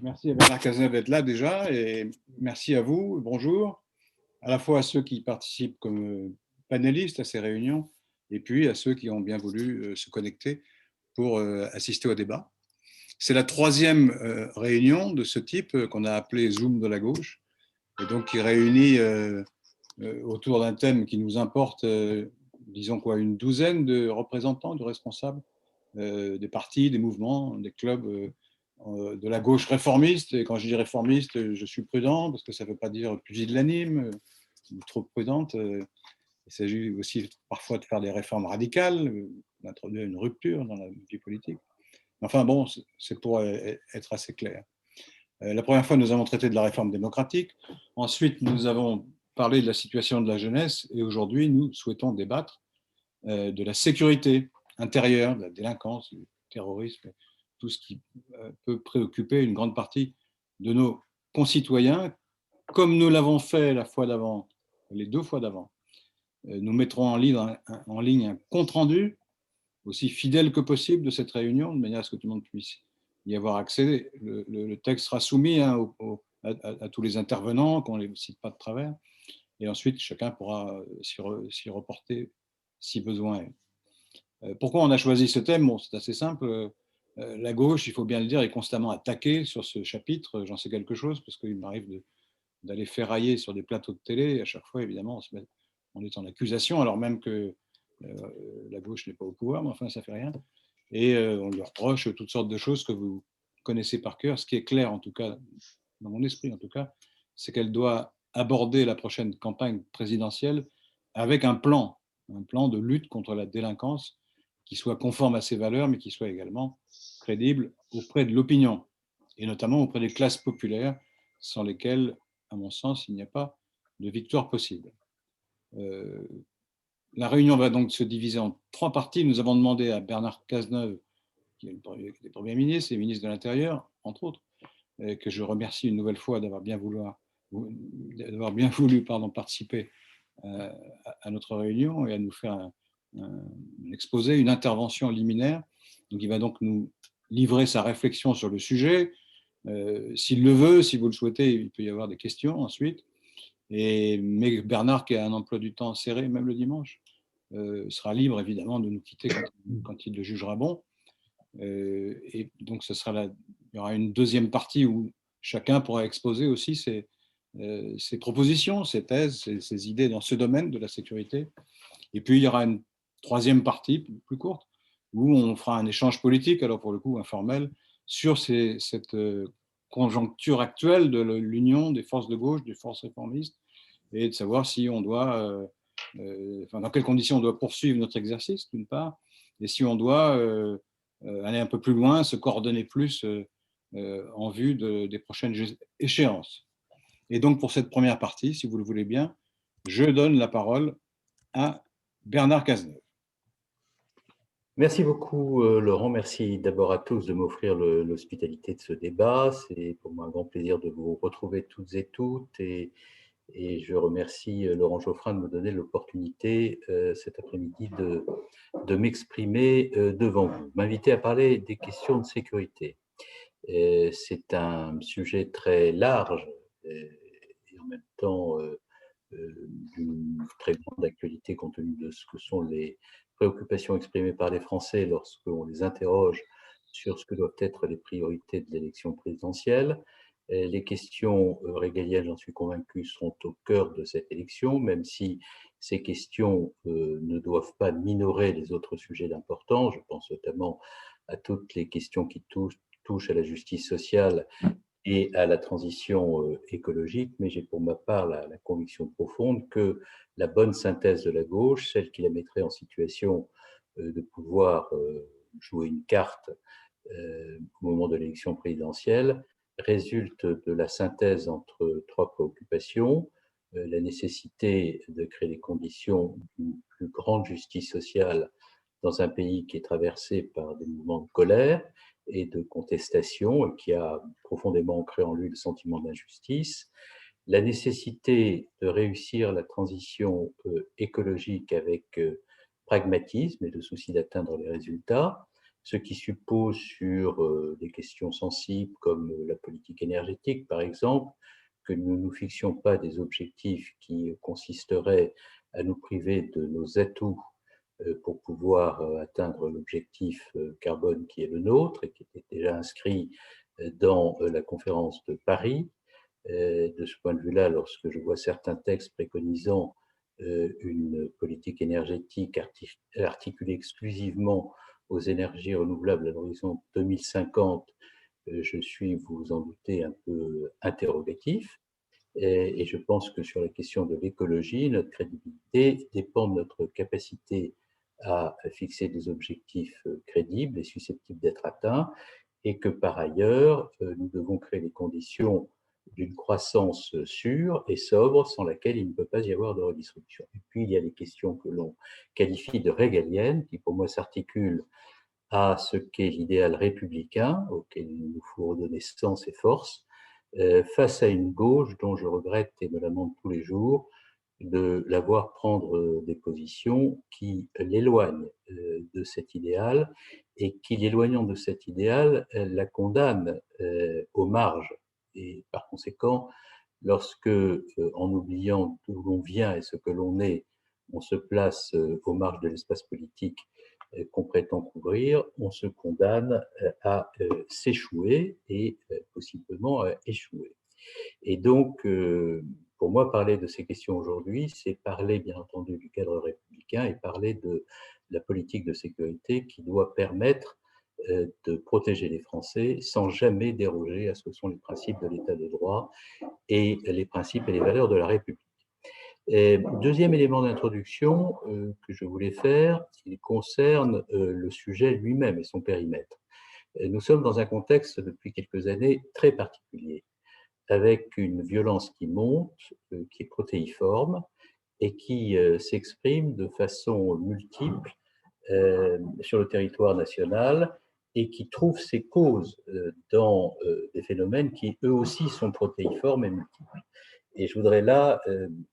Merci à Bernard Cazeneuve d'être là déjà et merci à vous. Bonjour, à la fois à ceux qui participent comme panélistes à ces réunions et puis à ceux qui ont bien voulu se connecter pour assister au débat. C'est la troisième réunion de ce type qu'on a appelé Zoom de la gauche et donc qui réunit autour d'un thème qui nous importe, disons quoi, une douzaine de représentants, de responsables des partis, des mouvements, des clubs de la gauche réformiste. Et quand je dis réformiste, je suis prudent parce que ça ne veut pas dire pusillanime ou trop prudente. Il s'agit aussi parfois de faire des réformes radicales, d'introduire une rupture dans la vie politique. Enfin bon, c'est pour être assez clair. La première fois, nous avons traité de la réforme démocratique. Ensuite, nous avons parlé de la situation de la jeunesse. Et aujourd'hui, nous souhaitons débattre de la sécurité intérieure, de la délinquance, du terrorisme, tout ce qui peut préoccuper une grande partie de nos concitoyens, comme nous l'avons fait la fois d'avant, les deux fois d'avant. Nous mettrons en ligne un compte-rendu aussi fidèle que possible de cette réunion, de manière à ce que tout le monde puisse y avoir accès. Le texte sera soumis à tous les intervenants, qu'on ne les cite pas de travers, et ensuite chacun pourra s'y reporter si besoin est. Pourquoi on a choisi ce thème? Bon, c'est assez simple. La gauche, il faut bien le dire, est constamment attaquée sur ce chapitre. J'en sais quelque chose parce qu'il m'arrive d'aller ferrailler sur des plateaux de télé. Et à chaque fois, évidemment, on est en accusation, alors même que la gauche n'est pas au pouvoir, mais enfin, ça ne fait rien. Et on lui reproche toutes sortes de choses que vous connaissez par cœur. Ce qui est clair, en tout cas, dans mon esprit, en tout cas, c'est qu'elle doit aborder la prochaine campagne présidentielle avec un plan de lutte contre la délinquance qui soit conforme à ses valeurs, mais qui soit également crédible auprès de l'opinion, et notamment auprès des classes populaires, sans lesquelles, à mon sens, il n'y a pas de victoire possible. La réunion va donc se diviser en trois parties. Nous avons demandé à Bernard Cazeneuve, qui est le Premier ministre et ministre de l'Intérieur, entre autres, que je remercie une nouvelle fois d'avoir bien voulu participer à notre réunion et à nous faire un exposé, une intervention liminaire. Donc, il va donc nous livrer sa réflexion sur le sujet. S'il le veut, si vous le souhaitez, il peut y avoir des questions ensuite. Mais Bernard, qui a un emploi du temps serré, même le dimanche, sera libre évidemment de nous quitter quand il le jugera bon. Et donc, il y aura une deuxième partie où chacun pourra exposer aussi ses propositions, ses thèses, ses idées dans ce domaine de la sécurité. Et puis, il y aura une troisième partie plus courte où on fera un échange politique, alors pour le coup informel, sur cette conjoncture actuelle de l'union des forces de gauche, des forces réformistes, et de savoir si on doit, dans quelles conditions on doit poursuivre notre exercice, d'une part, et si on doit aller un peu plus loin, se coordonner plus en vue des prochaines échéances. Et donc, pour cette première partie, si vous le voulez bien, je donne la parole à Bernard Cazeneuve. Merci beaucoup, Laurent. Merci d'abord à tous de m'offrir l'hospitalité de ce débat. C'est pour moi un grand plaisir de vous retrouver toutes et toutes. Et je remercie Laurent Geoffrin de me donner l'opportunité cet après-midi de m'exprimer devant vous. M'inviter à parler des questions de sécurité. C'est un sujet très large et en même temps d'une très grande actualité compte tenu de ce que sont les préoccupations exprimées par les Français lorsqu'on les interroge sur ce que doivent être les priorités de l'élection présidentielle. Les questions régaliennes, j'en suis convaincu, seront au cœur de cette élection, même si ces questions ne doivent pas minorer les autres sujets d'importance. Je pense notamment à toutes les questions qui touchent à la justice sociale et à la transition écologique, mais j'ai pour ma part la conviction profonde que la bonne synthèse de la gauche, celle qui la mettrait en situation de pouvoir jouer une carte au moment de l'élection présidentielle, résulte de la synthèse entre trois préoccupations: la nécessité de créer les conditions d'une plus grande justice sociale dans un pays qui est traversé par des mouvements de colère et de contestation et qui a profondément ancré en lui le sentiment d'injustice, la nécessité de réussir la transition écologique avec pragmatisme et le souci d'atteindre les résultats, ce qui suppose sur des questions sensibles comme la politique énergétique, par exemple, que nous ne nous fixions pas des objectifs qui consisteraient à nous priver de nos atouts pour pouvoir atteindre l'objectif carbone qui est le nôtre et qui était déjà inscrit dans la conférence de Paris. De ce point de vue-là, lorsque je vois certains textes préconisant une politique énergétique articulée exclusivement aux énergies renouvelables à l'horizon 2050, je suis, vous vous en doutez, un peu interrogatif. Et je pense que sur la question de l'écologie, notre crédibilité dépend de notre capacité à fixer des objectifs crédibles et susceptibles d'être atteints, et que par ailleurs, nous devons créer les conditions d'une croissance sûre et sobre sans laquelle il ne peut pas y avoir de redistribution. Et puis, il y a les questions que l'on qualifie de régaliennes, qui pour moi s'articulent à ce qu'est l'idéal républicain, auquel il nous faut redonner sens et force, face à une gauche dont je regrette et me lamente tous les jours de la voir prendre des positions qui l'éloignent de cet idéal et qui, l'éloignant de cet idéal, la condamnent aux marges. Et par conséquent, lorsque, en oubliant d'où l'on vient et ce que l'on est, on se place aux marges de l'espace politique qu'on prétend couvrir, on se condamne à s'échouer et possiblement à échouer. Et donc, pour moi, parler de ces questions aujourd'hui, c'est parler, bien entendu, du cadre républicain et parler de la politique de sécurité qui doit permettre de protéger les Français sans jamais déroger à ce que sont les principes de l'état de droit et les principes et les valeurs de la République. Et deuxième élément d'introduction que je voulais faire, il concerne le sujet lui-même et son périmètre. Nous sommes dans un contexte depuis quelques années très particulier, avec une violence qui monte, qui est protéiforme et qui s'exprime de façon multiple sur le territoire national et qui trouve ses causes dans des phénomènes qui eux aussi sont protéiformes et multiples. Et je voudrais là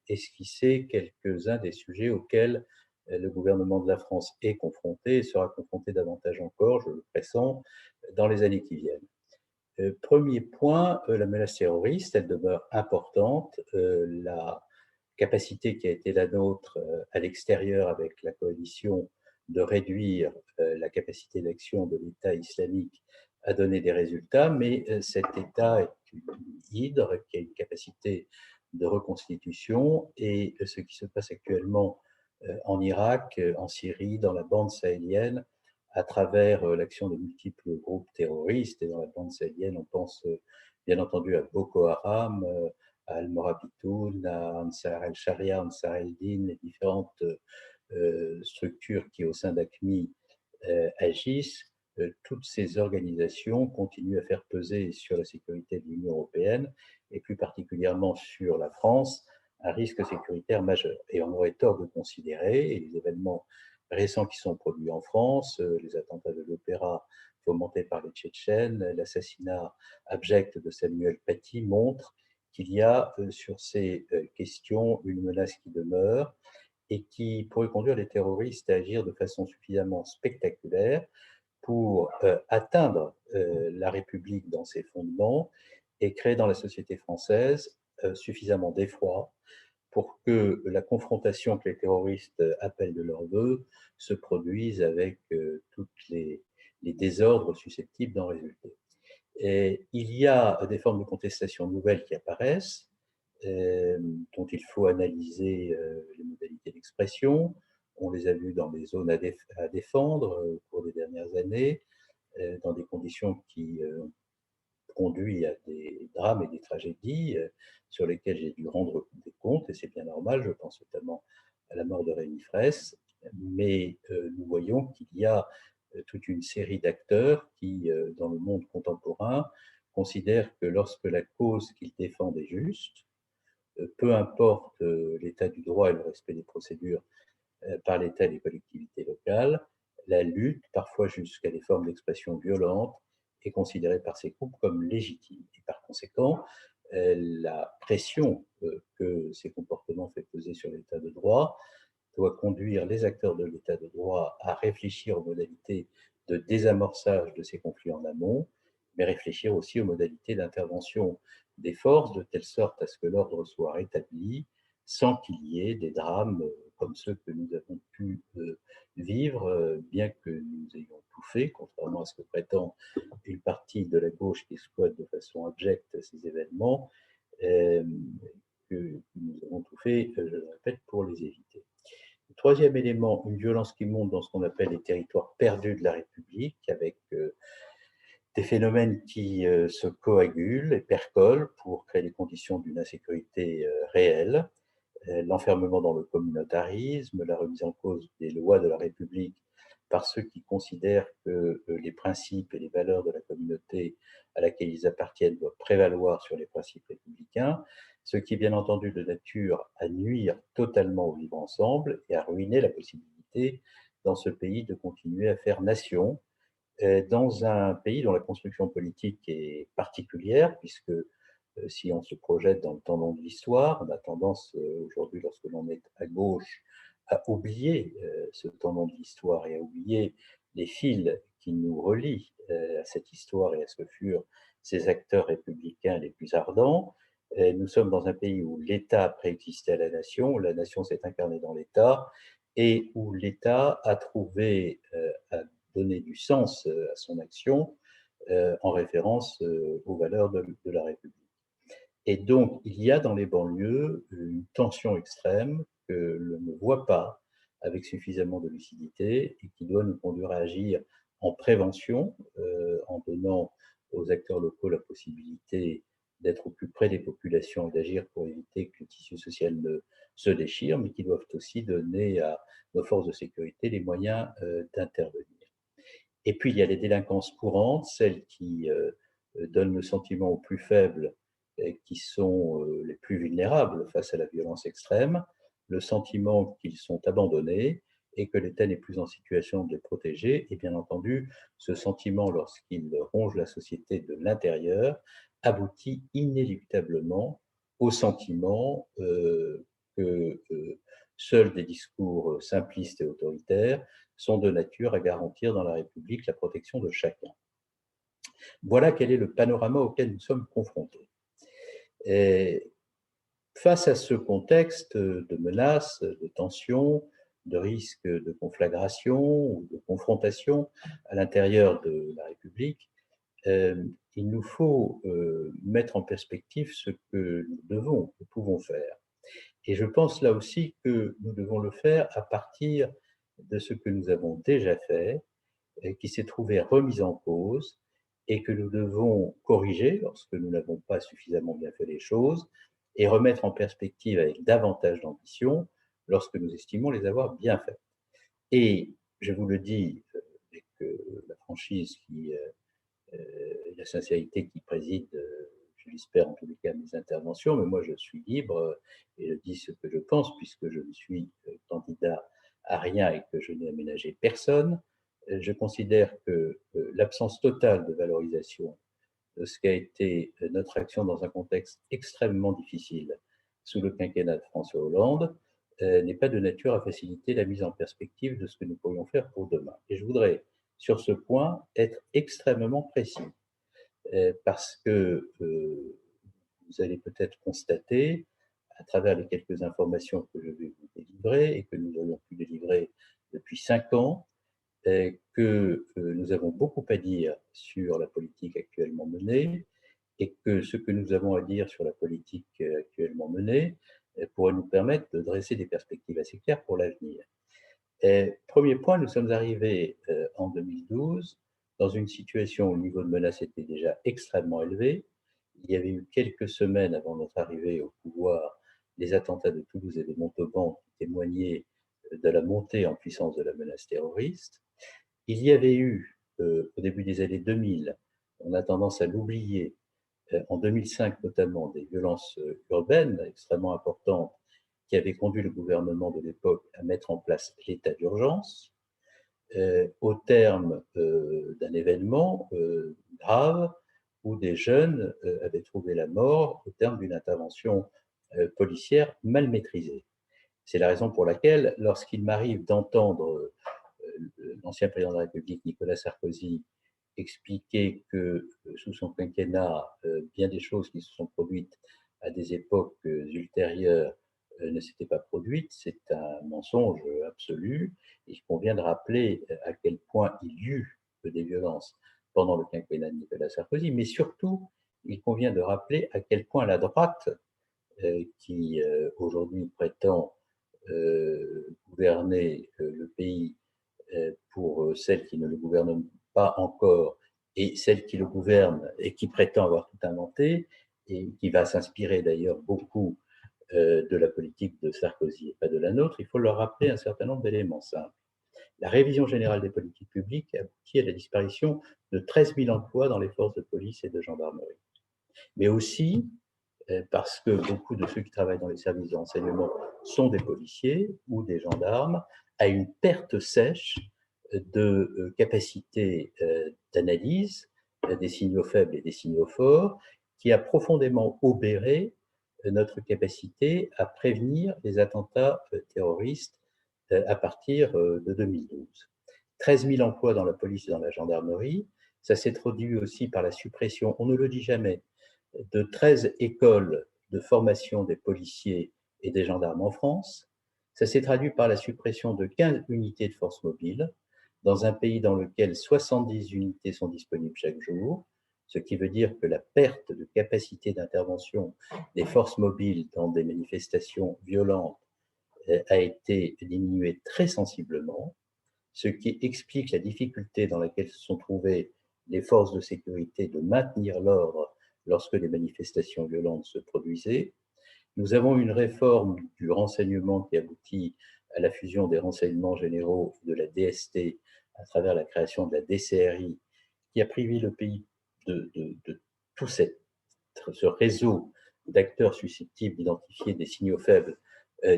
esquisser quelques-uns des sujets auxquels le gouvernement de la France est confronté et sera confronté davantage encore, je le pressens, dans les années qui viennent. Premier point, la menace terroriste, elle demeure importante. La capacité qui a été la nôtre à l'extérieur avec la coalition de réduire la capacité d'action de l'État islamique a donné des résultats, mais cet État est une hydre qui a une capacité de reconstitution et ce qui se passe actuellement en Irak, en Syrie, dans la bande sahélienne, à travers l'action de multiples groupes terroristes. Et dans la bande sahélienne, on pense bien entendu à Boko Haram, à Al-Morabitoun, à Ansar el-Sharia, Ansar el-Din, les différentes structures qui, au sein d'AQMI, agissent. Toutes ces organisations continuent à faire peser sur la sécurité de l'Union européenne, et plus particulièrement sur la France, un risque sécuritaire majeur. Et on aurait tort de considérer, et les événements récents qui sont produits en France, les attentats de l'Opéra fomentés par les Tchétchènes, l'assassinat abject de Samuel Paty montrent qu'il y a sur ces questions une menace qui demeure et qui pourrait conduire les terroristes à agir de façon suffisamment spectaculaire pour atteindre la République dans ses fondements et créer dans la société française suffisamment d'effroi pour que la confrontation que les terroristes appellent de leur vœu se produise avec tous les désordres susceptibles d'en résulter. Et il y a des formes de contestation nouvelles qui apparaissent, dont il faut analyser les modalités d'expression. On les a vues dans les zones à défendre au cours des dernières années, dans des conditions qui conduit à des drames et des tragédies sur lesquelles j'ai dû rendre des comptes, et c'est bien normal, je pense notamment à la mort de Rémi Fraisse, mais nous voyons qu'il y a toute une série d'acteurs qui, dans le monde contemporain, considèrent que lorsque la cause qu'ils défendent est juste, peu importe l'état du droit et le respect des procédures par l'État et les collectivités locales, la lutte, parfois jusqu'à des formes d'expression violente, est considérée par ces groupes comme légitime. Et par conséquent, la pression que ces comportements fait peser sur l'État de droit doit conduire les acteurs de l'État de droit à réfléchir aux modalités de désamorçage de ces conflits en amont, mais réfléchir aussi aux modalités d'intervention des forces, de telle sorte à ce que l'ordre soit rétabli sans qu'il y ait des drames comme ceux que nous avons pu vivre, bien que nous ayons tout fait, contrairement à ce que prétend une partie de la gauche qui exploite de façon abjecte ces événements, euh, que nous avons tout fait, je le répète, pour les éviter. Le troisième élément, une violence qui monte dans ce qu'on appelle les territoires perdus de la République, avec des phénomènes qui se coagulent et percolent pour créer les conditions d'une insécurité réelle, l'enfermement dans le communautarisme, la remise en cause des lois de la République par ceux qui considèrent que les principes et les valeurs de la communauté à laquelle ils appartiennent doivent prévaloir sur les principes républicains, ce qui est bien entendu de nature à nuire totalement au vivre ensemble et à ruiner la possibilité dans ce pays de continuer à faire nation, dans un pays dont la construction politique est particulière, puisque si on se projette dans le temps long de l'histoire, on a tendance aujourd'hui, lorsque l'on est à gauche, à oublier ce temps long de l'histoire et à oublier les fils qui nous relient à cette histoire et à ce que furent ces acteurs républicains les plus ardents. Nous sommes dans un pays où l'État préexistait à la nation s'est incarnée dans l'État, et où l'État a trouvé à donner du sens à son action en référence aux valeurs de la République. Et donc, il y a dans les banlieues une tension extrême que l'on ne voit pas avec suffisamment de lucidité et qui doit nous conduire à agir en prévention, en donnant aux acteurs locaux la possibilité d'être au plus près des populations et d'agir pour éviter que le tissu social ne se déchire, mais qui doivent aussi donner à nos forces de sécurité les moyens d'intervenir. Et puis, il y a les délinquances courantes, celles qui donnent le sentiment aux plus faibles qui sont les plus vulnérables face à la violence extrême, le sentiment qu'ils sont abandonnés et que l'État n'est plus en situation de les protéger, et bien entendu, ce sentiment, lorsqu'il ronge la société de l'intérieur, aboutit inéluctablement au sentiment que seuls des discours simplistes et autoritaires sont de nature à garantir dans la République la protection de chacun. Voilà quel est le panorama auquel nous sommes confrontés. Et face à ce contexte de menaces, de tensions, de risques de conflagration ou de confrontation à l'intérieur de la République, il nous faut mettre en perspective ce que nous pouvons faire. Et je pense là aussi que nous devons le faire à partir de ce que nous avons déjà fait, et qui s'est trouvé remis en cause, et que nous devons corriger lorsque nous n'avons pas suffisamment bien fait les choses, et remettre en perspective avec davantage d'ambition lorsque nous estimons les avoir bien faites. Et je vous le dis avec la franchise et la sincérité qui préside, je l'espère en tous les cas, mes interventions, mais moi je suis libre et je dis ce que je pense puisque je ne suis candidat à rien et que je n'ai aménagé personne. Je considère que l'absence totale de valorisation de ce qu'a été notre action dans un contexte extrêmement difficile sous le quinquennat de François Hollande n'est pas de nature à faciliter la mise en perspective de ce que nous pourrions faire pour demain. Et je voudrais, sur ce point, être extrêmement précis, parce que vous allez peut-être constater, à travers les quelques informations que je vais vous délivrer et que nous aurions pu délivrer depuis 5 ans, que nous avons beaucoup à dire sur la politique actuellement menée et que ce que nous avons à dire sur la politique actuellement menée pourrait nous permettre de dresser des perspectives assez claires pour l'avenir. Premier point, nous sommes arrivés en 2012 dans une situation où le niveau de menace était déjà extrêmement élevé. Il y avait eu quelques semaines avant notre arrivée au pouvoir les attentats de Toulouse et de Montauban qui témoignaient de la montée en puissance de la menace terroriste. Il y avait eu, au début des années 2000, on a tendance à l'oublier, en 2005 notamment, des violences urbaines extrêmement importantes qui avaient conduit le gouvernement de l'époque à mettre en place l'état d'urgence, au terme d'un événement grave où des jeunes avaient trouvé la mort au terme d'une intervention policière mal maîtrisée. C'est la raison pour laquelle, lorsqu'il m'arrive d'entendre l'ancien président de la République, Nicolas Sarkozy, expliquait que sous son quinquennat, bien des choses qui se sont produites à des époques ultérieures ne s'étaient pas produites. C'est un mensonge absolu. Il convient de rappeler à quel point il y eut des violences pendant le quinquennat de Nicolas Sarkozy, mais surtout, il convient de rappeler à quel point la droite, qui aujourd'hui prétend gouverner le pays pour celles qui ne le gouvernent pas encore et celles qui le gouvernent et qui prétend avoir tout inventé, et qui va s'inspirer d'ailleurs beaucoup de la politique de Sarkozy et pas de la nôtre, il faut leur rappeler un certain nombre d'éléments simples. La révision générale des politiques publiques aboutit à la disparition de 13 000 emplois dans les forces de police et de gendarmerie. Mais aussi parce que beaucoup de ceux qui travaillent dans les services de renseignement sont des policiers ou des gendarmes, à une perte sèche de capacité d'analyse des signaux faibles et des signaux forts, qui a profondément obéré notre capacité à prévenir les attentats terroristes à partir de 2012. 13 000 emplois dans la police et dans la gendarmerie, ça s'est traduit aussi par la suppression, on ne le dit jamais, de 13 écoles de formation des policiers et des gendarmes en France. Ça s'est traduit par la suppression de 15 unités de force mobile dans un pays dans lequel 70 unités sont disponibles chaque jour, ce qui veut dire que la perte de capacité d'intervention des forces mobiles dans des manifestations violentes a été diminuée très sensiblement, ce qui explique la difficulté dans laquelle se sont trouvées les forces de sécurité de maintenir l'ordre lorsque des manifestations violentes se produisaient. Nous avons une réforme du renseignement qui aboutit à la fusion des renseignements généraux de la DST à travers la création de la DCRI, qui a privé le pays de tout ce réseau d'acteurs susceptibles d'identifier des signaux faibles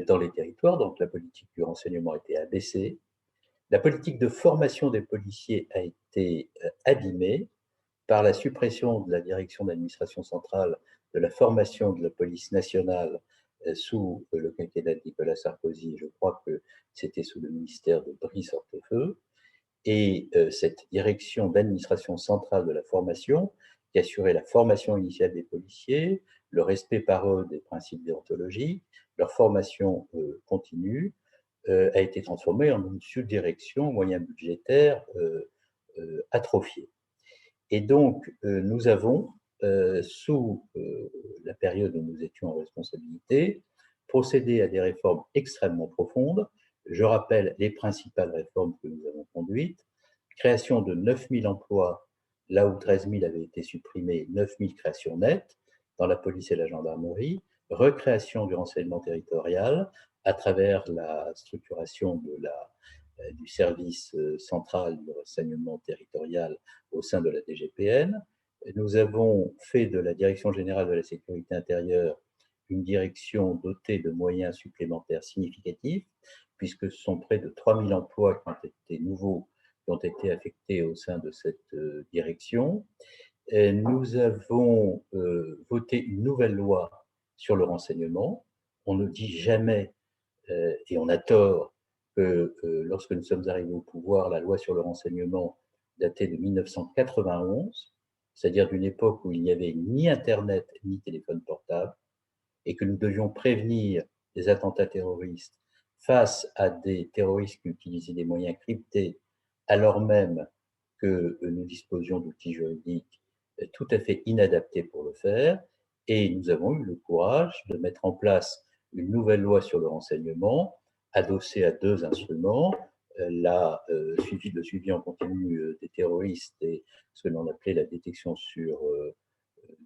dans les territoires. Donc la politique du renseignement a été abaissée. La politique de formation des policiers a été abîmée par la suppression de la direction d'administration centrale de la formation de la police nationale sous le quinquennat de Nicolas Sarkozy. Je crois que c'était sous le ministère de Brice Hortefeux. Et cette direction d'administration centrale de la formation, qui assurait la formation initiale des policiers, le respect par eux des principes déontologiques, leur formation continue, a été transformée en une sous-direction, moyens budgétaires atrophiés. Et donc, nous avons, sous la période où nous étions en responsabilité, procédé à des réformes extrêmement profondes. Je rappelle les principales réformes que nous avons conduites. Création de 9 000 emplois, là où 13 000 avaient été supprimés, 9 000 créations nettes dans la police et la gendarmerie. Recréation du renseignement territorial à travers la structuration du service central de renseignement territorial au sein de la DGPN. Nous avons fait de la Direction générale de la sécurité intérieure une direction dotée de moyens supplémentaires significatifs, puisque ce sont près de 3 000 emplois qui ont été nouveaux, qui ont été affectés au sein de cette direction. Et nous avons voté une nouvelle loi sur le renseignement. On ne dit jamais, et on a tort, que lorsque nous sommes arrivés au pouvoir, la loi sur le renseignement datait de 1991, c'est-à-dire d'une époque où il n'y avait ni Internet ni téléphone portable, et que nous devions prévenir des attentats terroristes face à des terroristes qui utilisaient des moyens cryptés, alors même que nous disposions d'outils juridiques tout à fait inadaptés pour le faire. Et nous avons eu le courage de mettre en place une nouvelle loi sur le renseignement, adossée à deux instruments, le suivi en continu des terroristes et ce que l'on appelait la détection sur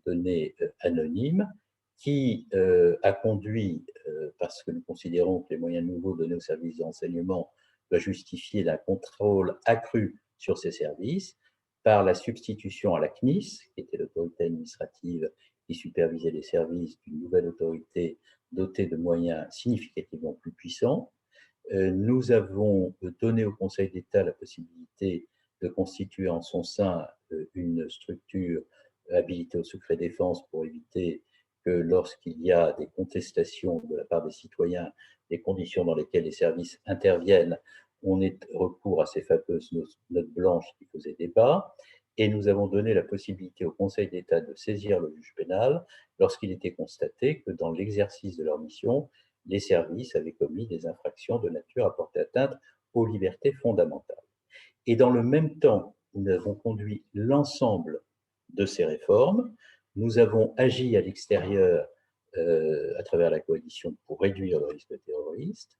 données anonymes, qui a conduit, parce que nous considérons que les moyens nouveaux donnés aux services de renseignement doivent justifier un contrôle accru sur ces services, par la substitution à la CNIS, qui était l'autorité administrative qui supervisait les services, d'une nouvelle autorité dotée de moyens significativement plus puissants. Nous avons donné au Conseil d'État la possibilité de constituer en son sein une structure habilitée au secret défense pour éviter que lorsqu'il y a des contestations de la part des citoyens, les conditions dans lesquelles les services interviennent on est recours à ces fameuses notes blanches qui faisaient débat, et nous avons donné la possibilité au Conseil d'État de saisir le juge pénal lorsqu'il était constaté que dans l'exercice de leur mission, les services avaient commis des infractions de nature à porter atteinte aux libertés fondamentales. Et dans le même temps, nous avons conduit l'ensemble de ces réformes. Nous avons agi à l'extérieur à travers la coalition pour réduire le risque terroriste.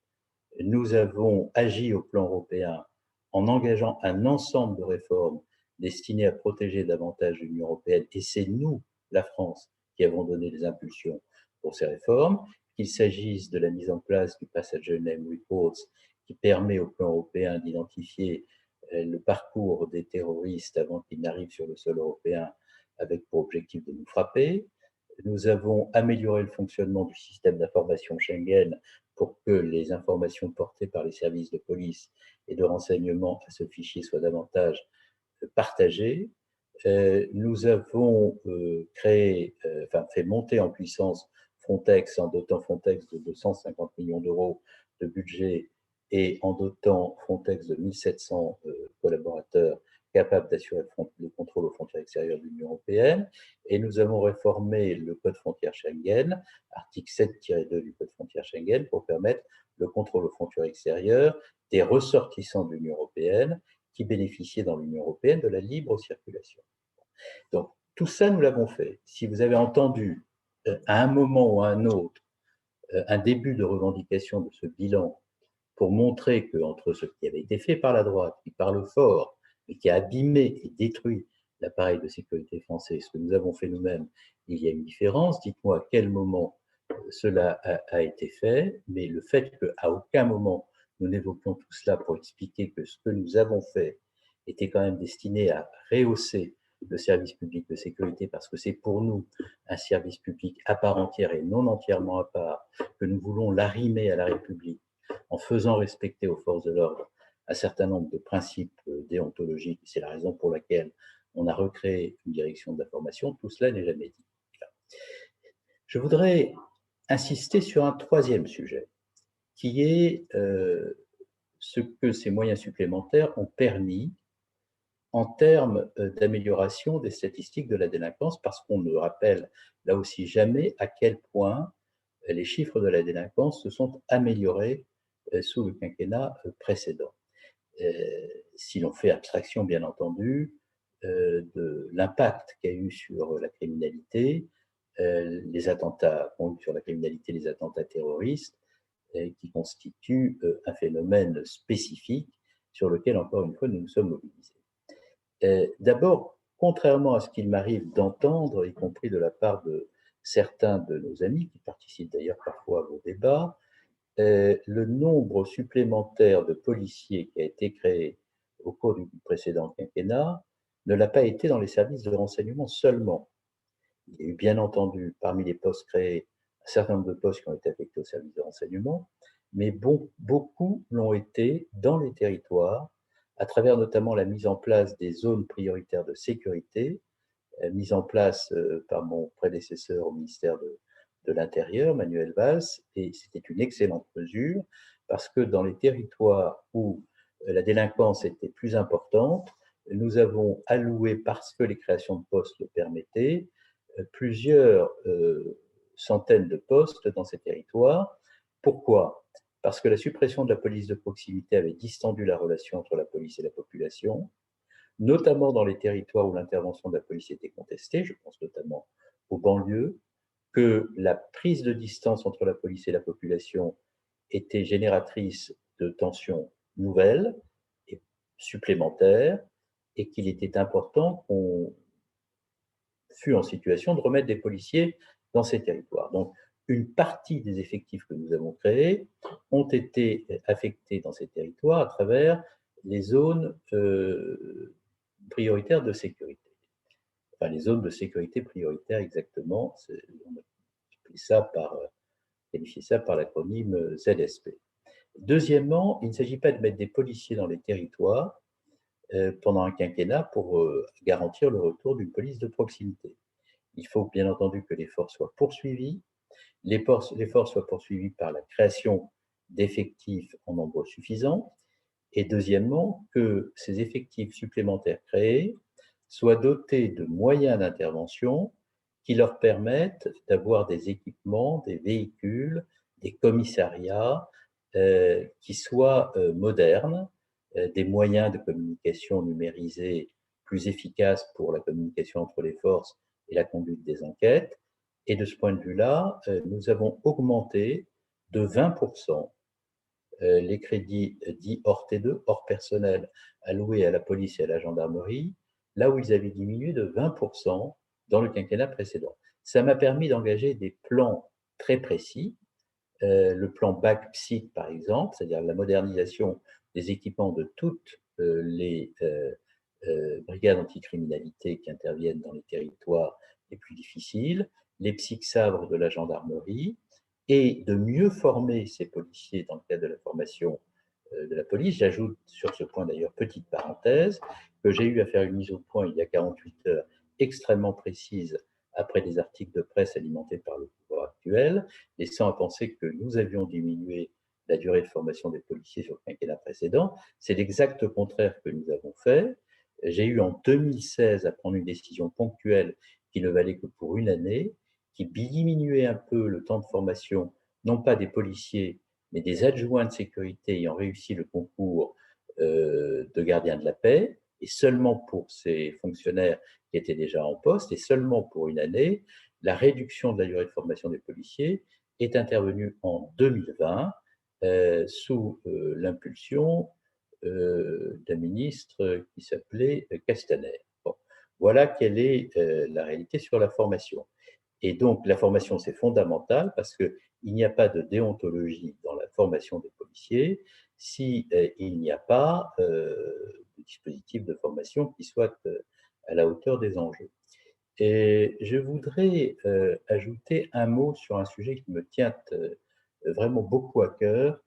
Nous avons agi au plan européen en engageant un ensemble de réformes destinées à protéger davantage l'Union européenne. Et c'est nous, la France, qui avons donné les impulsions pour ces réformes, qu'il s'agisse de la mise en place du Passenger Name Reports, qui permet au plan européen d'identifier le parcours des terroristes avant qu'ils n'arrivent sur le sol européen avec pour objectif de nous frapper. Nous avons amélioré le fonctionnement du système d'information Schengen pour que les informations portées par les services de police et de renseignement à ce fichier soient davantage partagées. Nous avons fait monter en puissance Frontex en dotant Frontex de 250 millions d'euros de budget et en dotant Frontex de 1700 collaborateurs capables d'assurer le contrôle aux frontières extérieures de l'Union européenne. Et nous avons réformé le code frontière Schengen, article 7-2 du code frontière Schengen, pour permettre le contrôle aux frontières extérieures des ressortissants de l'Union européenne qui bénéficiaient dans l'Union européenne de la libre circulation. Donc, tout ça, nous l'avons fait. Si vous avez entendu à un moment ou à un autre un début de revendication de ce bilan pour montrer qu'entre ce qui avait été fait par la droite, qui parle fort, mais qui a abîmé et détruit l'appareil de sécurité français, ce que nous avons fait nous-mêmes, il y a une différence. Dites-moi à quel moment cela a été fait, mais le fait qu'à aucun moment nous n'évoquions tout cela pour expliquer que ce que nous avons fait était quand même destiné à rehausser le service public de sécurité, parce que c'est pour nous un service public à part entière et non entièrement à part, que nous voulons l'arrimer à la République en faisant respecter aux forces de l'ordre un certain nombre de principes déontologiques. C'est la raison pour laquelle on a recréé une direction de la formation. Tout cela n'est jamais dit. Je voudrais insister sur un troisième sujet, qui est ce que ces moyens supplémentaires ont permis en termes d'amélioration des statistiques de la délinquance, parce qu'on ne rappelle là aussi jamais à quel point les chiffres de la délinquance se sont améliorés sous le quinquennat précédent. Si l'on fait abstraction, bien entendu, de l'impact qu'a eu sur la criminalité, les attentats qu'ont eu sur la criminalité, les attentats terroristes, qui constituent un phénomène spécifique sur lequel, encore une fois, nous nous sommes mobilisés. D'abord, contrairement à ce qu'il m'arrive d'entendre, y compris de la part de certains de nos amis, qui participent d'ailleurs parfois à vos débats, le nombre supplémentaire de policiers qui a été créé au cours du précédent quinquennat ne l'a pas été dans les services de renseignement seulement. Il y a eu bien entendu parmi les postes créés un certain nombre de postes qui ont été affectés aux services de renseignement, mais beaucoup l'ont été dans les territoires, à travers notamment la mise en place des zones prioritaires de sécurité, mise en place par mon prédécesseur au ministère de l'Intérieur, Manuel Valls, et c'était une excellente mesure, parce que dans les territoires où la délinquance était plus importante, nous avons alloué, parce que les créations de postes le permettaient, plusieurs centaines de postes dans ces territoires. Pourquoi? Parce que la suppression de la police de proximité avait distendu la relation entre la police et la population, notamment dans les territoires où l'intervention de la police était contestée, je pense notamment aux banlieues, que la prise de distance entre la police et la population était génératrice de tensions nouvelles et supplémentaires, et qu'il était important qu'on fût en situation de remettre des policiers dans ces territoires. Donc, une partie des effectifs que nous avons créés ont été affectés dans ces territoires à travers les zones prioritaires de sécurité. Enfin, les zones de sécurité prioritaires exactement, on a qualifié ça par l'acronyme ZSP. Deuxièmement, il ne s'agit pas de mettre des policiers dans les territoires pendant un quinquennat pour garantir le retour d'une police de proximité. Il faut bien entendu que l'effort soit poursuivi. L'effort soit poursuivi par la création d'effectifs en nombre suffisant. Et deuxièmement, que ces effectifs supplémentaires créés soient dotés de moyens d'intervention qui leur permettent d'avoir des équipements, des véhicules, des commissariats qui soient modernes, des moyens de communication numérisés plus efficaces pour la communication entre les forces et la conduite des enquêtes. Et de ce point de vue-là, nous avons augmenté de 20% les crédits dits hors T2, hors personnel, alloués à la police et à la gendarmerie, là où ils avaient diminué de 20% dans le quinquennat précédent. Ça m'a permis d'engager des plans très précis, le plan BAC-PSIC par exemple, c'est-à-dire la modernisation des équipements de toutes les brigades anticriminalité qui interviennent dans les territoires les plus difficiles, les psych-sabres de la gendarmerie, et de mieux former ces policiers dans le cadre de la formation de la police. J'ajoute sur ce point d'ailleurs, petite parenthèse, que j'ai eu à faire une mise au point il y a 48 heures extrêmement précise après des articles de presse alimentés par le pouvoir actuel, laissant à penser que nous avions diminué la durée de formation des policiers sur le quinquennat précédent. C'est l'exact contraire que nous avons fait. J'ai eu en 2016 à prendre une décision ponctuelle qui ne valait que pour une année, qui diminuait un peu le temps de formation, non pas des policiers, mais des adjoints de sécurité ayant réussi le concours de gardien de la paix, et seulement pour ces fonctionnaires qui étaient déjà en poste, et seulement pour une année, la réduction de la durée de formation des policiers est intervenue en 2020 sous l'impulsion d'un ministre qui s'appelait Castaner. Bon, voilà quelle est la réalité sur la formation. Et donc, la formation, c'est fondamental parce qu'il n'y a pas de déontologie dans la formation des policiers si il n'y a pas de dispositif de formation qui soit à la hauteur des enjeux. Et je voudrais ajouter un mot sur un sujet qui me tient vraiment beaucoup à cœur,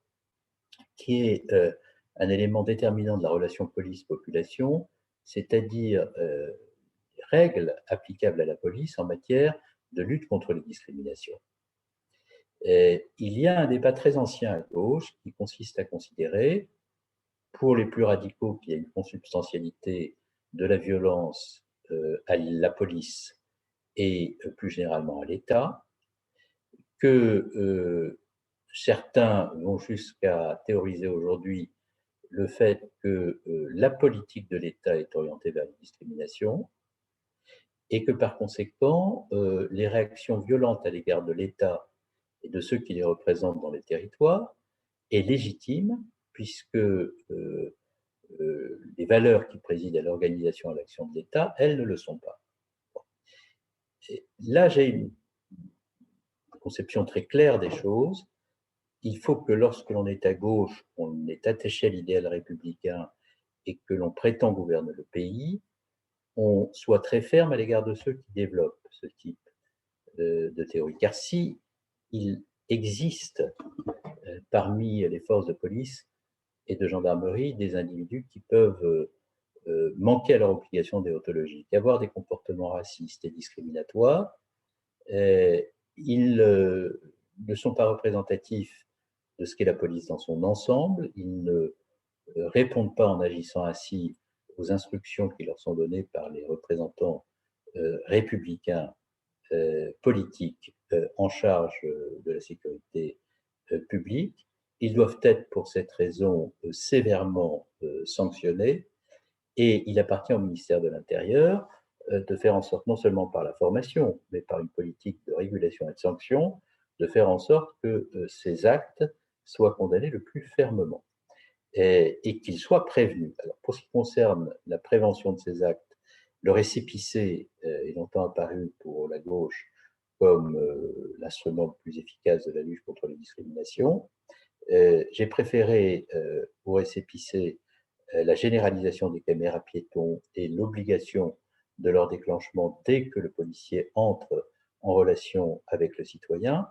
qui est un élément déterminant de la relation police-population, c'est-à-dire les règles applicables à la police en matière de lutte contre les discriminations. Et il y a un débat très ancien à gauche qui consiste à considérer, pour les plus radicaux, qu'il y a une consubstantialité de la violence à la police et plus généralement à l'État, que certains vont jusqu'à théoriser aujourd'hui le fait que la politique de l'État est orientée vers la discrimination et que par conséquent, les réactions violentes à l'égard de l'État et de ceux qui les représentent dans les territoires est légitime puisque les valeurs qui président à l'organisation et à l'action de l'État, elles ne le sont pas. Et là, j'ai une conception très claire des choses. Il faut que lorsque l'on est à gauche, on est attaché à l'idéal républicain et que l'on prétend gouverner le pays, on soit très ferme à l'égard de ceux qui développent ce type de théorie. Car si il existe parmi les forces de police et de gendarmerie des individus qui peuvent manquer à leur obligation déontologique, avoir des comportements racistes et discriminatoires, ils ne sont pas représentatifs de ce qu'est la police dans son ensemble, ils ne répondent pas en agissant ainsi aux instructions qui leur sont données par les représentants républicains politiques en charge de la sécurité publique. Ils doivent être pour cette raison sévèrement sanctionnés et il appartient au ministère de l'Intérieur de faire en sorte, non seulement par la formation, mais par une politique de régulation et de sanction, de faire en sorte que ces actes soient condamnés le plus fermement et qu'ils soient prévenus. Alors, pour ce qui concerne la prévention de ces actes, le récépissé est longtemps apparu pour la gauche comme l'instrument le plus efficace de la lutte contre les discriminations. J'ai préféré au récépissé la généralisation des caméras piétons et l'obligation de leur déclenchement dès que le policier entre en relation avec le citoyen,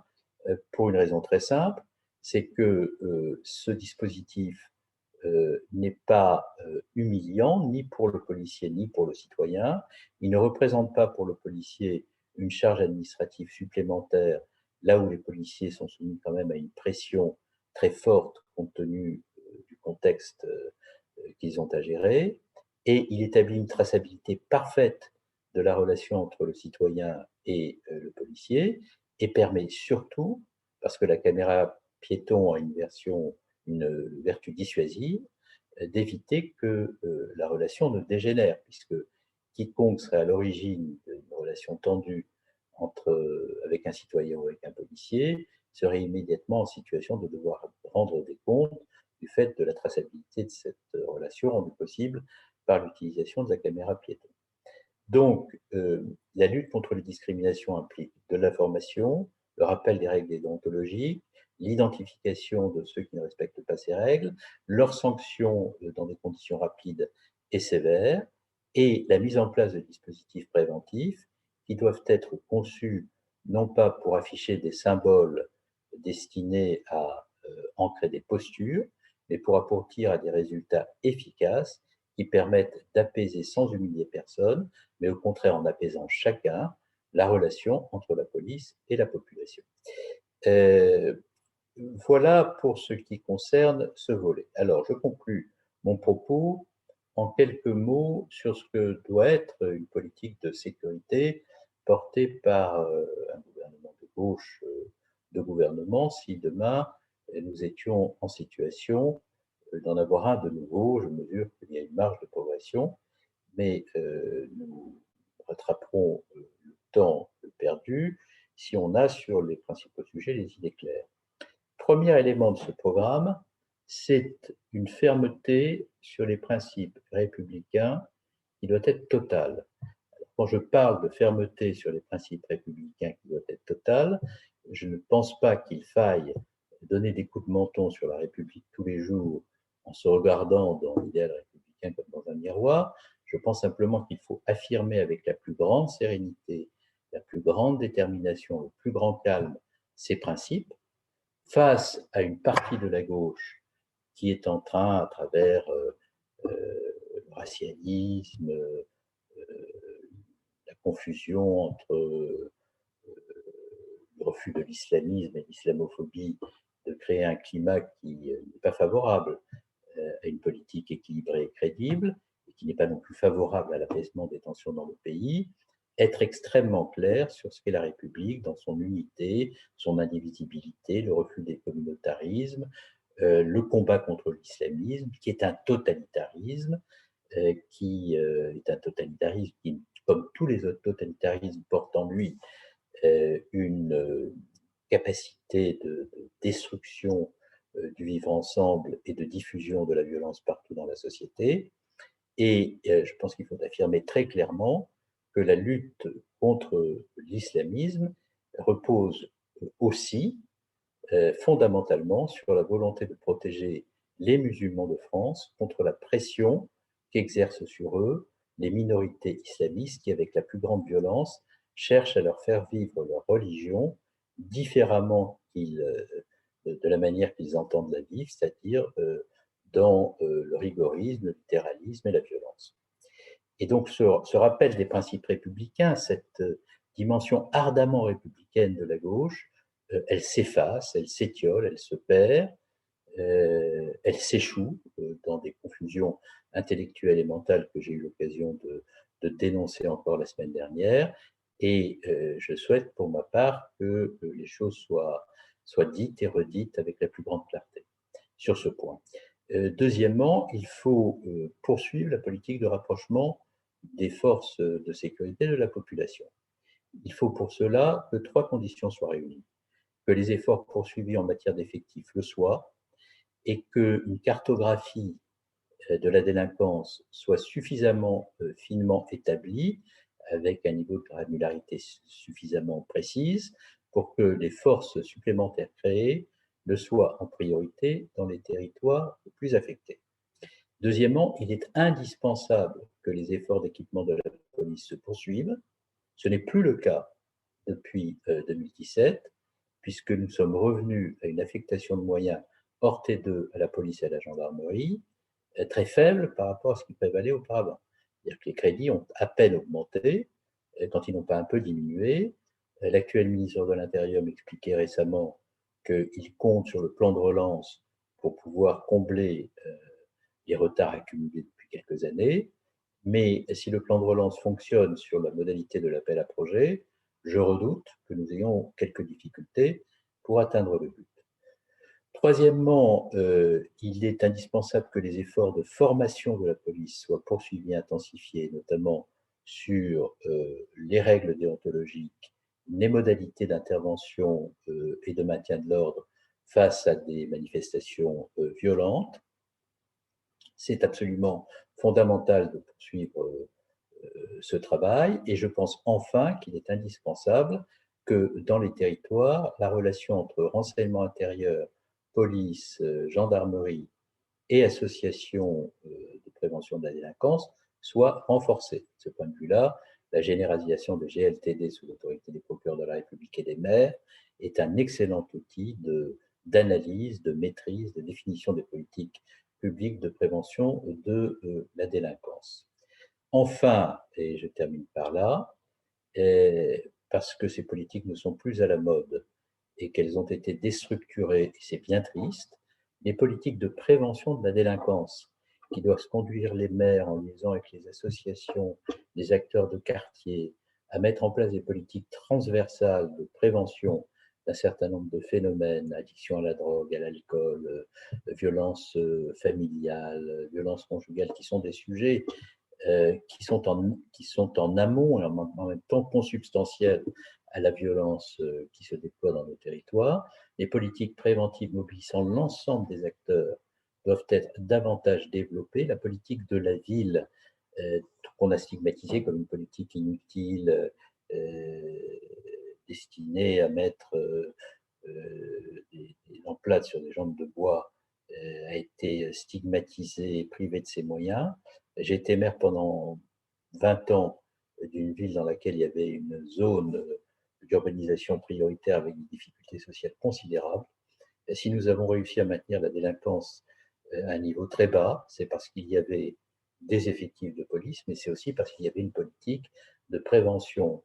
pour une raison très simple, c'est que ce dispositif n'est pas humiliant ni pour le policier ni pour le citoyen. Il ne représente pas pour le policier une charge administrative supplémentaire, là où les policiers sont soumis quand même à une pression très forte compte tenu du contexte qu'ils ont à gérer, et il établit une traçabilité parfaite de la relation entre le citoyen et le policier, et permet surtout, parce que la caméra piéton a une vertu dissuasive, d'éviter que la relation ne dégénère, puisque quiconque serait à l'origine d'une relation tendue avec un citoyen ou avec un policier serait immédiatement en situation de devoir rendre des comptes du fait de la traçabilité de cette relation rendue possible par l'utilisation de la caméra piéton. Donc, la lutte contre les discriminations implique de l'information, le rappel des règles déontologiques, l'identification de ceux qui ne respectent pas ces règles, leur sanction dans des conditions rapides et sévères, et la mise en place de dispositifs préventifs qui doivent être conçus non pas pour afficher des symboles destinés à ancrer des postures, mais pour aboutir à des résultats efficaces qui permettent d'apaiser sans humilier personne, mais au contraire en apaisant chacun la relation entre la police et la population. Euh, voilà pour ce qui concerne ce volet. Alors, je conclus mon propos en quelques mots sur ce que doit être une politique de sécurité portée par un gouvernement de gauche de gouvernement si demain nous étions en situation d'en avoir un de nouveau. Je mesure qu'il y a une marge de progression, mais nous rattraperons le temps perdu si on a sur les principaux sujets les idées claires. Premier élément de ce programme, c'est une fermeté sur les principes républicains qui doit être totale. Quand je parle de fermeté sur les principes républicains qui doit être totale, je ne pense pas qu'il faille donner des coups de menton sur la République tous les jours en se regardant dans l'idéal républicain comme dans un miroir. Je pense simplement qu'il faut affirmer avec la plus grande sérénité, la plus grande détermination, le plus grand calme ces principes face à une partie de la gauche qui est en train, à travers le racialisme, la confusion entre le refus de l'islamisme et l'islamophobie, de créer un climat qui n'est pas favorable à une politique équilibrée et crédible, et qui n'est pas non plus favorable à l'apaisement des tensions dans le pays, être extrêmement clair sur ce qu'est la République dans son unité, son indivisibilité, le refus des communautarismes, le combat contre l'islamisme, qui est un totalitarisme, qui est un totalitarisme qui, comme tous les autres totalitarismes, porte en lui une capacité de destruction du vivre ensemble et de diffusion de la violence partout dans la société. Et je pense qu'il faut affirmer très clairement que la lutte contre l'islamisme repose aussi fondamentalement sur la volonté de protéger les musulmans de France contre la pression qu'exercent sur eux les minorités islamistes qui, avec la plus grande violence, cherchent à leur faire vivre leur religion différemment de la manière qu'ils entendent la vivre, c'est-à-dire dans le rigorisme, le littéralisme et la violence. Et donc ce rappel des principes républicains, cette dimension ardemment républicaine de la gauche, elle s'efface, elle s'étiole, elle se perd, elle s'échoue dans des confusions intellectuelles et mentales que j'ai eu l'occasion de dénoncer encore la semaine dernière. Et je souhaite pour ma part que les choses soient dites et redites avec la plus grande clarté sur ce point. Deuxièmement, il faut poursuivre la politique de rapprochement des forces de sécurité de la population. Il faut pour cela que trois conditions soient réunies. Que les efforts poursuivis en matière d'effectifs le soient et qu'une cartographie de la délinquance soit suffisamment finement établie avec un niveau de granularité suffisamment précise pour que les forces supplémentaires créées le soient en priorité dans les territoires les plus affectés. Deuxièmement, il est indispensable que les efforts d'équipement de la police se poursuivent. Ce n'est plus le cas depuis 2017, puisque nous sommes revenus à une affectation de moyens hors T2 à la police et à la gendarmerie, très faible par rapport à ce qui prévalait auparavant. C'est-à-dire que les crédits ont à peine augmenté, quand ils n'ont pas un peu diminué. L'actuel ministre de l'Intérieur m'expliquait récemment qu'il compte sur le plan de relance pour pouvoir combler les retards accumulés depuis quelques années. Mais si le plan de relance fonctionne sur la modalité de l'appel à projet, je redoute que nous ayons quelques difficultés pour atteindre le but. Troisièmement, il est indispensable que les efforts de formation de la police soient poursuivis et intensifiés, notamment sur les règles déontologiques, les modalités d'intervention et de maintien de l'ordre face à des manifestations violentes. C'est absolument fondamental de poursuivre ce travail et je pense enfin qu'il est indispensable que dans les territoires, la relation entre renseignement intérieur, police, gendarmerie et associations de prévention de la délinquance soit renforcée. De ce point de vue-là, la généralisation de GLTD sous l'autorité des procureurs de la République et des maires est un excellent outil d'analyse, de maîtrise, de définition des politiques publiques de prévention de la délinquance. Enfin, et je termine par là, parce que ces politiques ne sont plus à la mode et qu'elles ont été déstructurées, et c'est bien triste, les politiques de prévention de la délinquance qui doivent conduire les maires en liaison avec les associations, les acteurs de quartier, à mettre en place des politiques transversales de prévention d'un certain nombre de phénomènes, addiction à la drogue, à l'alcool, violence familiale, violence conjugale, qui sont des sujets qui sont en amont et en même temps consubstantiels à la violence qui se déploie dans nos territoires. Les politiques préventives mobilisant l'ensemble des acteurs doivent être davantage développées. La politique de la ville, qu'on a stigmatisée comme une politique inutile, destinée à mettre des emplâtres sur des jambes de bois, a été stigmatisée et privée de ses moyens. J'ai été maire pendant 20 ans d'une ville dans laquelle il y avait une zone d'urbanisation prioritaire avec des difficultés sociales considérables. Et si nous avons réussi à maintenir la délinquance à un niveau très bas, c'est parce qu'il y avait des effectifs de police, mais c'est aussi parce qu'il y avait une politique de prévention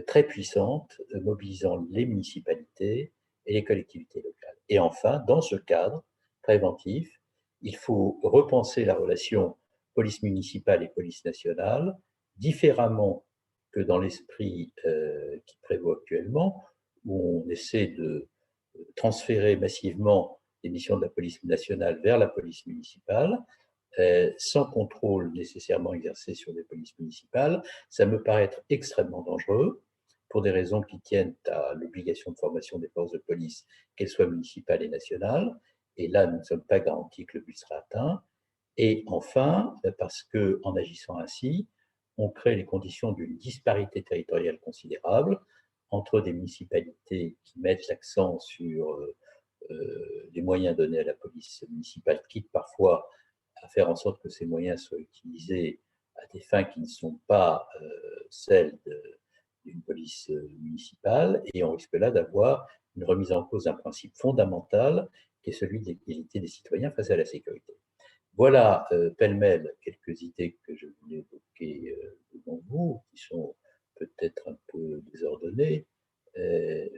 très puissante, mobilisant les municipalités et les collectivités locales. Et enfin, dans ce cadre préventif, il faut repenser la relation police municipale et police nationale différemment que dans l'esprit qui prévaut actuellement, où on essaie de transférer massivement les missions de la police nationale vers la police municipale, sans contrôle nécessairement exercé sur les polices municipales. Ça me paraît être extrêmement dangereux pour des raisons qui tiennent à l'obligation de formation des forces de police, qu'elles soient municipales et nationales. Et là, nous ne sommes pas garantis que le but sera atteint. Et enfin, parce qu'en agissant ainsi, on crée les conditions d'une disparité territoriale considérable entre des municipalités qui mettent l'accent sur les moyens donnés à la police municipale, quitte parfois à faire en sorte que ces moyens soient utilisés à des fins qui ne sont pas celles d'une police municipale, et on risque là d'avoir une remise en cause d'un principe fondamental qui est celui de l'égalité des citoyens face à la sécurité. Voilà, pêle-mêle, quelques idées que je voulais évoquer devant vous, qui sont peut-être un peu désordonnées,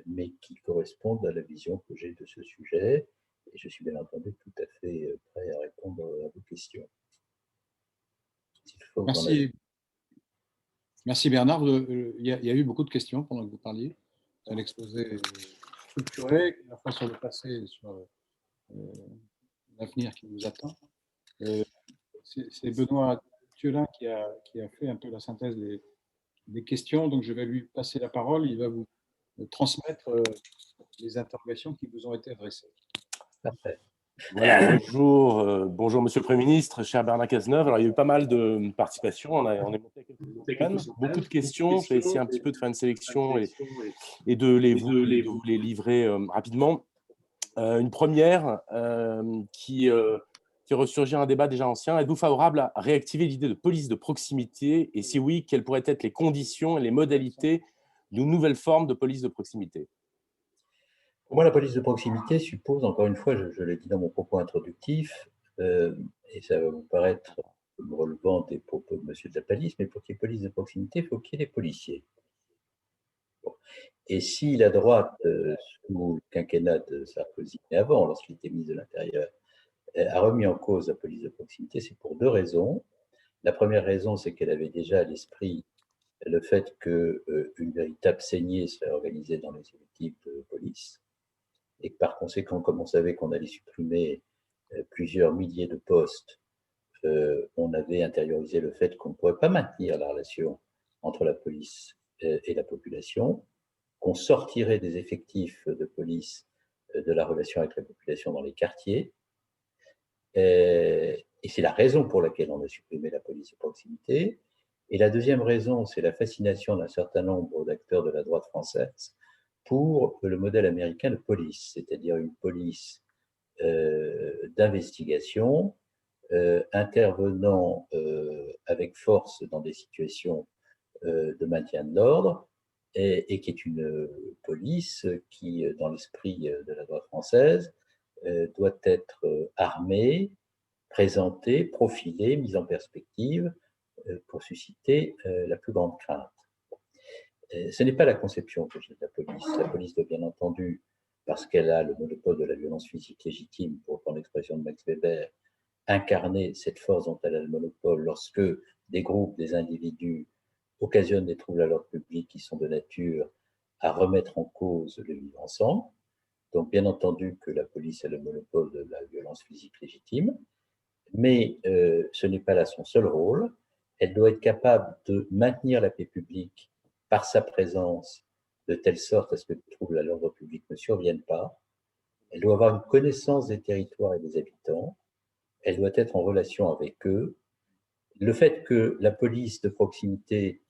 mais qui correspondent à la vision que j'ai de ce sujet. Et je suis bien entendu tout à fait prêt à répondre à vos questions. Merci. Merci Bernard. Il y a eu beaucoup de questions pendant que vous parliez. C'est un exposé structuré, à la fois sur le passé et sur l'avenir qui nous attend. C'est Benoît Thiolin qui a fait un peu la synthèse des questions, donc je vais lui passer la parole. Il va vous transmettre les interrogations qui vous ont été adressées. Parfait. Voilà, bonjour, bonjour Monsieur le Premier ministre, cher Bernard Cazeneuve. Alors, il y a eu pas mal de participation, on est monté à quelques centaines, beaucoup de questions. Je vais essayer un petit peu de faire une sélection et de vous les livrer rapidement. Une première qui fait ressurgir un débat déjà ancien. Êtes-vous favorable à réactiver l'idée de police de proximité? Et si oui, quelles pourraient être les conditions et les modalités d'une nouvelle forme de police de proximité? Pour moi, la police de proximité suppose, encore une fois, je l'ai dit dans mon propos introductif, et ça va vous paraître relevant des propos de M. de la Palisse, mais pour qu'il y ait police de proximité, il faut qu'il y ait des policiers. Bon. Et si la droite, sous le quinquennat de Sarkozy, mais avant, lorsqu'il était ministre de l'Intérieur, a remis en cause la police de proximité, c'est pour deux raisons. La première raison, c'est qu'elle avait déjà à l'esprit le fait qu'une véritable saignée serait organisée dans les effectifs de police, et que par conséquent, comme on savait qu'on allait supprimer plusieurs milliers de postes, on avait intériorisé le fait qu'on ne pourrait pas maintenir la relation entre la police et la population, qu'on sortirait des effectifs de police de la relation avec la population dans les quartiers. Et c'est la raison pour laquelle on a supprimé la police de proximité. Et la deuxième raison, c'est la fascination d'un certain nombre d'acteurs de la droite française pour le modèle américain de police, c'est-à-dire une police d'investigation intervenant avec force dans des situations de maintien de l'ordre et qui est une police qui, dans l'esprit de la droite française, doit être armée, présentée, profilée, mise en perspective pour susciter la plus grande crainte. Ce n'est pas la conception que j'ai de la police. La police doit bien entendu, parce qu'elle a le monopole de la violence physique légitime, pour reprendre l'expression de Max Weber, incarner cette force dont elle a le monopole lorsque des groupes, des individus occasionnent des troubles à l'ordre public qui sont de nature à remettre en cause le vivre ensemble. Donc, bien entendu que la police a le monopole de la violence physique légitime, mais ce n'est pas là son seul rôle. Elle doit être capable de maintenir la paix publique par sa présence, de telle sorte à ce que les troubles à l'ordre public ne surviennent pas. Elle doit avoir une connaissance des territoires et des habitants. Elle doit être en relation avec eux. Le fait que la police de proximité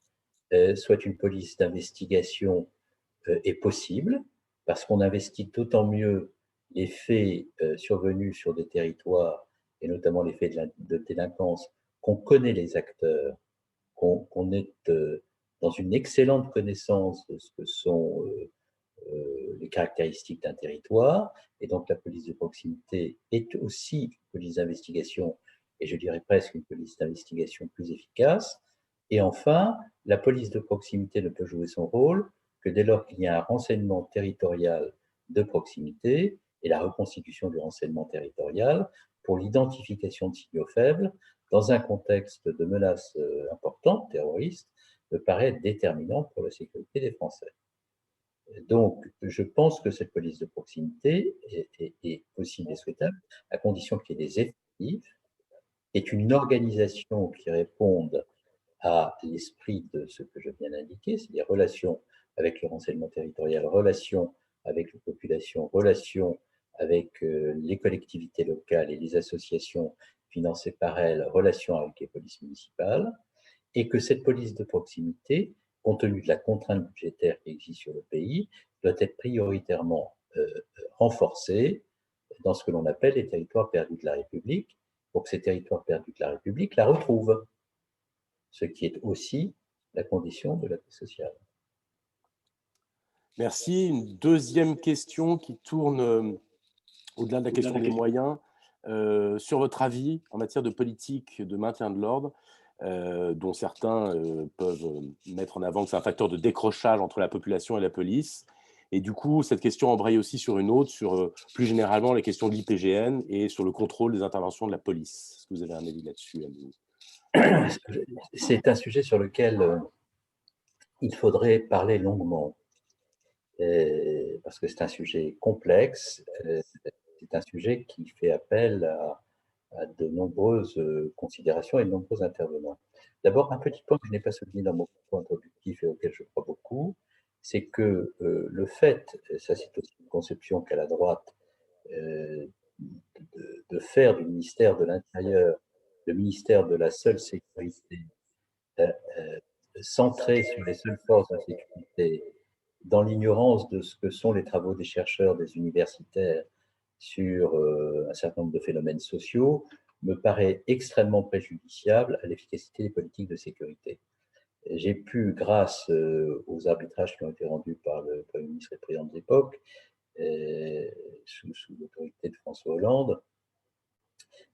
soit une police d'investigation est possible, parce qu'on investit d'autant mieux les faits survenus sur des territoires, et notamment les faits de délinquance, qu'on connaît les acteurs, qu'on est dans une excellente connaissance de ce que sont les caractéristiques d'un territoire. Et donc la police de proximité est aussi une police d'investigation, et je dirais presque une police d'investigation plus efficace. Et enfin, la police de proximité ne peut jouer son rôle que dès lors qu'il y a un renseignement territorial de proximité et la reconstitution du renseignement territorial pour l'identification de signaux faibles dans un contexte de menaces importantes, terroristes, me paraît déterminant pour la sécurité des Français. Donc, je pense que cette police de proximité est possible et souhaitable, à condition qu'il y ait des effectifs, est une organisation qui réponde à l'esprit de ce que je viens d'indiquer, c'est-à-dire relations avec le renseignement territorial, relations avec les populations, relations avec les collectivités locales et les associations financées par elles, relations avec les polices municipales, et que cette police de proximité, compte tenu de la contrainte budgétaire qui existe sur le pays, doit être prioritairement renforcée dans ce que l'on appelle les territoires perdus de la République, pour que ces territoires perdus de la République la retrouvent, ce qui est aussi la condition de la paix sociale. Merci. Une deuxième question qui tourne au-delà de la question des moyens. Sur votre avis en matière de politique de maintien de l'ordre, dont certains peuvent mettre en avant que c'est un facteur de décrochage entre la population et la police. Et du coup, cette question embraye aussi sur une autre, sur plus généralement les questions de l'IPGN et sur le contrôle des interventions de la police. Est-ce que vous avez un avis là-dessus? C'est un sujet sur lequel il faudrait parler longuement, parce que c'est un sujet complexe, c'est un sujet qui fait appel à de nombreuses considérations et de nombreux intervenants. D'abord, un petit point que je n'ai pas souligné dans mon propos introductif et auquel je crois beaucoup, c'est que le fait, ça c'est aussi une conception qu'a la droite, de faire du ministère de l'Intérieur le ministère de la seule sécurité, centré sur les seules forces de sécurité, dans l'ignorance de ce que sont les travaux des chercheurs, des universitaires sur un certain nombre de phénomènes sociaux, me paraît extrêmement préjudiciable à l'efficacité des politiques de sécurité. J'ai pu, grâce aux arbitrages qui ont été rendus par le Premier ministre et le président de l'époque, sous l'autorité de François Hollande,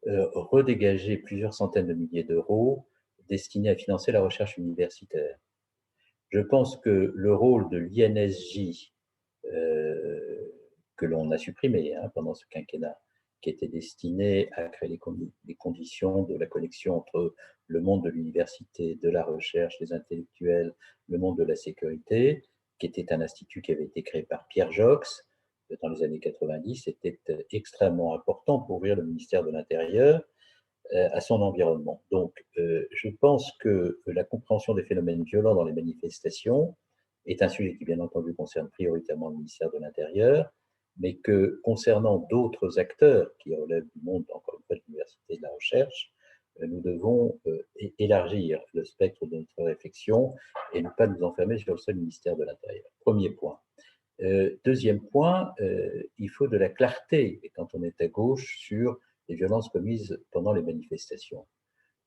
redégager plusieurs centaines de milliers d'euros destinés à financer la recherche universitaire. Je pense que le rôle de l'INSJ, que l'on a supprimé pendant ce quinquennat, qui était destiné à créer les conditions de la connexion entre le monde de l'université, de la recherche, des intellectuels, le monde de la sécurité, qui était un institut qui avait été créé par Pierre Jox dans les années 90, c'était extrêmement important pour ouvrir le ministère de l'Intérieur à son environnement. Donc, je pense que la compréhension des phénomènes violents dans les manifestations est un sujet qui, bien entendu, concerne prioritairement le ministère de l'Intérieur, mais que concernant d'autres acteurs qui relèvent du monde, encore une fois, de l'université et de la recherche, nous devons élargir le spectre de notre réflexion et ne pas nous enfermer sur le seul ministère de l'Intérieur. Premier point. Deuxième point, il faut de la clarté, et quand on est à gauche, sur les violences commises pendant les manifestations.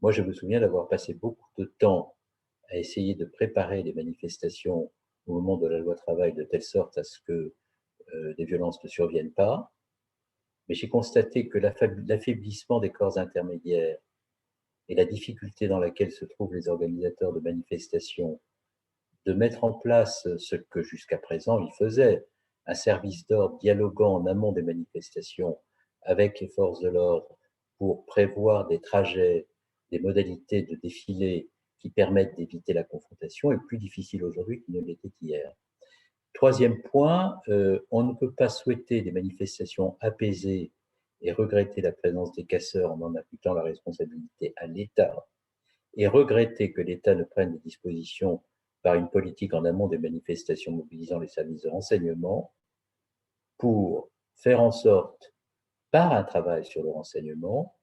Moi, je me souviens d'avoir passé beaucoup de temps à essayer de préparer les manifestations au moment de la loi travail de telle sorte à ce que les violences ne surviennent pas. Mais j'ai constaté que l'affaiblissement des corps intermédiaires et la difficulté dans laquelle se trouvent les organisateurs de manifestations de mettre en place ce que jusqu'à présent ils faisaient, un service d'ordre dialoguant en amont des manifestations avec les forces de l'ordre pour prévoir des trajets, des modalités de défilé qui permettent d'éviter la confrontation est plus difficile aujourd'hui qu'il ne l'était hier. Troisième point, on ne peut pas souhaiter des manifestations apaisées et regretter la présence des casseurs en imputant la responsabilité à l'État et regretter que l'État ne prenne des dispositions par une politique en amont des manifestations mobilisant les services de renseignement pour faire en sorte, par un travail sur le renseignement,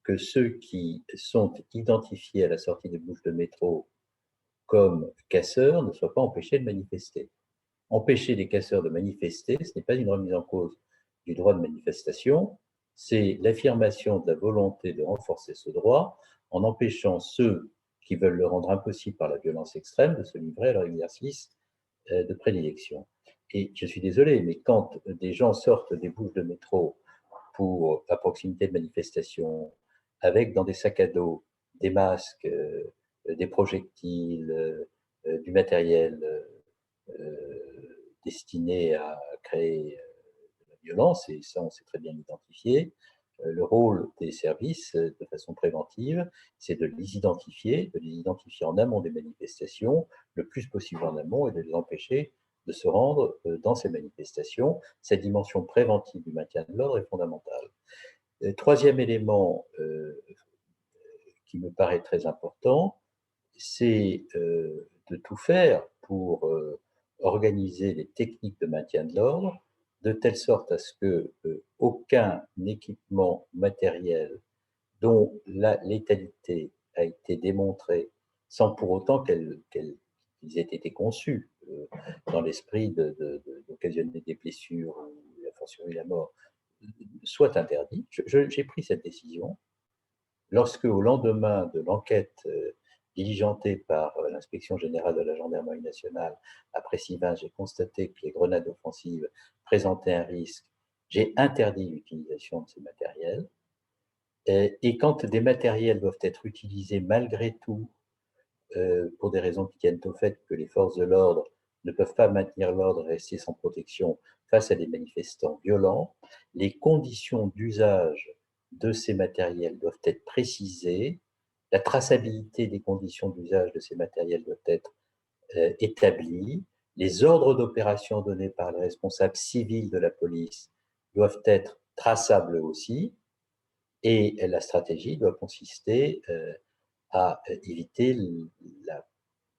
que ceux qui sont identifiés à la sortie des bouches de métro comme casseurs ne soient pas empêchés de manifester. Empêcher les casseurs de manifester, ce n'est pas une remise en cause du droit de manifestation, c'est l'affirmation de la volonté de renforcer ce droit en empêchant ceux qui veulent le rendre impossible par la violence extrême de se livrer à leur exercice de prédilection. Et je suis désolé, mais quand des gens sortent des bouches de métro pour, à proximité de manifestations, avec dans des sacs à dos des masques, des projectiles, du matériel destiné à créer de la violence, et ça on s'est très bien identifié. Le rôle des services, de façon préventive, c'est de les identifier en amont des manifestations, le plus possible en amont, et de les empêcher de se rendre dans ces manifestations. Cette dimension préventive du maintien de l'ordre est fondamentale. Troisième élément qui me paraît très important, c'est de tout faire pour organiser les techniques de maintien de l'ordre de telle sorte à ce que aucun équipement matériel dont la létalité a été démontrée sans pour autant qu'ils aient été conçus dans l'esprit d'occasionner des blessures ou a fortiori la mort, soit interdit. J'ai pris cette décision lorsque, au lendemain de l'enquête diligentée par l'inspection générale de la gendarmerie nationale après Sivin, j'ai constaté que les grenades offensives présentaient un risque. J'ai interdit l'utilisation de ces matériels. Et quand des matériels doivent être utilisés malgré tout, pour des raisons qui tiennent au fait que les forces de l'ordre ne peuvent pas maintenir l'ordre et rester sans protection face à des manifestants violents, les conditions d'usage de ces matériels doivent être précisées, la traçabilité des conditions d'usage de ces matériels doit être établie, les ordres d'opération donnés par les responsables civils de la police doivent être traçables aussi, et la stratégie doit consister à éviter la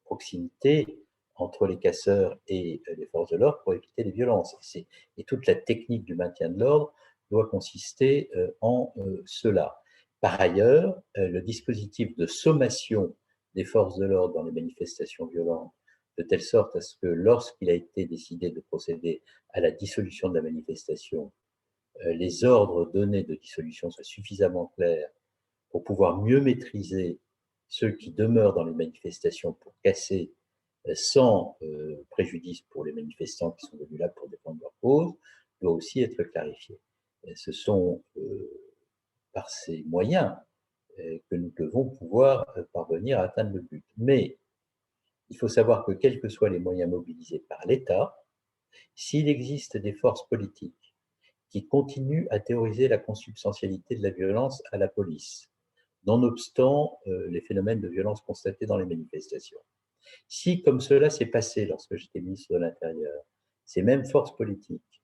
proximité entre les casseurs et les forces de l'ordre pour éviter les violences. Et toute la technique du maintien de l'ordre doit consister en cela. Par ailleurs, le dispositif de sommation des forces de l'ordre dans les manifestations violentes, de telle sorte à ce que lorsqu'il a été décidé de procéder à la dissolution de la manifestation, les ordres donnés de dissolution soient suffisamment clairs pour pouvoir mieux maîtriser ceux qui demeurent dans les manifestations pour casser sans préjudice pour les manifestants qui sont venus là pour défendre leur cause, doit aussi être clarifié. Ce sont par ces moyens que nous devons pouvoir parvenir à atteindre le but. Mais il faut savoir que quels que soient les moyens mobilisés par l'État, s'il existe des forces politiques qui continue à théoriser la consubstantialité de la violence à la police, nonobstant les phénomènes de violence constatés dans les manifestations. Si, comme cela s'est passé lorsque j'étais ministre de l'Intérieur, ces mêmes forces politiques,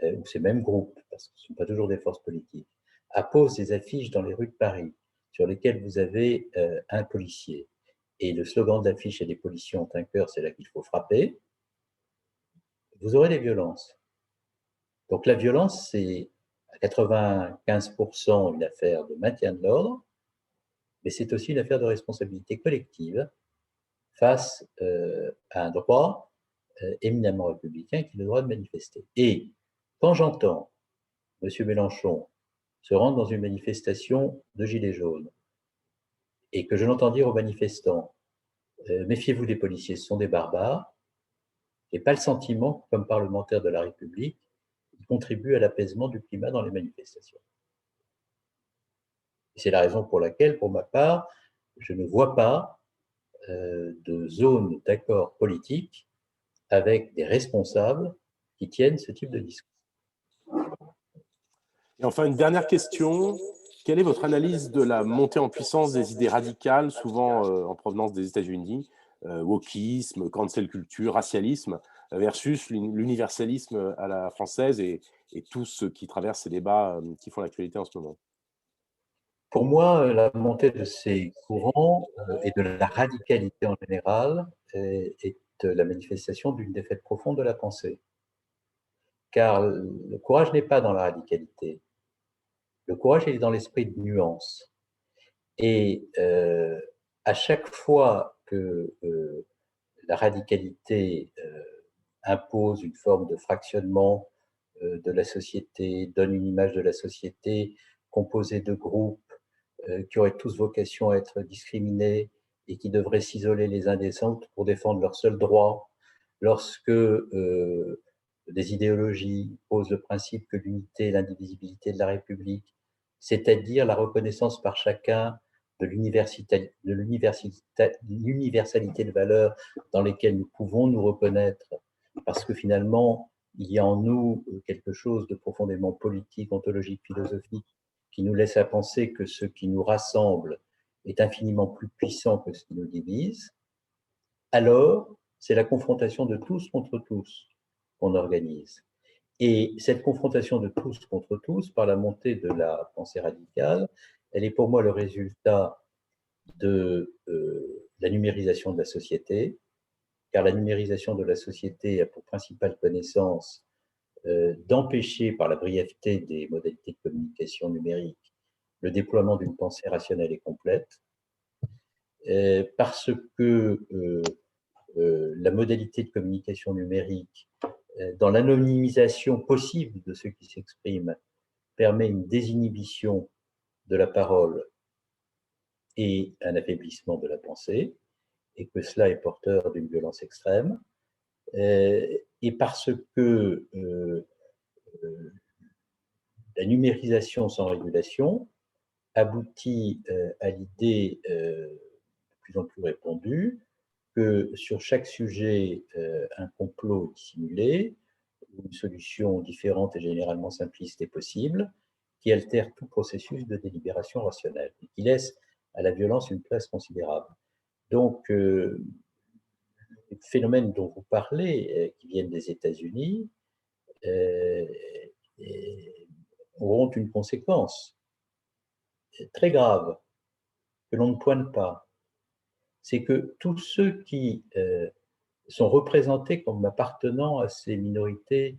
ou ces mêmes groupes, parce que ce ne sont pas toujours des forces politiques, apposent des affiches dans les rues de Paris sur lesquelles vous avez un policier, et le slogan de l'affiche est « Les policiers ont un cœur, c'est là qu'il faut frapper », vous aurez des violences. Donc la violence, c'est à 95% une affaire de maintien de l'ordre, mais c'est aussi une affaire de responsabilité collective face à un droit éminemment républicain qui est le droit de manifester. Et quand j'entends M. Mélenchon se rendre dans une manifestation de Gilets jaunes et que je l'entends dire aux manifestants « Méfiez-vous des policiers, ce sont des barbares », je n'ai pas le sentiment que, comme parlementaire de la République, il contribue à l'apaisement du climat dans les manifestations. C'est la raison pour laquelle, pour ma part, je ne vois pas de zone d'accord politique avec des responsables qui tiennent ce type de discours. Et enfin, une dernière question. Quelle est votre analyse de la montée en puissance des idées radicales, souvent en provenance des États-Unis, wokisme, cancel culture, racialisme, versus l'universalisme à la française et tout ce qui traverse ces débats qui font l'actualité en ce moment? Pour moi, la montée de ces courants et de la radicalité en général est la manifestation d'une défaite profonde de la pensée. Car le courage n'est pas dans la radicalité. Le courage, il est dans l'esprit de nuance. Et à chaque fois que la radicalité impose une forme de fractionnement de la société, donne une image de la société composée de groupes qui auraient tous vocation à être discriminés et qui devraient s'isoler les uns des autres pour défendre leurs seuls droits, lorsque des idéologies posent le principe que l'unité et l'indivisibilité de la République, c'est-à-dire la reconnaissance par chacun de l'universalité de valeurs dans lesquelles nous pouvons nous reconnaître, parce que finalement, il y a en nous quelque chose de profondément politique, ontologique, philosophique, qui nous laisse à penser que ce qui nous rassemble est infiniment plus puissant que ce qui nous divise, alors c'est la confrontation de tous contre tous qu'on organise. Et cette confrontation de tous contre tous, par la montée de la pensée radicale, elle est pour moi le résultat de la numérisation de la société, car la numérisation de la société a pour principale connaissance d'empêcher, par la brièveté des modalités de communication numérique, le déploiement d'une pensée rationnelle et complète, parce que la modalité de communication numérique, dans l'anonymisation possible de ceux qui s'expriment, permet une désinhibition de la parole et un affaiblissement de la pensée, et que cela est porteur d'une violence extrême, et parce que la numérisation sans régulation aboutit à l'idée de plus en plus répandue que sur chaque sujet, un complot dissimulé, une solution différente et généralement simpliste est possible, qui altère tout processus de délibération rationnelle et qui laisse à la violence une place considérable. Donc, les phénomènes dont vous parlez, qui viennent des États-Unis, auront une conséquence très grave que l'on ne pointe pas. C'est que tous ceux qui sont représentés comme appartenant à ces minorités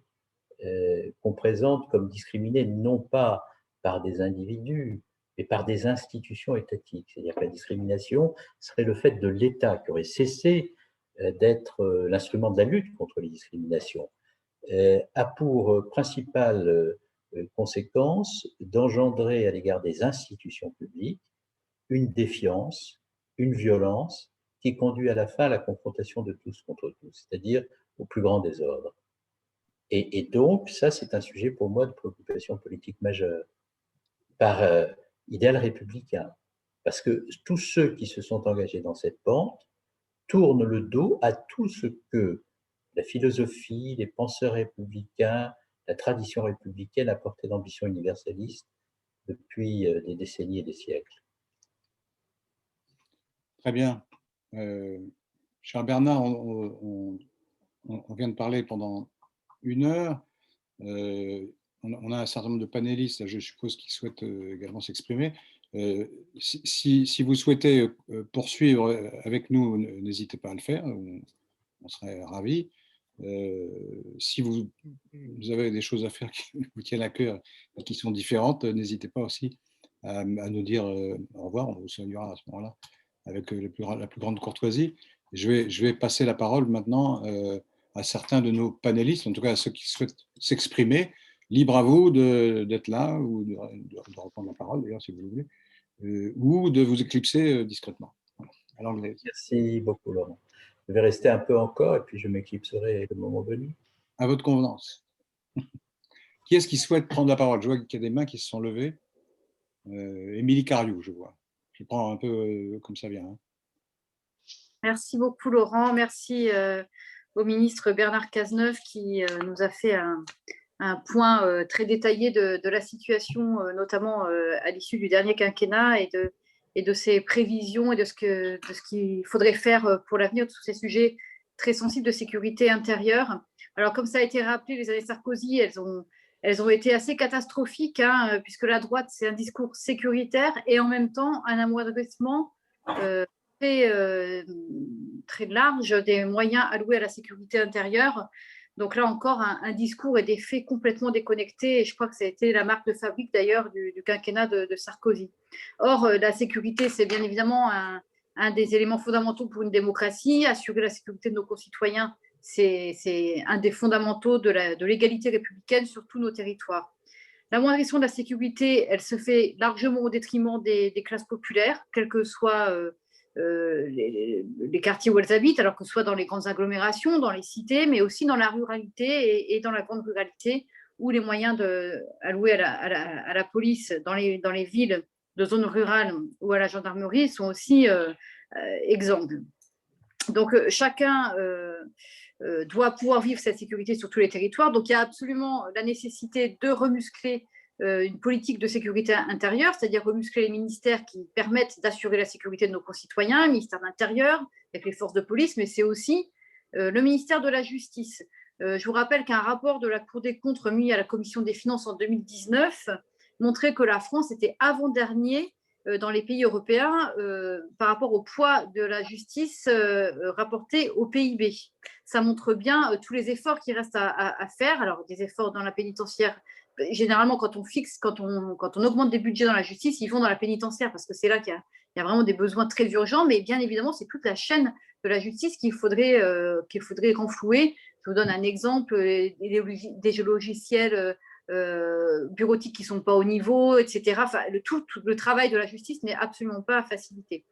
qu'on présente comme discriminées non pas par des individus, mais par des institutions étatiques. C'est-à-dire que la discrimination serait le fait de l'État qui aurait cessé d'être l'instrument de la lutte contre les discriminations, a pour principale conséquence d'engendrer à l'égard des institutions publiques une défiance, une violence qui conduit à la fin à la confrontation de tous contre tous, c'est-à-dire au plus grand désordre. Et donc, ça, c'est un sujet pour moi de préoccupation politique majeure, par idéal républicain. Parce que tous ceux qui se sont engagés dans cette pente tournent le dos à tout ce que la philosophie, les penseurs républicains, la tradition républicaine a porté l'ambition universaliste depuis des décennies et des siècles. Très bien. Cher Bernard, on vient de parler pendant 1 heure. On a un certain nombre de panélistes, je suppose, qui souhaitent également s'exprimer. Si vous souhaitez poursuivre avec nous, n'hésitez pas à le faire, on serait ravis. Si vous avez des choses à faire qui vous tiennent à cœur et qui sont différentes, n'hésitez pas aussi à nous dire au revoir, on vous saluera à ce moment-là avec la plus grande courtoisie. Je vais passer la parole maintenant à certains de nos panélistes, en tout cas à ceux qui souhaitent s'exprimer. Libre à vous d'être là ou de reprendre la parole, d'ailleurs, si vous voulez, ou de vous éclipser discrètement. Voilà, à l'anglaise. Merci beaucoup, Laurent. Je vais rester un peu encore et puis je m'éclipserai le moment venu. À votre convenance. Qui est-ce qui souhaite prendre la parole? Je vois qu'il y a des mains qui se sont levées. Émilie Cariou, je vois. Je prends un peu comme ça vient. Hein. Merci beaucoup, Laurent. Merci au ministre Bernard Cazeneuve qui nous a fait un point très détaillé de la situation, notamment à l'issue du dernier quinquennat et de ses prévisions et de ce qu'il faudrait faire pour l'avenir sur ces sujets très sensibles de sécurité intérieure. Alors, comme ça a été rappelé, les années Sarkozy, elles ont été assez catastrophiques, hein, puisque la droite, c'est un discours sécuritaire et en même temps un amoindrissement très large des moyens alloués à la sécurité intérieure. Donc là encore, un discours et des faits complètement déconnectés. Et je crois que ça a été la marque de fabrique d'ailleurs du quinquennat de Sarkozy. Or, la sécurité, c'est bien évidemment un des éléments fondamentaux pour une démocratie. Assurer la sécurité de nos concitoyens, c'est un des fondamentaux de l'égalité républicaine sur tous nos territoires. L'amoindrissement de la sécurité, elle se fait largement au détriment des classes populaires, quels que soient les quartiers où elles habitent, alors que ce soit dans les grandes agglomérations, dans les cités, mais aussi dans la ruralité et dans la grande ruralité, où les moyens alloués à la police dans les villes de zones rurales ou à la gendarmerie sont aussi exsangues. Donc, chacun doit pouvoir vivre cette sécurité sur tous les territoires. Donc, il y a absolument la nécessité de remuscler une politique de sécurité intérieure, c'est-à-dire remuscler les ministères qui permettent d'assurer la sécurité de nos concitoyens, le ministère de l'Intérieur, avec les forces de police, mais c'est aussi le ministère de la Justice. Je vous rappelle qu'un rapport de la Cour des comptes remis à la Commission des finances en 2019 montrait que la France était avant-dernier dans les pays européens par rapport au poids de la justice rapporté au PIB. Ça montre bien tous les efforts qui restent à faire. Alors, des efforts dans la pénitentiaire. Généralement, quand on augmente des budgets dans la justice, ils vont dans la pénitentiaire parce que c'est là qu'il y a vraiment des besoins très urgents. Mais bien évidemment, c'est toute la chaîne de la justice qu'il faudrait renflouer. Je vous donne un exemple, des logiciels bureautiques qui ne sont pas au niveau, etc. Enfin, tout le travail de la justice n'est absolument pas facilité.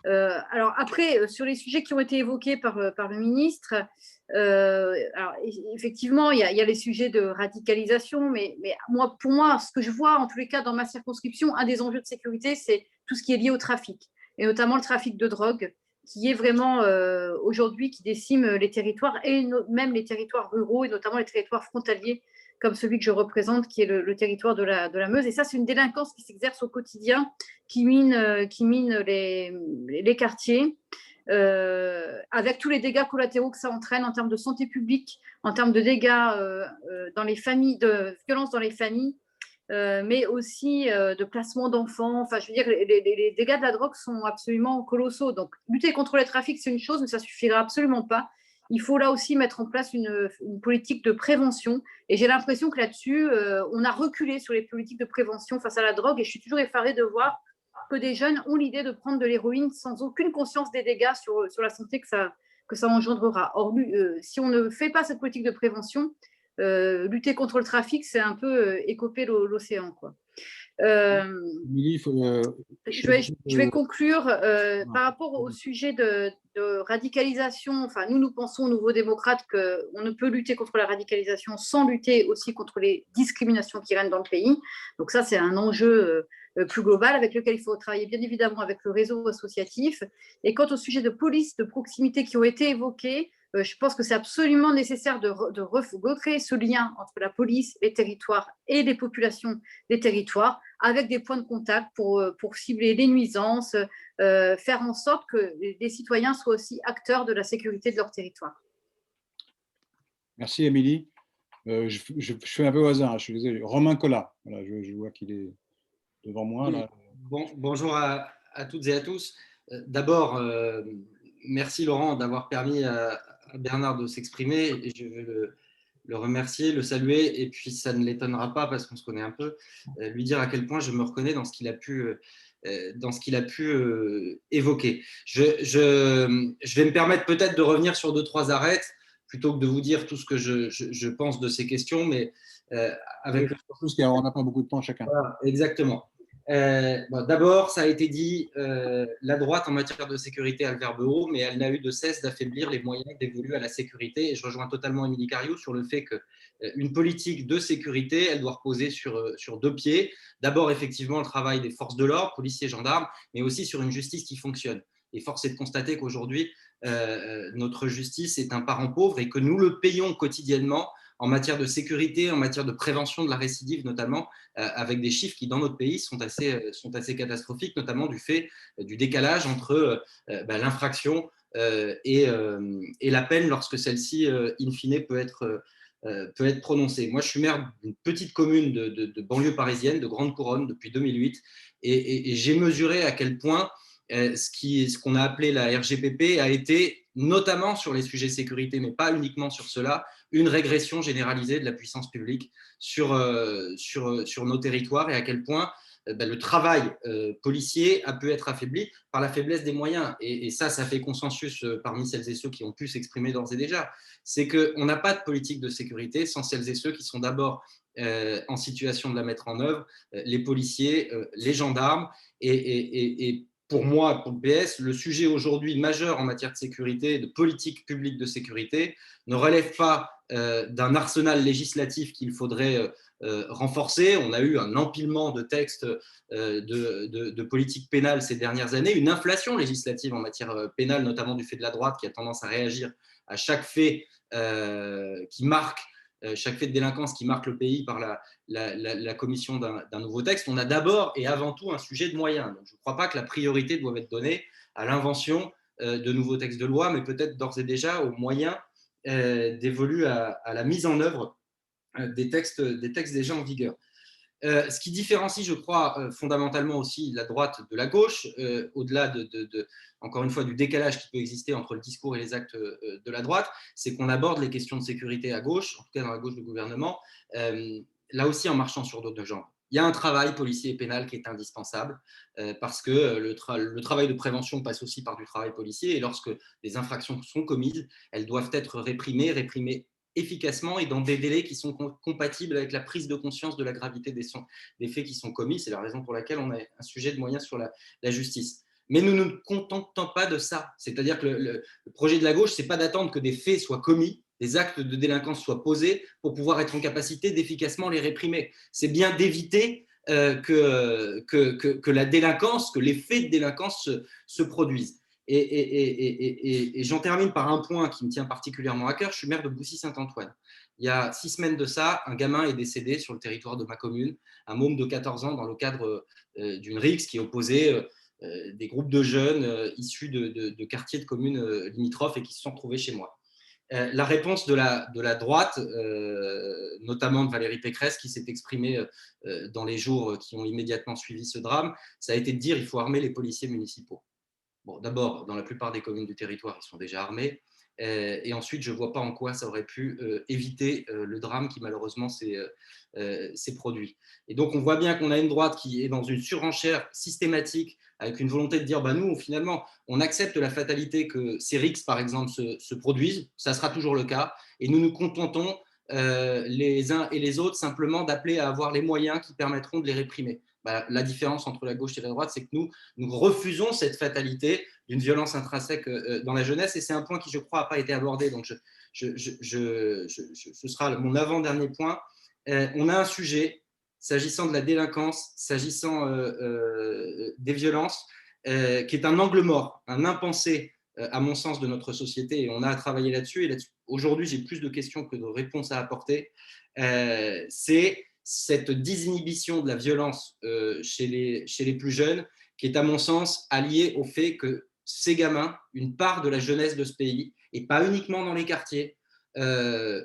Alors après, sur les sujets qui ont été évoqués par le ministre, alors, effectivement, il y a les sujets de radicalisation, mais pour moi, ce que je vois, en tous les cas, dans ma circonscription, un des enjeux de sécurité, c'est tout ce qui est lié au trafic, et notamment le trafic de drogue, qui est vraiment aujourd'hui qui décime les territoires, et même les territoires ruraux, et notamment les territoires frontaliers, comme celui que je représente, qui est le territoire de la Meuse. Et ça, c'est une délinquance qui s'exerce au quotidien, qui mine les quartiers, avec tous les dégâts collatéraux que ça entraîne en termes de santé publique, en termes de dégâts dans les familles, de violences dans les familles, mais aussi de placement d'enfants. Enfin, je veux dire, les dégâts de la drogue sont absolument colossaux. Donc, lutter contre le trafic, c'est une chose, mais ça ne suffira absolument pas. Il faut là aussi mettre en place une politique de prévention. Et j'ai l'impression que là-dessus, on a reculé sur les politiques de prévention face à la drogue. Et je suis toujours effarée de voir que des jeunes ont l'idée de prendre de l'héroïne sans aucune conscience des dégâts sur la santé que ça engendrera. Or, si on ne fait pas cette politique de prévention, lutter contre le trafic, c'est un peu écoper l'océan, quoi. Je vais conclure par rapport au sujet de radicalisation. Enfin, nous pensons au Nouveau Démocrate qu'on ne peut lutter contre la radicalisation sans lutter aussi contre les discriminations qui règnent dans le pays. Donc ça, c'est un enjeu plus global avec lequel il faut travailler bien évidemment avec le réseau associatif. Et quant au sujet de police de proximité qui ont été évoqués, Je pense que c'est absolument nécessaire de recréer ce lien entre la police, les territoires et les populations des territoires, avec des points de contact pour cibler les nuisances, faire en sorte que les citoyens soient aussi acteurs de la sécurité de leur territoire. Merci, Émilie. Je fais un peu au hasard, je suis désolé. Romain Collat, voilà, je vois qu'il est devant moi. Oui. Là. Bonjour à toutes et à tous. D'abord, merci Laurent d'avoir permis à Bernard de s'exprimer et je veux le remercier, le saluer et puis ça ne l'étonnera pas parce qu'on se connaît un peu, lui dire à quel point je me reconnais dans ce qu'il a pu, évoquer. Je vais me permettre peut-être de revenir sur 2-3 arêtes plutôt que de vous dire tout ce que je pense de ces questions, mais avec… Parce qu'on n'a pas beaucoup de temps chacun. Voilà, exactement. D'abord, ça a été dit, la droite en matière de sécurité a le verbe haut, mais elle n'a eu de cesse d'affaiblir les moyens dévolus à la sécurité. Et je rejoins totalement Émilie Cariou sur le fait qu'une politique de sécurité, elle doit reposer sur 2 pieds. D'abord, effectivement, le travail des forces de l'ordre, policiers, gendarmes, mais aussi sur une justice qui fonctionne. Et force est de constater qu'aujourd'hui, notre justice est un parent pauvre et que nous le payons quotidiennement en matière de sécurité, en matière de prévention de la récidive notamment, avec des chiffres qui dans notre pays sont assez catastrophiques, notamment du fait du décalage entre l'infraction et la peine lorsque celle-ci, in fine, peut être prononcée. Moi, je suis maire d'une petite commune de banlieue parisienne, de Grande Couronne, depuis 2008, et j'ai mesuré à quel point ce qu'on a appelé la RGPP a été, notamment sur les sujets sécurité, mais pas uniquement sur cela, une régression généralisée de la puissance publique sur nos territoires et à quel point le travail policier a pu être affaibli par la faiblesse des moyens. Et ça fait consensus parmi celles et ceux qui ont pu s'exprimer d'ores et déjà. C'est qu'on n'a pas de politique de sécurité sans celles et ceux qui sont d'abord en situation de la mettre en œuvre, les policiers, les gendarmes et pour moi, pour le PS, le sujet aujourd'hui majeur en matière de sécurité, de politique publique de sécurité, ne relève pas d'un arsenal législatif qu'il faudrait renforcer. On a eu un empilement de textes de politique pénale ces dernières années, une inflation législative en matière pénale, notamment du fait de la droite qui a tendance à réagir à chaque fait qui marque chaque fait de délinquance qui marque le pays par la commission d'un nouveau texte. On a d'abord et avant tout un sujet de moyens. Donc, je ne crois pas que la priorité doive être donnée à l'invention de nouveaux textes de loi, mais peut-être d'ores et déjà aux moyens dévolus à la mise en œuvre des textes déjà en vigueur. Ce qui différencie, je crois, fondamentalement aussi la droite de la gauche, au-delà encore une fois, du décalage qui peut exister entre le discours et les actes de la droite, c'est qu'on aborde les questions de sécurité à gauche, en tout cas dans la gauche du gouvernement, là aussi en marchant sur d'autres jambes. Il y a un travail policier et pénal qui est indispensable parce que le travail de prévention passe aussi par du travail policier et lorsque des infractions sont commises, elles doivent être réprimées efficacement et dans des délais qui sont compatibles avec la prise de conscience de la gravité des faits qui sont commis. C'est la raison pour laquelle on a un sujet de moyens sur la justice. Mais nous ne nous contentons pas de ça. C'est-à-dire que le projet de la gauche, ce n'est pas d'attendre que des faits soient commis, des actes de délinquance soient posés pour pouvoir être en capacité d'efficacement les réprimer. C'est bien d'éviter que la délinquance, que les faits de délinquance se produisent. Et j'en termine par un point qui me tient particulièrement à cœur. Je suis maire de Boussy-Saint-Antoine. Il y a 6 semaines de ça, un gamin est décédé sur le territoire de ma commune, un môme de 14 ans dans le cadre d'une rixe qui opposait des groupes de jeunes issus de quartiers de communes limitrophes et qui se sont retrouvés chez moi. La réponse de la droite, notamment de Valérie Pécresse, qui s'est exprimée dans les jours qui ont immédiatement suivi ce drame, ça a été de dire qu'il faut armer les policiers municipaux. Bon, d'abord, dans la plupart des communes du territoire, ils sont déjà armés. Et ensuite, je ne vois pas en quoi ça aurait pu éviter le drame qui malheureusement s'est produit. Et donc, on voit bien qu'on a une droite qui est dans une surenchère systématique avec une volonté de dire, nous, finalement, on accepte la fatalité que ces rixes, par exemple, se produisent. Ça sera toujours le cas. Et nous nous contentons, les uns et les autres, simplement d'appeler à avoir les moyens qui permettront de les réprimer. La différence entre la gauche et la droite, c'est que nous refusons cette fatalité d'une violence intrinsèque dans la jeunesse, et c'est un point qui, je crois, n'a pas été abordé, donc ce sera mon avant-dernier point. On a un sujet, s'agissant de la délinquance, s'agissant des violences, qui est un angle mort, un impensé à mon sens, de notre société, et on a à travailler là-dessus. Et aujourd'hui, j'ai plus de questions que de réponses à apporter. C'est cette désinhibition de la violence chez les plus jeunes, qui est, à mon sens, alliée au fait que ces gamins, une part de la jeunesse de ce pays, et pas uniquement dans les quartiers,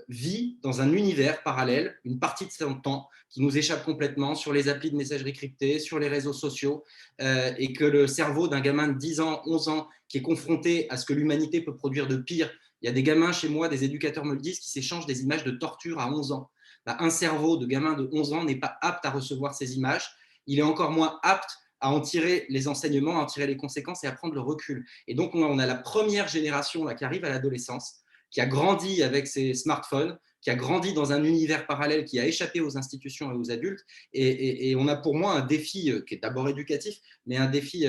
vit dans un univers parallèle, une partie de son temps qui nous échappe complètement sur les applis de messagerie cryptée, sur les réseaux sociaux, et que le cerveau d'un gamin de 10 ans, 11 ans, qui est confronté à ce que l'humanité peut produire de pire, il y a des gamins chez moi, des éducateurs me le disent, qui s'échangent des images de torture à 11 ans. Un cerveau de gamin de 11 ans n'est pas apte à recevoir ces images, il est encore moins apte à en tirer les enseignements, à en tirer les conséquences et à prendre le recul. Et donc, on a la première génération là, qui arrive à l'adolescence, qui a grandi avec ses smartphones, qui a grandi dans un univers parallèle, qui a échappé aux institutions et aux adultes. Et on a pour moi un défi qui est d'abord éducatif, mais un défi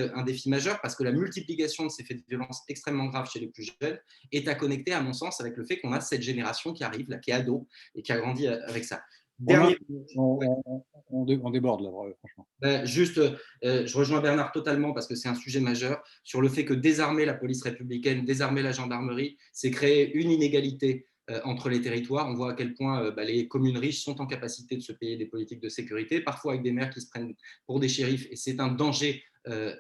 majeur, parce que la multiplication de ces faits de violence extrêmement graves chez les plus jeunes est à connecter, à mon sens, avec le fait qu'on a cette génération qui arrive, là, qui est ado, et qui a grandi avec ça. Dernier... on déborde là, franchement. Juste, je rejoins Bernard totalement, parce que c'est un sujet majeur, sur le fait que désarmer la police républicaine, désarmer la gendarmerie, c'est créer une inégalité entre les territoires. On voit à quel point les communes riches sont en capacité de se payer des politiques de sécurité, parfois avec des maires qui se prennent pour des shérifs, et c'est un danger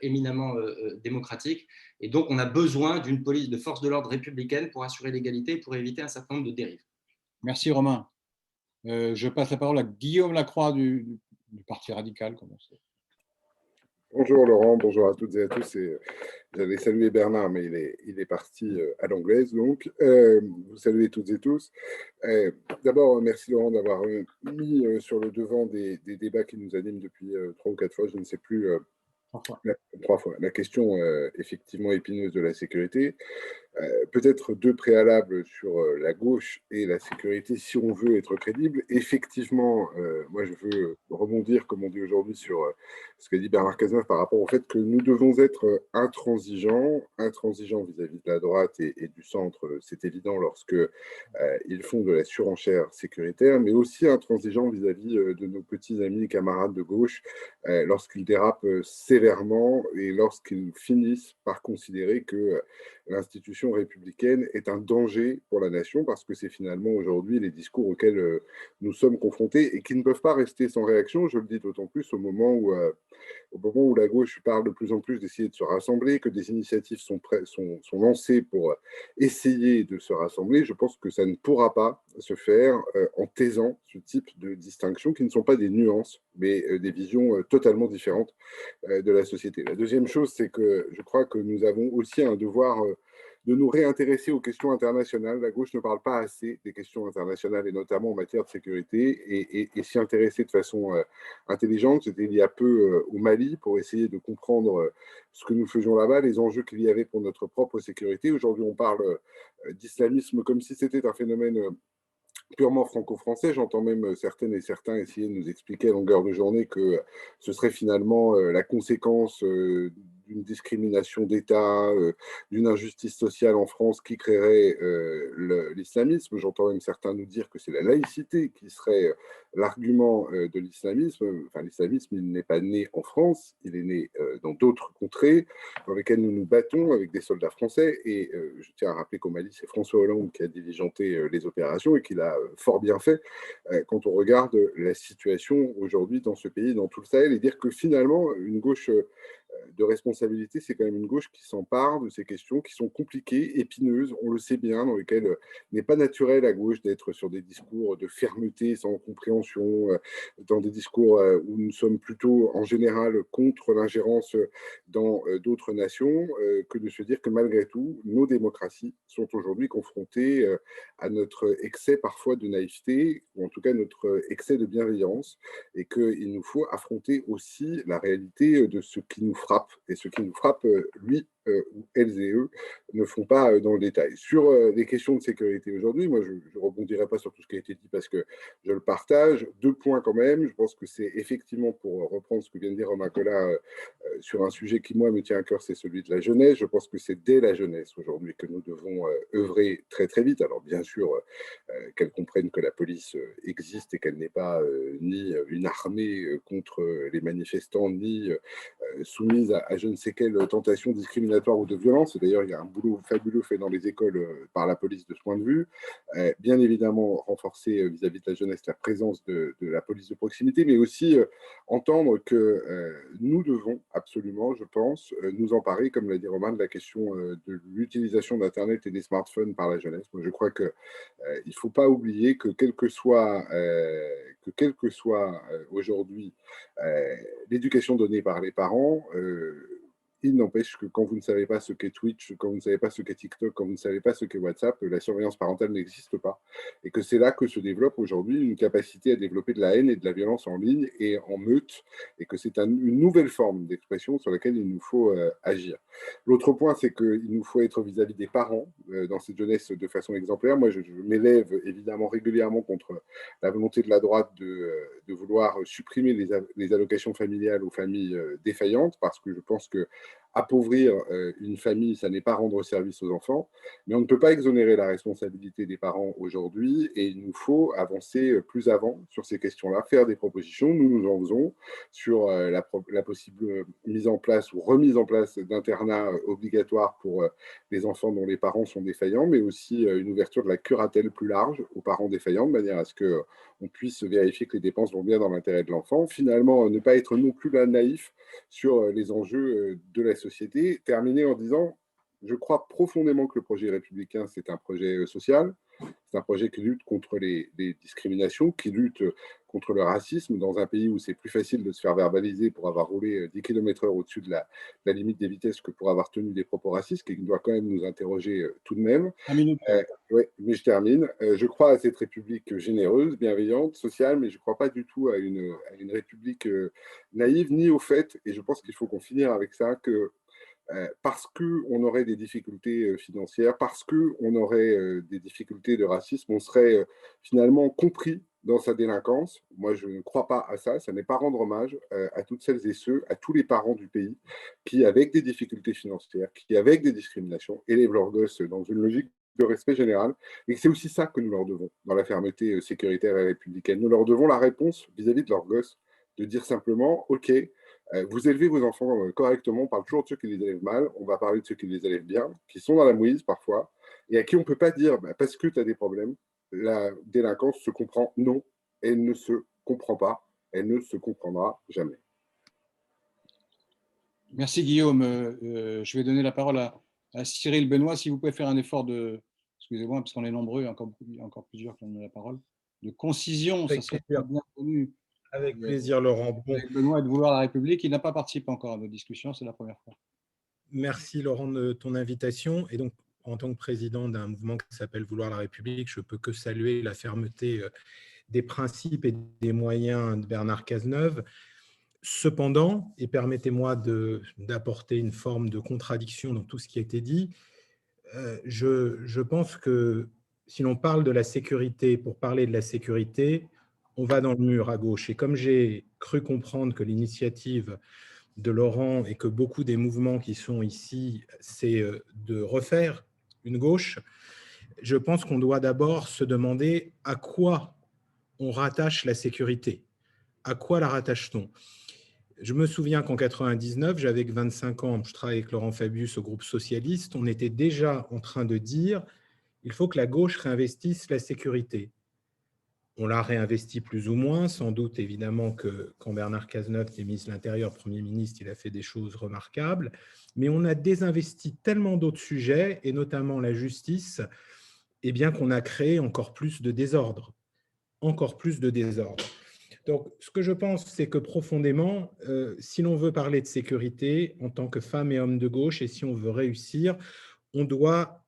éminemment démocratique. Et donc, on a besoin d'une police de force de l'ordre républicaine pour assurer l'égalité et pour éviter un certain nombre de dérives. Merci Romain. Je passe la parole à Guillaume Lacroix du Parti radical. Bonjour Laurent, bonjour à toutes et à tous. J'allais saluer Bernard, mais il est parti à l'anglaise, donc vous saluez toutes et tous. D'abord, merci Laurent d'avoir mis sur le devant des débats qui nous animent depuis 3 ou 4 fois, je ne sais plus. 3 fois. La question effectivement épineuse de la sécurité. Peut-être 2 préalables sur la gauche et la sécurité, si on veut être crédible. Effectivement, moi je veux rebondir, comme on dit aujourd'hui, sur ce qu'a dit Bernard Cazeneuve par rapport au fait que nous devons être intransigeants vis-à-vis de la droite et du centre, c'est évident lorsque ils font de la surenchère sécuritaire, mais aussi intransigeants vis-à-vis de nos petits amis et camarades de gauche lorsqu'ils dérapent sévèrement et lorsqu'ils finissent par considérer que l'institution républicaine est un danger pour la nation, parce que c'est finalement aujourd'hui les discours auxquels nous sommes confrontés et qui ne peuvent pas rester sans réaction. Je le dis d'autant plus au moment où la gauche parle de plus en plus d'essayer de se rassembler, que des initiatives sont lancées pour essayer de se rassembler. Je pense que ça ne pourra pas se faire en taisant ce type de distinctions qui ne sont pas des nuances, mais des visions totalement différentes de la société. La deuxième chose, c'est que je crois que nous avons aussi un devoir de nous réintéresser aux questions internationales. La gauche ne parle pas assez des questions internationales, et notamment en matière de sécurité, et s'y intéresser de façon intelligente. C'était il y a peu au Mali pour essayer de comprendre ce que nous faisions là-bas, les enjeux qu'il y avait pour notre propre sécurité. Aujourd'hui, on parle d'islamisme comme si c'était un phénomène purement franco-français. J'entends même certaines et certains essayer de nous expliquer à longueur de journée que ce serait finalement la conséquence d'une discrimination d'État, d'une injustice sociale en France qui créerait l'islamisme. J'entends même certains nous dire que c'est la laïcité qui serait l'argument de l'islamisme. Enfin, l'islamisme, il n'est pas né en France, il est né dans d'autres contrées dans lesquelles nous nous battons avec des soldats français. Et je tiens à rappeler qu'au Mali, c'est François Hollande qui a diligenté les opérations et qu'il a fort bien fait quand on regarde la situation aujourd'hui dans ce pays, dans tout le Sahel, et dire que finalement, une gauche de responsabilité, c'est quand même une gauche qui s'empare de ces questions qui sont compliquées, épineuses, on le sait bien, dans lesquelles il n'est pas naturel à gauche d'être sur des discours de fermeté, sans compréhension, dans des discours où nous sommes plutôt en général contre l'ingérence dans d'autres nations, que de se dire que malgré tout, nos démocraties sont aujourd'hui confrontées à notre excès parfois de naïveté, ou en tout cas notre excès de bienveillance, et qu'il nous faut affronter aussi la réalité de ce qui nous frappe. Et ce qui nous frappe, lui, ou elles et eux, ne font pas dans le détail. Sur les questions de sécurité aujourd'hui, moi je ne rebondirai pas sur tout ce qui a été dit parce que je le partage. 2 points quand même. Je pense que c'est effectivement, pour reprendre ce que vient de dire Romain Collat, sur un sujet qui, moi, me tient à cœur, c'est celui de la jeunesse. Je pense que c'est dès la jeunesse aujourd'hui que nous devons œuvrer très très vite. Alors bien sûr, qu'elle comprenne que la police existe et qu'elle n'est pas ni une armée contre les manifestants, ni soumise à je ne sais quelle tentation discriminatoire discriminatoire ou de violence. D'ailleurs, il y a un boulot fabuleux fait dans les écoles par la police de ce point de vue. Bien évidemment, renforcer vis-à-vis de la jeunesse la présence de la police de proximité, mais aussi entendre que nous devons absolument, je pense, nous emparer, comme l'a dit Romain, de la question de l'utilisation d'Internet et des smartphones par la jeunesse. Moi, je crois qu'il ne faut pas oublier que quel que soit aujourd'hui l'éducation donnée par les parents, il n'empêche que quand vous ne savez pas ce qu'est Twitch, quand vous ne savez pas ce qu'est TikTok, quand vous ne savez pas ce qu'est WhatsApp, la surveillance parentale n'existe pas. Et que c'est là que se développe aujourd'hui une capacité à développer de la haine et de la violence en ligne et en meute, et que c'est une nouvelle forme d'expression sur laquelle il nous faut agir. L'autre point, c'est qu'il nous faut être vis-à-vis des parents dans cette jeunesse de façon exemplaire. Moi, je m'élève évidemment régulièrement contre la volonté de la droite de vouloir supprimer les allocations familiales aux familles défaillantes, parce que je pense que appauvrir une famille, ça n'est pas rendre service aux enfants, mais on ne peut pas exonérer la responsabilité des parents aujourd'hui, et il nous faut avancer plus avant sur ces questions-là, faire des propositions. Nous en faisons sur la possible mise en place ou remise en place d'internats obligatoires pour les enfants dont les parents sont défaillants, mais aussi une ouverture de la curatelle plus large aux parents défaillants, de manière à ce qu'on puisse vérifier que les dépenses vont bien dans l'intérêt de l'enfant. Finalement, ne pas être non plus là naïf sur les enjeux de la société. Terminer en disant, je crois profondément que le projet républicain, c'est un projet social, c'est un projet qui lutte contre les discriminations, qui lutte contre le racisme dans un pays où c'est plus facile de se faire verbaliser pour avoir roulé 10 km/h au-dessus de la limite des vitesses que pour avoir tenu des propos racistes, qui doit quand même nous interroger tout de même. Oui, mais je termine. Je crois à cette république généreuse, bienveillante, sociale, mais je ne crois pas du tout à une république naïve, ni au fait, et je pense qu'il faut qu'on finisse avec ça, que parce qu'on aurait des difficultés financières, parce qu'on aurait des difficultés de racisme, on serait finalement compris dans sa délinquance. Moi, je ne crois pas à ça. Ça n'est pas rendre hommage à toutes celles et ceux, à tous les parents du pays qui, avec des difficultés financières, qui, avec des discriminations, élèvent leurs gosses dans une logique de respect général. Et c'est aussi ça que nous leur devons dans la fermeté sécuritaire et républicaine. Nous leur devons la réponse vis-à-vis de leurs gosses, de dire simplement, OK, vous élevez vos enfants correctement, on parle toujours de ceux qui les élèvent mal, on va parler de ceux qui les élèvent bien, qui sont dans la mouise parfois, et à qui on ne peut pas dire, parce que tu as des problèmes, la délinquance se comprend. Non, elle ne se comprend pas, elle ne se comprendra jamais. Merci Guillaume. Je vais donner la parole à Cyril Benoît, si vous pouvez faire un effort de, excusez-moi, parce qu'on est nombreux, encore plusieurs qui ont la parole, de concision, ça serait bienvenu. Avec plaisir, Laurent. Bon. Benoît de Vouloir la République, il n'a pas participé encore à nos discussions, c'est la première fois. Merci Laurent de ton invitation. Et donc, en tant que président d'un mouvement qui s'appelle Vouloir la République, je ne peux que saluer la fermeté des principes et des moyens de Bernard Cazeneuve. Cependant, et permettez-moi d'apporter une forme de contradiction dans tout ce qui a été dit, je pense que si l'on parle de la sécurité, pour parler de la sécurité, on va dans le mur à gauche. Et comme j'ai cru comprendre que l'initiative de Laurent et que beaucoup des mouvements qui sont ici, c'est de refaire une gauche, je pense qu'on doit d'abord se demander à quoi on rattache la sécurité. À quoi la rattache-t-on ? Je me souviens qu'en 1999, j'avais 25 ans, je travaillais avec Laurent Fabius au groupe socialiste, on était déjà en train de dire il faut que la gauche réinvestisse la sécurité. On l'a réinvesti plus ou moins, sans doute évidemment que quand Bernard Cazeneuve était ministre de l'Intérieur, Premier ministre, il a fait des choses remarquables, mais on a désinvesti tellement d'autres sujets, et notamment la justice, et bien qu'on a créé encore plus de désordre. Encore plus de désordre. Donc, ce que je pense, c'est que profondément, si l'on veut parler de sécurité en tant que femme et homme de gauche, et si on veut réussir, on doit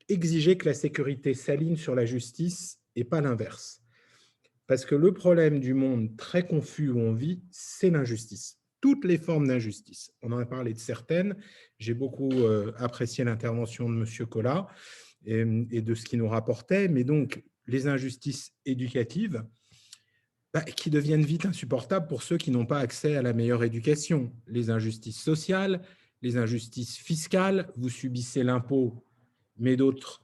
exiger que la sécurité s'aligne sur la justice et pas l'inverse. Parce que le problème du monde très confus où on vit, c'est l'injustice. Toutes les formes d'injustice. On en a parlé de certaines. J'ai beaucoup apprécié l'intervention de M. Collat et de ce qu'il nous rapportait. Mais donc, les injustices éducatives, qui deviennent vite insupportables pour ceux qui n'ont pas accès à la meilleure éducation. Les injustices sociales, les injustices fiscales, vous subissez l'impôt, mais d'autres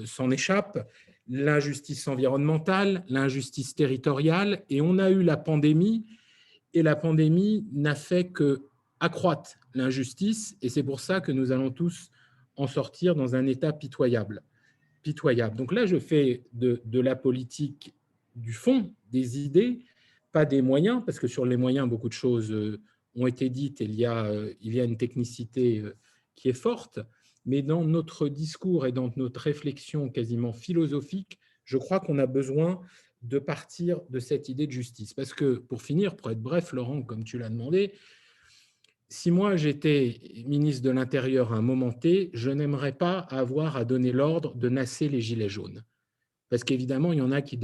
s'en échappent, l'injustice environnementale, l'injustice territoriale, et on a eu la pandémie, et la pandémie n'a fait qu'accroître l'injustice, et c'est pour ça que nous allons tous en sortir dans un état pitoyable. Donc là, je fais de la politique du fond, des idées, pas des moyens, parce que sur les moyens, beaucoup de choses ont été dites, et il y a une technicité qui est forte, mais dans notre discours et dans notre réflexion quasiment philosophique, je crois qu'on a besoin de partir de cette idée de justice. Parce que, pour finir, pour être bref, Laurent, comme tu l'as demandé, si moi j'étais ministre de l'Intérieur à un moment T, je n'aimerais pas avoir à donner l'ordre de nasser les gilets jaunes. Parce qu'évidemment, il y en a qui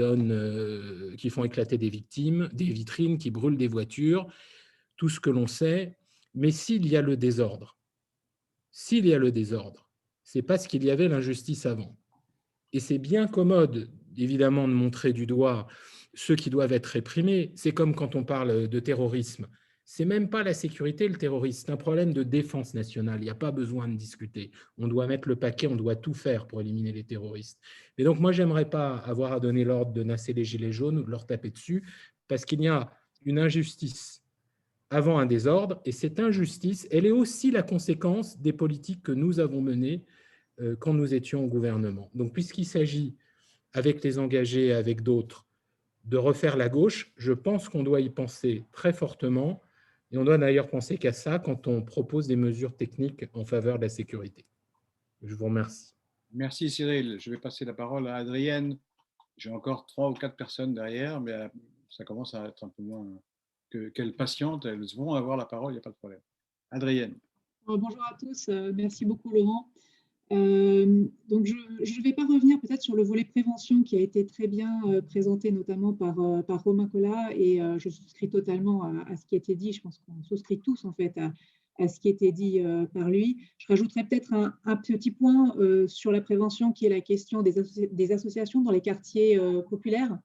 font éclater des victimes, des vitrines, qui brûlent des voitures, tout ce que l'on sait. Mais s'il y a le désordre, c'est parce qu'il y avait l'injustice avant. Et c'est bien commode, évidemment, de montrer du doigt ceux qui doivent être réprimés. C'est comme quand on parle de terrorisme. C'est même pas la sécurité, le terrorisme. C'est un problème de défense nationale. Il n'y a pas besoin de discuter. On doit mettre le paquet, on doit tout faire pour éliminer les terroristes. Et donc, moi, j'aimerais pas avoir à donner l'ordre de nasser les gilets jaunes ou de leur taper dessus, parce qu'il y a une injustice avant un désordre. Et cette injustice, elle est aussi la conséquence des politiques que nous avons menées quand nous étions au gouvernement. Donc, puisqu'il s'agit, avec les engagés et avec d'autres, de refaire la gauche, je pense qu'on doit y penser très fortement, et on doit d'ailleurs penser qu'à ça quand on propose des mesures techniques en faveur de la sécurité. Je vous remercie. Merci Cyril. Je vais passer la parole à Adrienne. J'ai encore 3 ou 4 personnes derrière, mais ça commence à être un peu moins qu'elles patientent. Elles vont avoir la parole, il n'y a pas de problème. Adrienne. Bonjour à tous. Merci beaucoup, Laurent. Donc, je ne vais pas revenir peut-être sur le volet prévention qui a été très bien présenté notamment par Romain Colas, et je souscris totalement à ce qui a été dit. Je pense qu'on souscrit tous en fait à ce qui a été dit par lui. Je rajouterais peut-être un petit point sur la prévention, qui est la question des associations dans les quartiers populaires.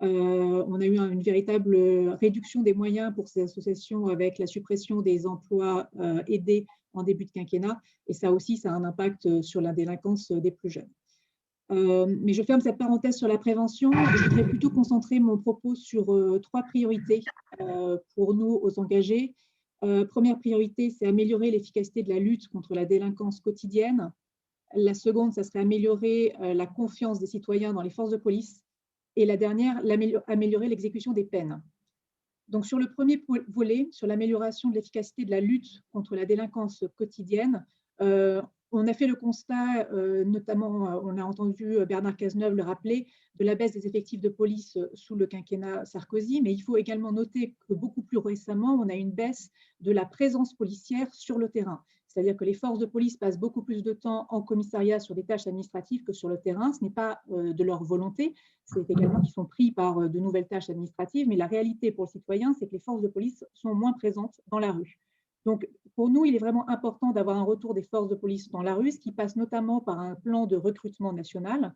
On a eu une véritable réduction des moyens pour ces associations avec la suppression des emplois aidés en début de quinquennat, et ça aussi, ça a un impact sur la délinquance des plus jeunes. Mais je ferme cette parenthèse sur la prévention. Je voudrais plutôt concentrer mon propos sur 3 priorités pour nous, aux engagés. Première priorité, c'est améliorer l'efficacité de la lutte contre la délinquance quotidienne. La seconde, ça serait améliorer la confiance des citoyens dans les forces de police. Et la dernière, améliorer l'exécution des peines. Donc, sur le premier volet, sur l'amélioration de l'efficacité de la lutte contre la délinquance quotidienne, on a fait le constat, notamment, on a entendu Bernard Cazeneuve le rappeler, de la baisse des effectifs de police sous le quinquennat Sarkozy, mais il faut également noter que beaucoup plus récemment, on a une baisse de la présence policière sur le terrain. C'est-à-dire que les forces de police passent beaucoup plus de temps en commissariat sur des tâches administratives que sur le terrain. Ce n'est pas de leur volonté, c'est également qu'ils sont pris par de nouvelles tâches administratives, mais la réalité pour le citoyen, c'est que les forces de police sont moins présentes dans la rue. Donc, pour nous, il est vraiment important d'avoir un retour des forces de police dans la rue, ce qui passe notamment par un plan de recrutement national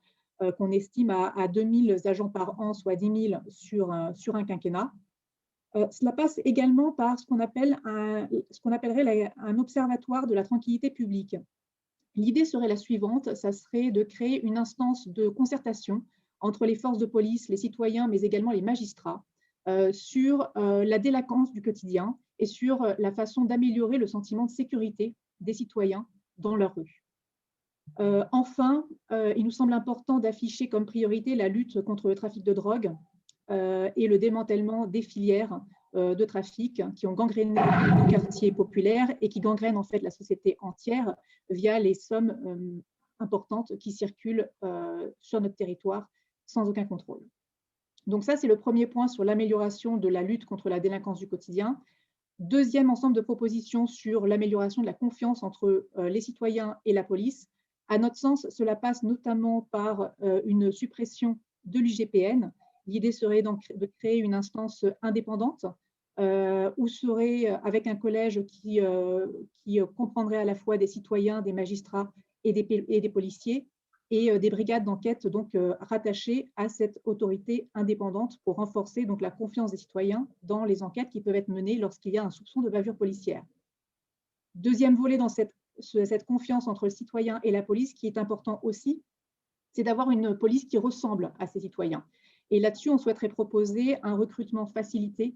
qu'on estime à 2000 agents par an, soit 10 000 sur un quinquennat. Cela passe également par ce qu'on appellerait un observatoire de la tranquillité publique. L'idée serait la suivante, ça serait de créer une instance de concertation entre les forces de police, les citoyens, mais également les magistrats, sur la délinquance du quotidien et sur la façon d'améliorer le sentiment de sécurité des citoyens dans leur rue. Enfin, il nous semble important d'afficher comme priorité la lutte contre le trafic de drogue et le démantèlement des filières de trafic qui ont gangréné nos quartiers populaires et qui gangrènent en fait la société entière via les sommes importantes qui circulent sur notre territoire sans aucun contrôle. Donc ça, c'est le premier point sur l'amélioration de la lutte contre la délinquance du quotidien. Deuxième ensemble de propositions sur l'amélioration de la confiance entre les citoyens et la police. À notre sens, cela passe notamment par une suppression de l'IGPN. L'idée serait donc de créer une instance indépendante où serait, avec un collège qui comprendrait à la fois des citoyens, des magistrats et des policiers, et des brigades d'enquête donc rattachées à cette autorité indépendante pour renforcer donc la confiance des citoyens dans les enquêtes qui peuvent être menées lorsqu'il y a un soupçon de bavure policière. Deuxième volet dans cette confiance entre le citoyen et la police qui est important aussi, c'est d'avoir une police qui ressemble à ses citoyens. Et là-dessus, on souhaiterait proposer un recrutement facilité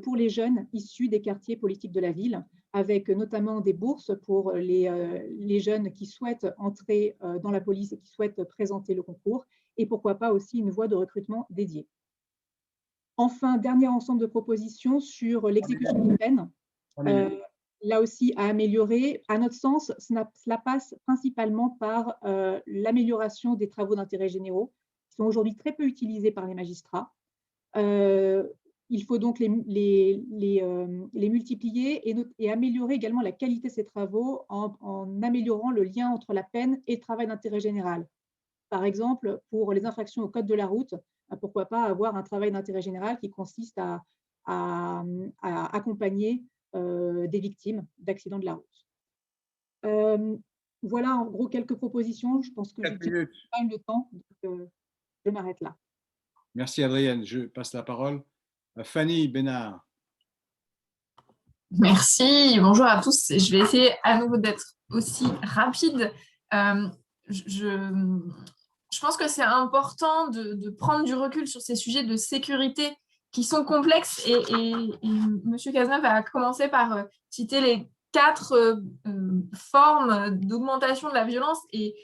pour les jeunes issus des quartiers politiques de la ville. avec notamment des bourses pour les jeunes qui souhaitent entrer dans la police et qui souhaitent présenter le concours, et pourquoi pas aussi une voie de recrutement dédiée. Enfin, dernier ensemble de propositions sur l'exécution des peines. Là aussi, à améliorer. À notre sens, cela passe principalement par l'amélioration des travaux d'intérêt généraux, qui sont aujourd'hui très peu utilisés par les magistrats. Il faut donc les multiplier et améliorer également la qualité de ces travaux en améliorant le lien entre la peine et le travail d'intérêt général. Par exemple, pour les infractions au code de la route, pourquoi pas avoir un travail d'intérêt général qui consiste à accompagner des victimes d'accidents de la route. Voilà en gros quelques propositions. Je pense que je n'ai pas eu le temps, donc je m'arrête là. Merci Adrienne. Je passe la parole à Fanny Bénard. Merci, bonjour à tous. Je vais essayer à nouveau d'être aussi rapide. Je pense que c'est important de prendre du recul sur ces sujets de sécurité qui sont complexes et M. Cazeneuve a commencé par citer les 4 formes d'augmentation de la violence et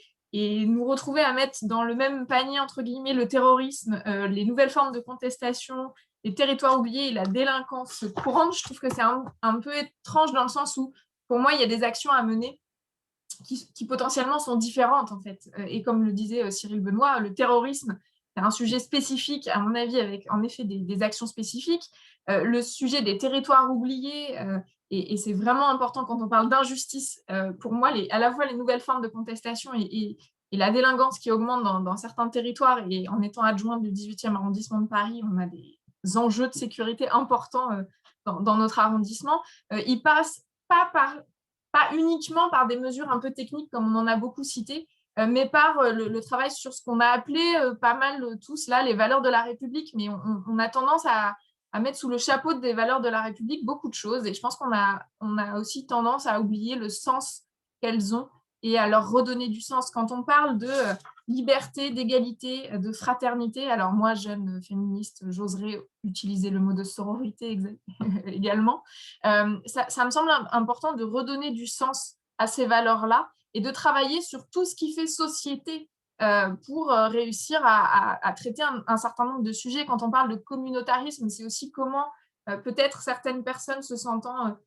nous retrouver à mettre dans le même panier, entre guillemets, le terrorisme, les nouvelles formes de contestation, les territoires oubliés et la délinquance courante. Je trouve que c'est un peu étrange dans le sens où, pour moi, il y a des actions à mener qui potentiellement sont différentes, en fait. Et comme le disait Cyril Benoît, le terrorisme, c'est un sujet spécifique, à mon avis, avec en effet des actions spécifiques. Le sujet des territoires oubliés, et c'est vraiment important quand on parle d'injustice, pour moi, à la fois les nouvelles formes de contestation et la délinquance qui augmente dans certains territoires, et en étant adjointe du 18e arrondissement de Paris, on a des enjeux de sécurité importants dans notre arrondissement. Ils passent pas uniquement par des mesures un peu techniques, comme on en a beaucoup cité, mais par le travail sur ce qu'on a appelé pas mal tous là les valeurs de la République, mais on a tendance à mettre sous le chapeau des valeurs de la République beaucoup de choses, et je pense qu'on a aussi tendance à oublier le sens qu'elles ont et à leur redonner du sens. Quand on parle de liberté, d'égalité, de fraternité, alors moi, jeune féministe, j'oserais utiliser le mot de sororité également, ça me semble important de redonner du sens à ces valeurs-là et de travailler sur tout ce qui fait société pour réussir à traiter un certain nombre de sujets. Quand on parle de communautarisme, c'est aussi comment peut-être certaines personnes se sentant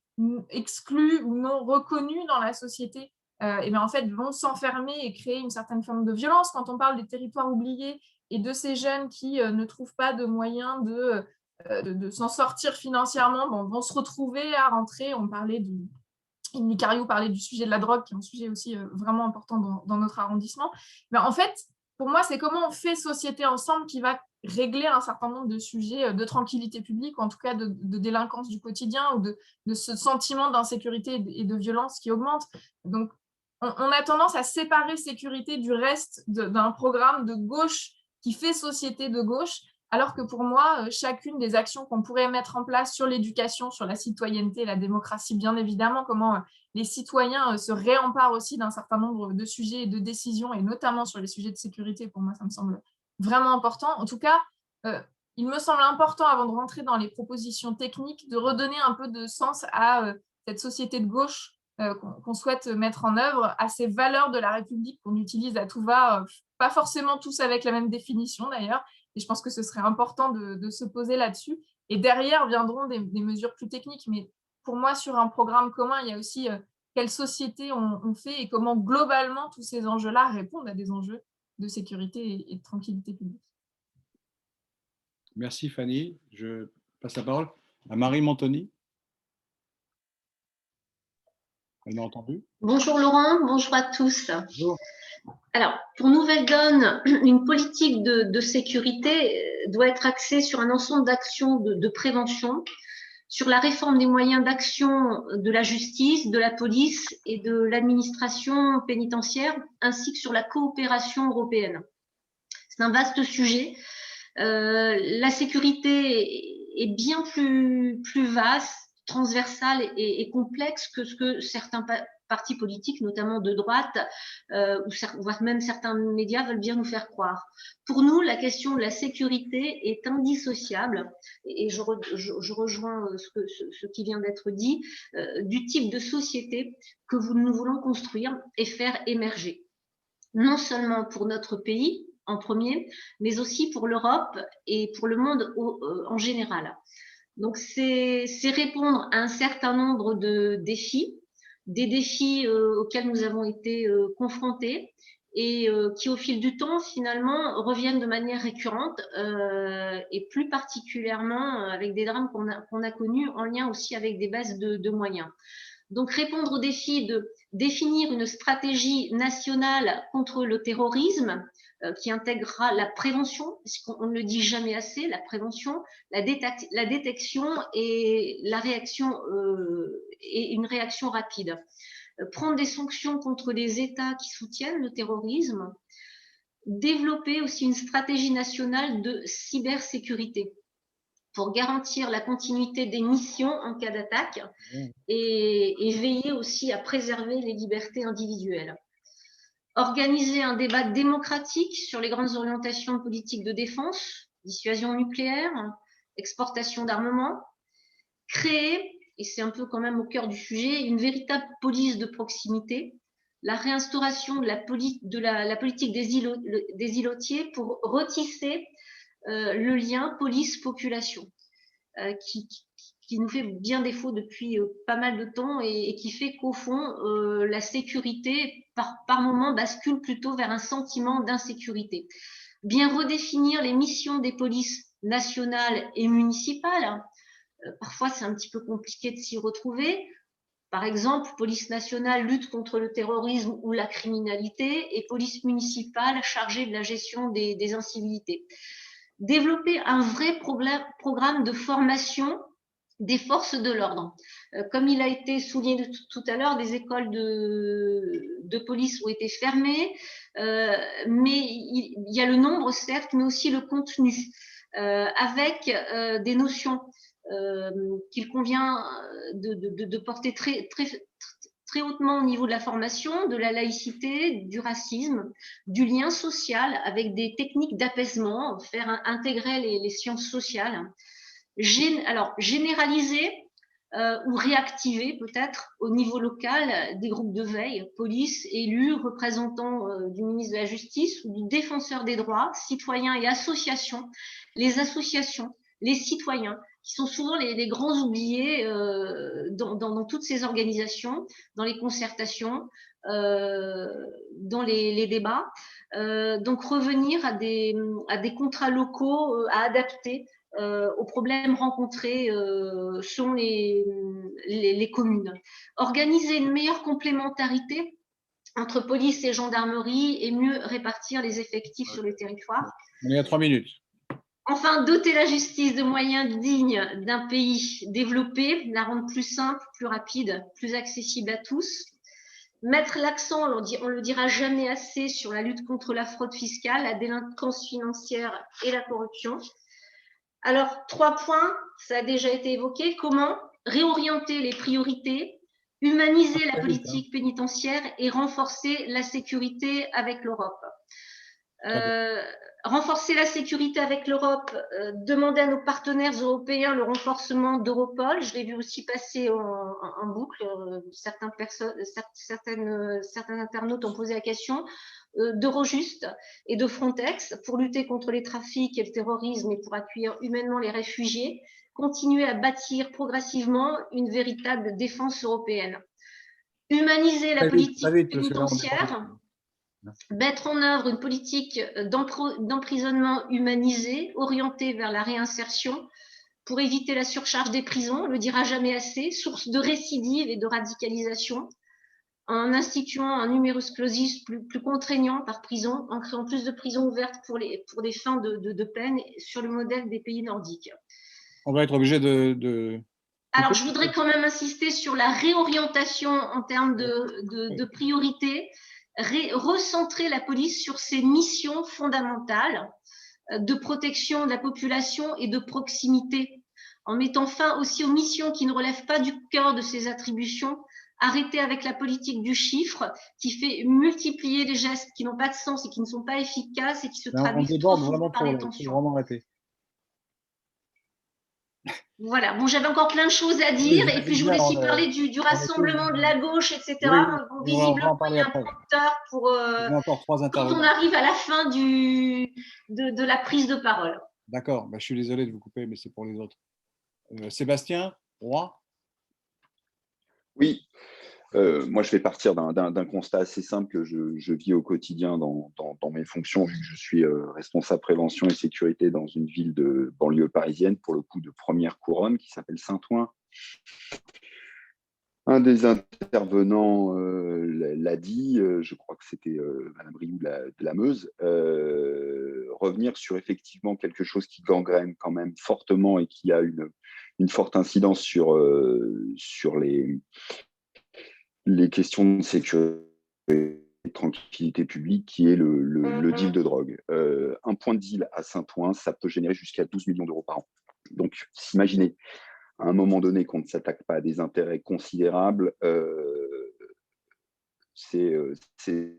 exclues ou non reconnues dans la société et bien en fait vont s'enfermer et créer une certaine forme de violence. Quand on parle des territoires oubliés et de ces jeunes qui ne trouvent pas de moyens de s'en sortir financièrement, vont se retrouver à rentrer. On parlait Nicariou parlait du sujet de la drogue, qui est un sujet aussi vraiment important dans notre arrondissement. Mais en fait, pour moi, c'est comment on fait société ensemble qui va régler un certain nombre de sujets de tranquillité publique, ou en tout cas de délinquance du quotidien, ou de ce sentiment d'insécurité et de violence qui augmente. Donc, on a tendance à séparer sécurité du reste d'un programme de gauche qui fait société de gauche, alors que pour moi, chacune des actions qu'on pourrait mettre en place sur l'éducation, sur la citoyenneté, la démocratie, bien évidemment, comment les citoyens se réemparent aussi d'un certain nombre de sujets et de décisions, et notamment sur les sujets de sécurité, pour moi, ça me semble vraiment important. En tout cas, il me semble important, avant de rentrer dans les propositions techniques, de redonner un peu de sens à cette société de gauche qu'on souhaite mettre en œuvre, à ces valeurs de la République qu'on utilise à tout va, pas forcément tous avec la même définition d'ailleurs, et je pense que ce serait important de se poser là-dessus. Et derrière viendront des mesures plus techniques, mais pour moi, sur un programme commun, il y a aussi quelle société on fait et comment globalement tous ces enjeux-là répondent à des enjeux de sécurité et de tranquillité publique. Merci Fanny. Je passe la parole à Marie Montoni. Elle m'a entendu? Bonjour Laurent, bonjour à tous. Bonjour. Alors, pour Nouvelle Donne, une politique de sécurité doit être axée sur un ensemble d'actions de prévention, sur la réforme des moyens d'action de la justice, de la police et de l'administration pénitentiaire, ainsi que sur la coopération européenne. C'est un vaste sujet. La sécurité est bien plus vaste, transversale et complexe que ce que certains partis politiques, notamment de droite, voire même certains médias veulent bien nous faire croire. Pour nous, la question de la sécurité est indissociable, et je rejoins ce qui vient d'être dit, du type de société que nous voulons construire et faire émerger. Non seulement pour notre pays en premier, mais aussi pour l'Europe et pour le monde en général. Donc, c'est répondre à un certain nombre de défis, des défis auxquels nous avons été confrontés et qui, au fil du temps, finalement, reviennent de manière récurrente et plus particulièrement avec des drames qu'on a connus en lien aussi avec des baisses de moyens. Donc, répondre au défi de définir une stratégie nationale contre le terrorisme qui intégrera la prévention, puisqu'on ne le dit jamais assez, la prévention, la détection et la réaction et une réaction rapide. Prendre des sanctions contre les États qui soutiennent le terrorisme, développer aussi une stratégie nationale de cybersécurité pour garantir la continuité des missions en cas d'attaque et veiller aussi à préserver les libertés individuelles. Organiser un débat démocratique sur les grandes orientations politiques de défense, dissuasion nucléaire, exportation d'armement, créer, et c'est un peu quand même au cœur du sujet, une véritable police de proximité, la réinstauration de la politique des îlotiers pour retisser le lien police-population qui nous fait bien défaut depuis pas mal de temps et qui fait qu'au fond, la sécurité, par moment, bascule plutôt vers un sentiment d'insécurité. Bien redéfinir les missions des polices nationales et municipales. Parfois, c'est un petit peu compliqué de s'y retrouver. Par exemple, police nationale lutte contre le terrorisme ou la criminalité et police municipale chargée de la gestion des incivilités. Développer un vrai programme de formation des forces de l'ordre. Comme il a été souligné tout à l'heure, des écoles de police ont été fermées, mais il y a le nombre, certes, mais aussi le contenu, avec des notions qu'il convient de porter très hautement au niveau de la formation, de la laïcité, du racisme, du lien social, avec des techniques d'apaisement, faire intégrer les sciences sociales. Alors, généraliser ou réactiver peut-être au niveau local des groupes de veille, police, élus, représentants du ministre de la Justice ou du défenseur des droits, citoyens et associations, les associations, les citoyens, qui sont souvent les grands oubliés dans toutes ces organisations, dans les concertations, dans les débats. Donc, revenir à des contrats locaux à adapter aux problèmes rencontrés selon les communes. Organiser une meilleure complémentarité entre police et gendarmerie et mieux répartir les effectifs sur le territoire. On est à 3 minutes. Enfin, doter la justice de moyens dignes d'un pays développé, la rendre plus simple, plus rapide, plus accessible à tous. Mettre l'accent, on le dira jamais assez, sur la lutte contre la fraude fiscale, la délinquance financière et la corruption. Alors, 3 points, ça a déjà été évoqué. Comment réorienter les priorités, humaniser la politique pénitentiaire et renforcer la sécurité avec l'Europe. Renforcer la sécurité avec l'Europe, demander à nos partenaires européens le renforcement d'Europol. Je l'ai vu aussi passer en boucle. Certains internautes ont posé la question. D'Eurojust et de Frontex pour lutter contre les trafics et le terrorisme et pour accueillir humainement les réfugiés, continuer à bâtir progressivement une véritable défense européenne. Humaniser la politique pénitentiaire, mettre en œuvre une politique d'emprisonnement humanisée, orientée vers la réinsertion pour éviter la surcharge des prisons, on ne le dira jamais assez, source de récidive et de radicalisation, en instituant un numerus clausus plus contraignant par prison, en créant plus de prisons ouvertes pour des fins de peine sur le modèle des pays nordiques. On va être obligé de... Alors, je voudrais quand même insister sur la réorientation en termes de priorité, recentrer la police sur ses missions fondamentales de protection de la population et de proximité, en mettant fin aussi aux missions qui ne relèvent pas du cœur de ses attributions, arrêter avec la politique du chiffre qui fait multiplier les gestes qui n'ont pas de sens et qui ne sont pas efficaces et qui se traduisent trop souvent par des tensions. Vraiment arrêter. Voilà, bon, j'avais encore plein de choses à dire, et puis je voulais aussi parler du rassemblement de la gauche, etc. Bon, visiblement, il y a un prompteur pour quand on arrive à la fin de la prise de parole. D'accord, je suis désolé de vous couper, mais c'est pour les autres. Sébastien Roy? Oui, moi je vais partir d'un constat assez simple que je vis au quotidien dans mes fonctions, vu que je suis responsable prévention et sécurité dans une ville de banlieue parisienne, pour le coup de première couronne, qui s'appelle Saint-Ouen. Un des intervenants l'a dit, je crois que c'était Madame Rioux de la Meuse, revenir sur effectivement quelque chose qui gangrène quand même fortement et qui a une forte incidence sur les questions de sécurité et de tranquillité publique, qui est le deal de drogue. Un point de deal à Saint-Ouen, ça peut générer jusqu'à 12 millions d'euros par an. Donc, s'imaginer à un moment donné qu'on ne s'attaque pas à des intérêts considérables, c'est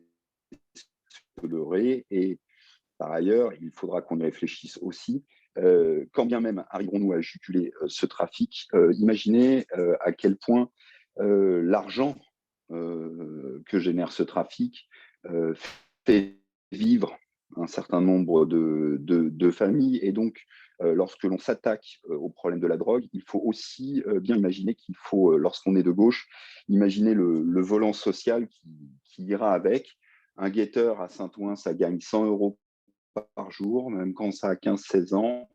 leurré. Et par ailleurs, il faudra qu'on y réfléchisse aussi. Quand bien même arriverons-nous à juguler ce trafic, imaginez à quel point l'argent que génère ce trafic fait vivre un certain nombre de familles. Et donc, lorsque l'on s'attaque au problème de la drogue, il faut aussi bien imaginer qu'il faut, lorsqu'on est de gauche, imaginer le volant social qui ira avec. Un guetteur à Saint-Ouen, ça gagne 100 euros par jour, même quand ça a 15-16 ans.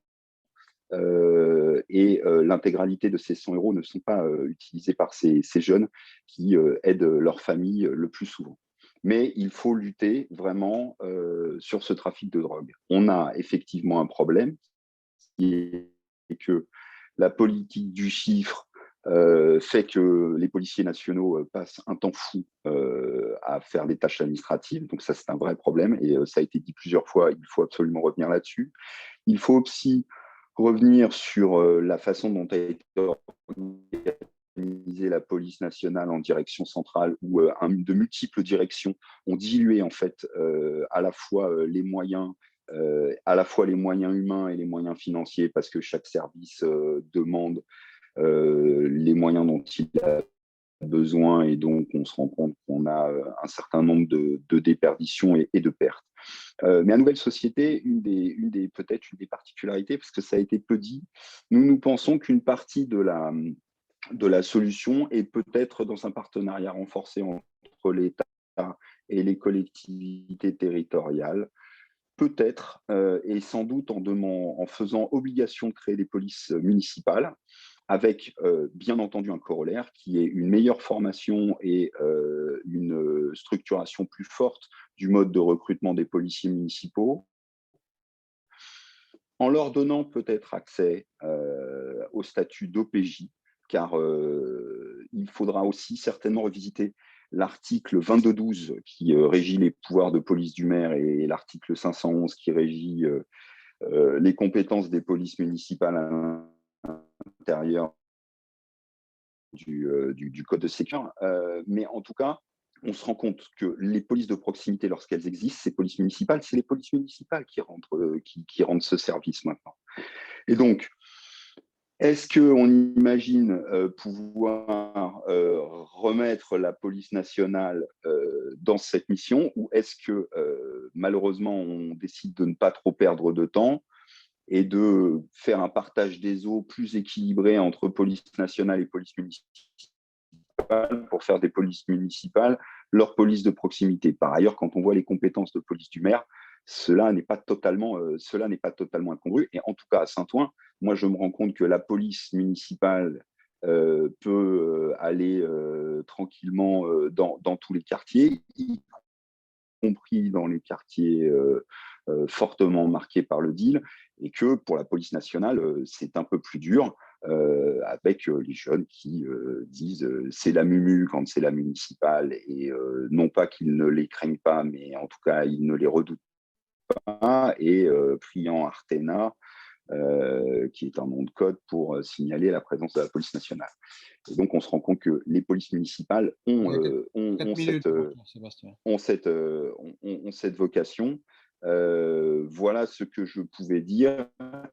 Et l'intégralité de ces 100 euros ne sont pas utilisés par ces jeunes qui aident leur famille le plus souvent. Mais il faut lutter vraiment sur ce trafic de drogue. On a effectivement un problème, qui est que la politique du chiffre fait que les policiers nationaux passent un temps fou à faire des tâches administratives. Donc ça, c'est un vrai problème, et ça a été dit plusieurs fois, il faut absolument revenir là-dessus. Il faut aussi revenir sur la façon dont a été organisée la police nationale en direction centrale, où de multiples directions ont dilué en fait à la fois les moyens humains et les moyens financiers, parce que chaque service demande les moyens dont il a besoin, et donc on se rend compte qu'on a un certain nombre de déperditions et de pertes. Mais à Nouvelle Société, peut-être une des particularités, parce que ça a été peu dit, nous pensons qu'une partie de la solution est peut-être dans un partenariat renforcé entre l'État et les collectivités territoriales, peut-être, et sans doute en faisant obligation de créer des polices municipales, avec bien entendu un corollaire qui est une meilleure formation et une structuration plus forte du mode de recrutement des policiers municipaux, en leur donnant peut-être accès au statut d'OPJ, car il faudra aussi certainement revisiter l'article 2212 qui régit les pouvoirs de police du maire, et l'article 511 qui régit les compétences des polices municipales à l'intérieur du code de sécurité. Mais en tout cas, on se rend compte que les polices de proximité, lorsqu'elles existent, ces polices municipales, c'est les polices municipales qui rendent ce service maintenant. Et donc, est-ce qu'on imagine pouvoir remettre la police nationale dans cette mission, ou est-ce que malheureusement on décide de ne pas trop perdre de temps et de faire un partage des eaux plus équilibré entre police nationale et police municipale, pour faire des polices municipales leur police de proximité? Par ailleurs, quand on voit les compétences de police du maire, cela n'est pas totalement incongru. Et en tout cas, à Saint-Ouen, moi, je me rends compte que la police municipale peut aller tranquillement dans tous les quartiers, y compris dans les quartiers fortement marqués par le deal, et que pour la police nationale, c'est un peu plus dur, avec les jeunes qui disent c'est la mumu quand c'est la municipale, et non pas qu'ils ne les craignent pas, mais en tout cas, ils ne les redoutent pas, et criant Artena, qui est un nom de code pour signaler la présence de la police nationale. Et donc, on se rend compte que les polices municipales ont cette vocation. Voilà ce que je pouvais dire.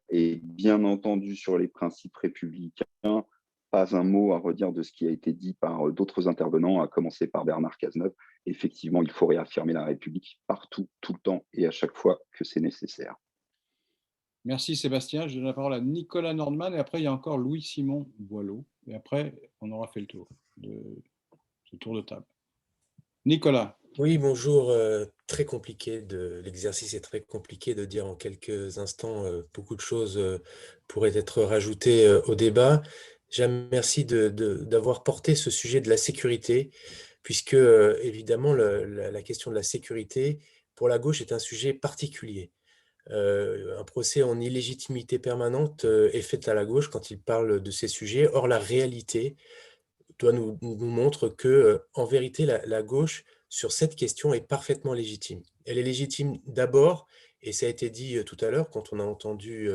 Et bien entendu, sur les principes républicains, pas un mot à redire de ce qui a été dit par d'autres intervenants, à commencer par Bernard Cazeneuve. Effectivement, il faut réaffirmer la République partout, tout le temps et à chaque fois que c'est nécessaire. Merci Sébastien. Je donne la parole à Nicolas Nordman et après il y a encore Louis-Simon Boileau. Et après, on aura fait le tour de ce tour de table. Nicolas. Oui, bonjour. Très compliqué, l'exercice est très compliqué de dire en quelques instants. Beaucoup de choses pourraient être rajoutées au débat. Je remercie d'avoir porté ce sujet de la sécurité, puisque évidemment la question de la sécurité pour la gauche est un sujet particulier. Un procès en illégitimité permanente est fait à la gauche quand il parle de ces sujets. Or, la réalité nous montre que, en vérité, la gauche, sur cette question, est parfaitement légitime. Elle est légitime d'abord, et ça a été dit tout à l'heure quand on a entendu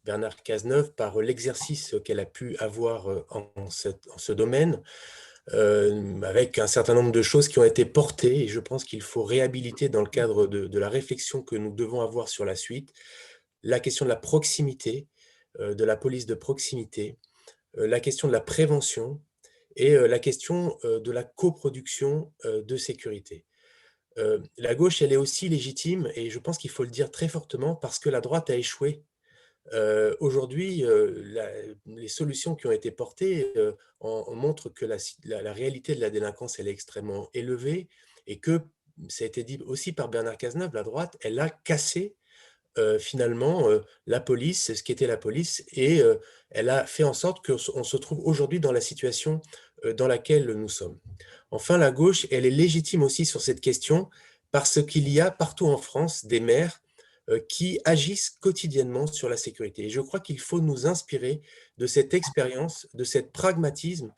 Bernard Cazeneuve, par l'exercice qu'elle a pu avoir en ce domaine, avec un certain nombre de choses qui ont été portées, et je pense qu'il faut réhabiliter dans le cadre de la réflexion que nous devons avoir sur la suite, la question de la proximité, de la police de proximité, la question de la prévention et la question de la coproduction de sécurité. La gauche, elle est aussi légitime, et je pense qu'il faut le dire très fortement, parce que la droite a échoué. Aujourd'hui, les solutions qui ont été portées montrent que la réalité de la délinquance, elle est extrêmement élevée, et que, ça a été dit aussi par Bernard Cazeneuve, la droite, elle a cassé finalement la police, ce qu'était la police, et elle a fait en sorte qu'on se trouve aujourd'hui dans la situation dans laquelle nous sommes. Enfin, la gauche, elle est légitime aussi sur cette question, parce qu'il y a partout en France des maires qui agissent quotidiennement sur la sécurité. Et je crois qu'il faut nous inspirer de cette expérience, de ce pragmatisme,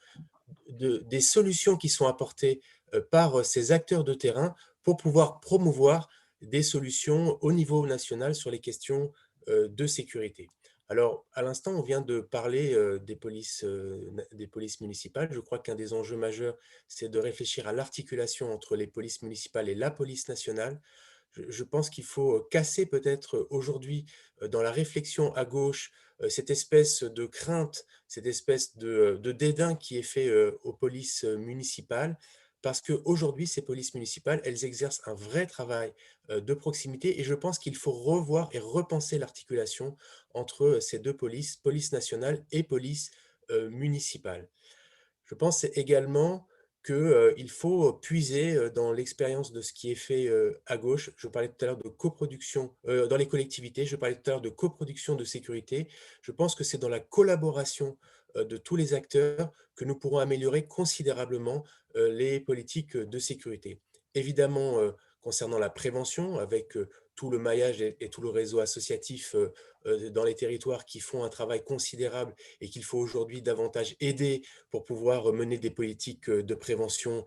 des solutions qui sont apportées par ces acteurs de terrain pour pouvoir promouvoir des solutions au niveau national sur les questions de sécurité. Alors, à l'instant, on vient de parler des polices municipales. Je crois qu'un des enjeux majeurs, c'est de réfléchir à l'articulation entre les polices municipales et la police nationale. Je pense qu'il faut casser peut-être aujourd'hui dans la réflexion à gauche cette espèce de crainte, cette espèce de dédain qui est fait aux polices municipales, parce qu'aujourd'hui, ces polices municipales, elles exercent un vrai travail de proximité, et je pense qu'il faut revoir et repenser l'articulation entre ces deux polices, police nationale et police municipale. Je pense également qu'il faut puiser dans l'expérience de ce qui est fait à gauche. Je parlais tout à l'heure de coproduction dans les collectivités, je parlais tout à l'heure de coproduction de sécurité. Je pense que c'est dans la collaboration de tous les acteurs que nous pourrons améliorer considérablement les politiques de sécurité. Évidemment, concernant la prévention, avec tout le maillage et tout le réseau associatif dans les territoires qui font un travail considérable et qu'il faut aujourd'hui davantage aider pour pouvoir mener des politiques de prévention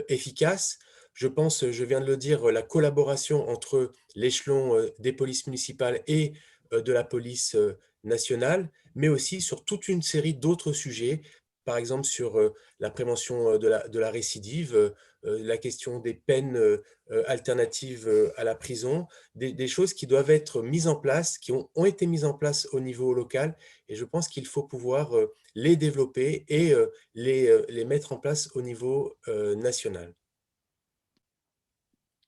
efficaces. Je pense, je viens de le dire, la collaboration entre l'échelon des polices municipales et de la police nationale, mais aussi sur toute une série d'autres sujets, par exemple sur la prévention de la récidive, la question des peines alternatives à la prison, des choses qui doivent être mises en place, qui ont été mises en place au niveau local, et je pense qu'il faut pouvoir les développer et les mettre en place au niveau national.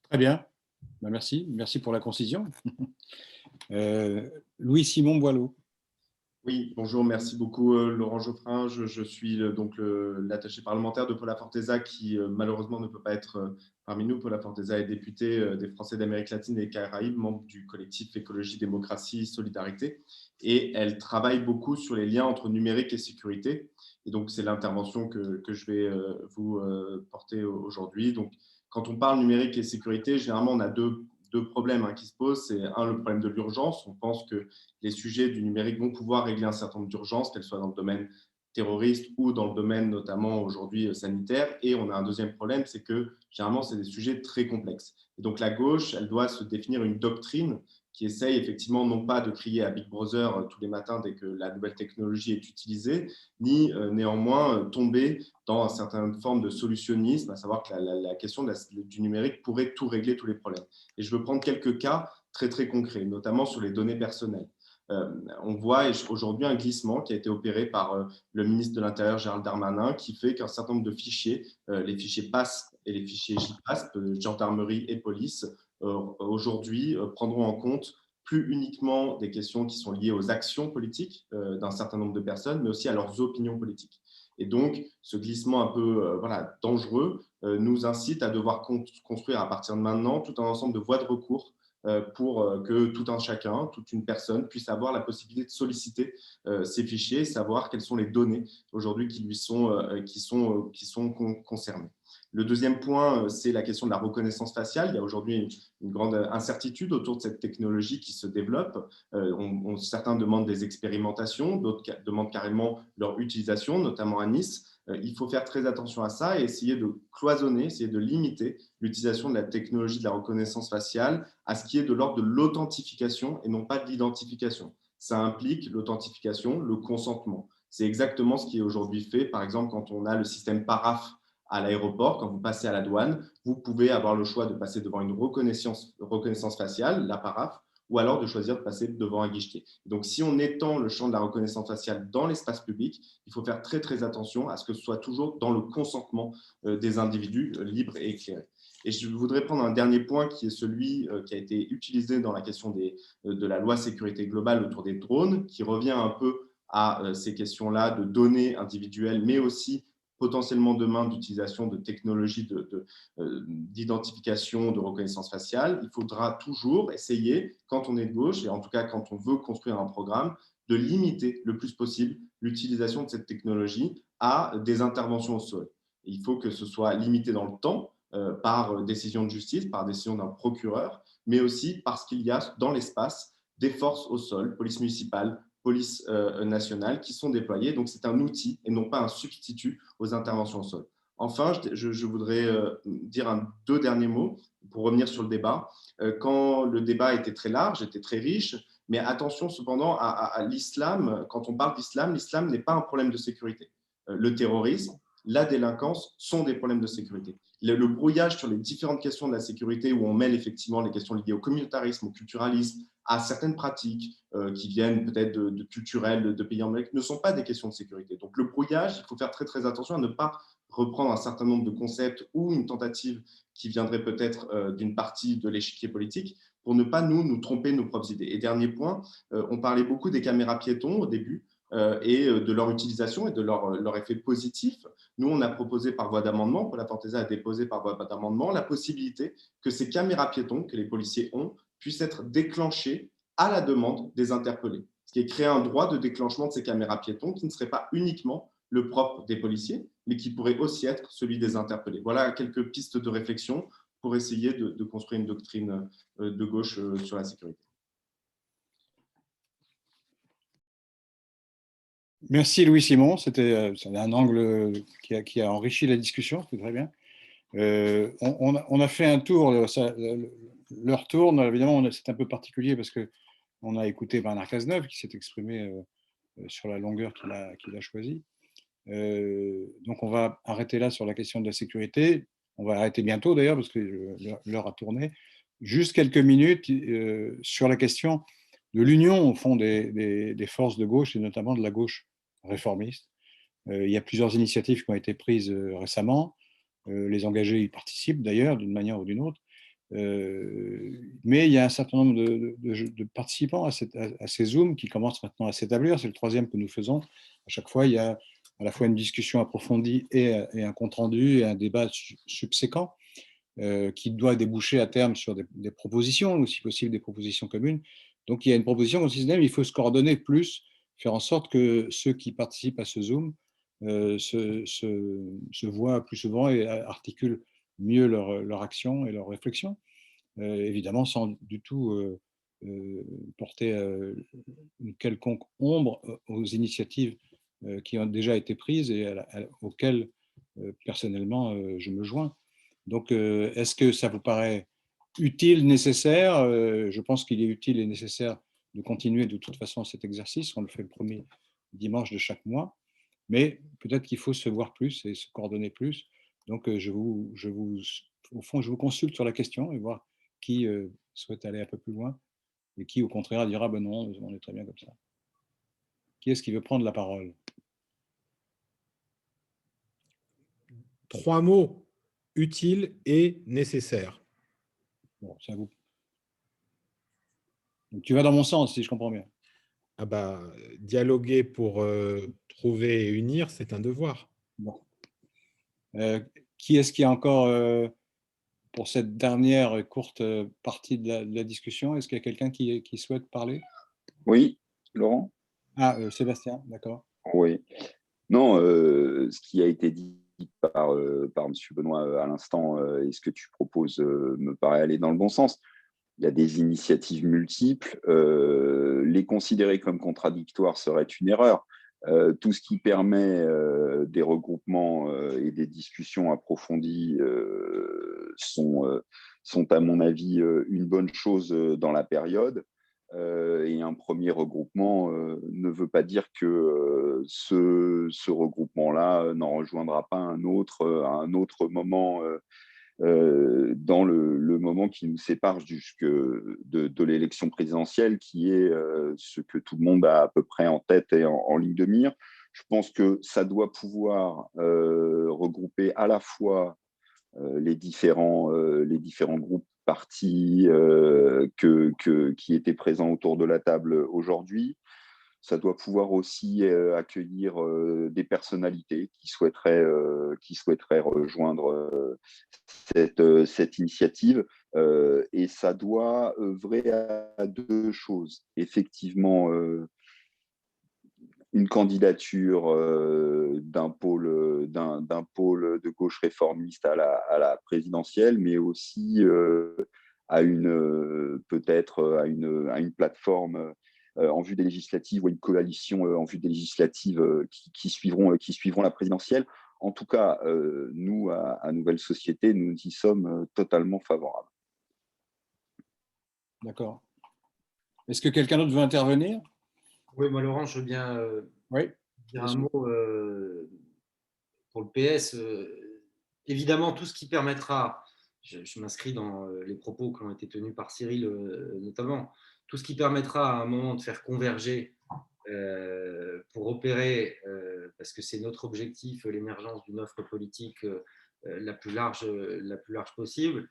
Très bien, merci pour la concision. Louis-Simon Boileau. Oui, bonjour, merci beaucoup Laurent Geoffrin. Je suis donc l'attaché parlementaire de Paula Forteza qui malheureusement ne peut pas être parmi nous. Paula Forteza est députée des Français d'Amérique latine et des Caraïbes, membre du collectif Écologie, Démocratie, Solidarité. Et elle travaille beaucoup sur les liens entre numérique et sécurité. Et donc, c'est l'intervention que je vais vous porter aujourd'hui. Donc, quand on parle numérique et sécurité, généralement, on a deux problèmes qui se posent. C'est un, le problème de l'urgence. On pense que les sujets du numérique vont pouvoir régler un certain nombre d'urgences, qu'elles soient dans le domaine terroriste ou dans le domaine notamment aujourd'hui sanitaire. Et on a un deuxième problème, c'est que généralement, c'est des sujets très complexes. Et donc la gauche, elle doit se définir une doctrine qui essayent effectivement non pas de crier à Big Brother tous les matins dès que la nouvelle technologie est utilisée, ni néanmoins tomber dans une certaine forme de solutionnisme, à savoir que la question du numérique pourrait tout régler, tous les problèmes. Et je veux prendre quelques cas très, très concrets, notamment sur les données personnelles. On voit aujourd'hui un glissement qui a été opéré par le ministre de l'Intérieur, Gérald Darmanin, qui fait qu'un certain nombre de fichiers, les fichiers PASP et les fichiers JPASP, gendarmerie et police, aujourd'hui prendront en compte plus uniquement des questions qui sont liées aux actions politiques d'un certain nombre de personnes, mais aussi à leurs opinions politiques. Et donc, ce glissement un peu dangereux nous incite à devoir construire à partir de maintenant tout un ensemble de voies de recours pour que tout un chacun, toute une personne puisse avoir la possibilité de solliciter ces fichiers et savoir quelles sont les données aujourd'hui qui sont concernées. Le deuxième point, c'est la question de la reconnaissance faciale. Il y a aujourd'hui une grande incertitude autour de cette technologie qui se développe. Certains demandent des expérimentations, d'autres demandent carrément leur utilisation, notamment à Nice. Il faut faire très attention à ça et essayer de cloisonner, essayer de limiter l'utilisation de la technologie de la reconnaissance faciale à ce qui est de l'ordre de l'authentification et non pas de l'identification. Ça implique l'authentification, le consentement. C'est exactement ce qui est aujourd'hui fait. Par exemple, quand on a le système PARAF à l'aéroport, quand vous passez à la douane, vous pouvez avoir le choix de passer devant une reconnaissance faciale, la PARAF, ou alors de choisir de passer devant un guichet. Donc, si on étend le champ de la reconnaissance faciale dans l'espace public, il faut faire très, très attention à ce que ce soit toujours dans le consentement des individus libres et éclairés. Et je voudrais prendre un dernier point qui est celui qui a été utilisé dans la question de la loi sécurité globale autour des drones, qui revient un peu à ces questions-là de données individuelles, mais aussi potentiellement demain d'utilisation de technologies d'identification, de reconnaissance faciale. Il faudra toujours essayer, quand on est de gauche, et en tout cas quand on veut construire un programme, de limiter le plus possible l'utilisation de cette technologie à des interventions au sol. Et il faut que ce soit limité dans le temps, par décision de justice, par décision d'un procureur, mais aussi parce qu'il y a dans l'espace des forces au sol, police municipale, police nationale, qui sont déployées. Donc, c'est un outil et non pas un substitut aux interventions au sol. Enfin, je voudrais dire deux derniers mots pour revenir sur le débat. Quand le débat était très large, était très riche, mais attention cependant à l'islam. Quand on parle d'islam, l'islam n'est pas un problème de sécurité. Le terrorisme, la délinquance sont des problèmes de sécurité. Le brouillage sur les différentes questions de la sécurité, où on mêle effectivement les questions liées au communautarisme, au culturalisme, à certaines pratiques qui viennent peut-être de culturelles de pays en Amérique, ne sont pas des questions de sécurité. Donc le brouillage, il faut faire très très attention à ne pas reprendre un certain nombre de concepts ou une tentative qui viendrait peut-être d'une partie de l'échiquier politique pour ne pas nous tromper nos propres idées. Et dernier point, on parlait beaucoup des caméras piétons au début et de leur utilisation et de leur effet positif. Nous, on a proposé par voie d'amendement, Paula Forteza a déposé par voie d'amendement la possibilité que ces caméras piétons que les policiers ont puissent être déclenchées à la demande des interpellés. Ce qui est créer un droit de déclenchement de ces caméras piétons qui ne serait pas uniquement le propre des policiers, mais qui pourrait aussi être celui des interpellés. Voilà quelques pistes de réflexion pour essayer de construire une doctrine de gauche sur la sécurité. Merci Louis-Simon, c'était un angle qui a enrichi la discussion, c'est très bien. On a fait un tour, l'heure tourne, évidemment c'est un peu particulier parce qu'on a écouté Bernard Cazeneuve qui s'est exprimé sur la longueur qu'il a choisie. Donc on va arrêter là sur la question de la sécurité, on va arrêter bientôt d'ailleurs parce que l'heure a tourné. Juste quelques minutes sur la question de l'union au fond des forces de gauche et notamment de la gauche réformiste. Il y a plusieurs initiatives qui ont été prises récemment. Les engagés y participent d'ailleurs d'une manière ou d'une autre. Mais il y a un certain nombre de participants à ces Zooms qui commencent maintenant à s'établir. C'est le troisième que nous faisons. À chaque fois, il y a à la fois une discussion approfondie et un compte-rendu et un débat subséquent qui doit déboucher à terme sur des propositions, ou si possible des propositions communes. Donc il y a une proposition au système, il faut se coordonner plus, faire en sorte que ceux qui participent à ce Zoom se voient plus souvent et articulent mieux leur action et leur réflexion, évidemment sans du tout porter une quelconque ombre aux initiatives qui ont déjà été prises et auxquelles personnellement je me joins. Donc est-ce que ça vous paraît utile, nécessaire. Je pense qu'il est utile et nécessaire de continuer de toute façon cet exercice. On le fait le premier dimanche de chaque mois. Mais peut-être qu'il faut se voir plus et se coordonner plus. Donc, au fond, je vous consulte sur la question et voir qui souhaite aller un peu plus loin et qui, au contraire, dira ben non, on est très bien comme ça. Qui est-ce qui veut prendre la parole? 3 mots: utile et nécessaire. Bon, c'est à vous. Donc, tu vas dans mon sens, si je comprends bien. Ah bah, dialoguer pour trouver et unir, c'est un devoir. Bon. Qui est-ce qui a encore, pour cette dernière courte partie de la discussion, est-ce qu'il y a quelqu'un qui souhaite parler? Oui, Laurent? Ah, Sébastien, d'accord. Oui. Non, ce qui a été dit par M. Benoît à l'instant et ce que tu proposes me paraît aller dans le bon sens. Il y a des initiatives multiples. Les considérer comme contradictoires serait une erreur. Tout ce qui permet des regroupements et des discussions approfondies sont, à mon avis, une bonne chose dans la période. Et un premier regroupement ne veut pas dire que ce regroupement-là n'en rejoindra pas un autre à un autre moment dans le moment qui nous sépare de l'élection présidentielle, qui est ce que tout le monde a à peu près en tête et en ligne de mire. Je pense que ça doit pouvoir regrouper à la fois les différents groupes partis qui étaient présents autour de la table aujourd'hui. Ça doit pouvoir aussi accueillir des personnalités qui souhaiteraient rejoindre cette initiative. Et ça doit œuvrer à deux choses. Effectivement, une candidature d'un pôle de gauche réformiste à la présidentielle, mais aussi peut-être à une plateforme en vue des législatives ou une coalition en vue des législatives qui suivront la présidentielle. En tout cas, nous, à Nouvelle Société, nous y sommes totalement favorables. D'accord. Est-ce que quelqu'un d'autre veut intervenir? Oui, moi, Laurent, je veux bien dire un mot pour le PS. Évidemment, tout ce qui permettra, je m'inscris dans les propos qui ont été tenus par Cyril notamment, tout ce qui permettra à un moment de faire converger pour opérer, parce que c'est notre objectif, l'émergence d'une offre politique la plus large possible,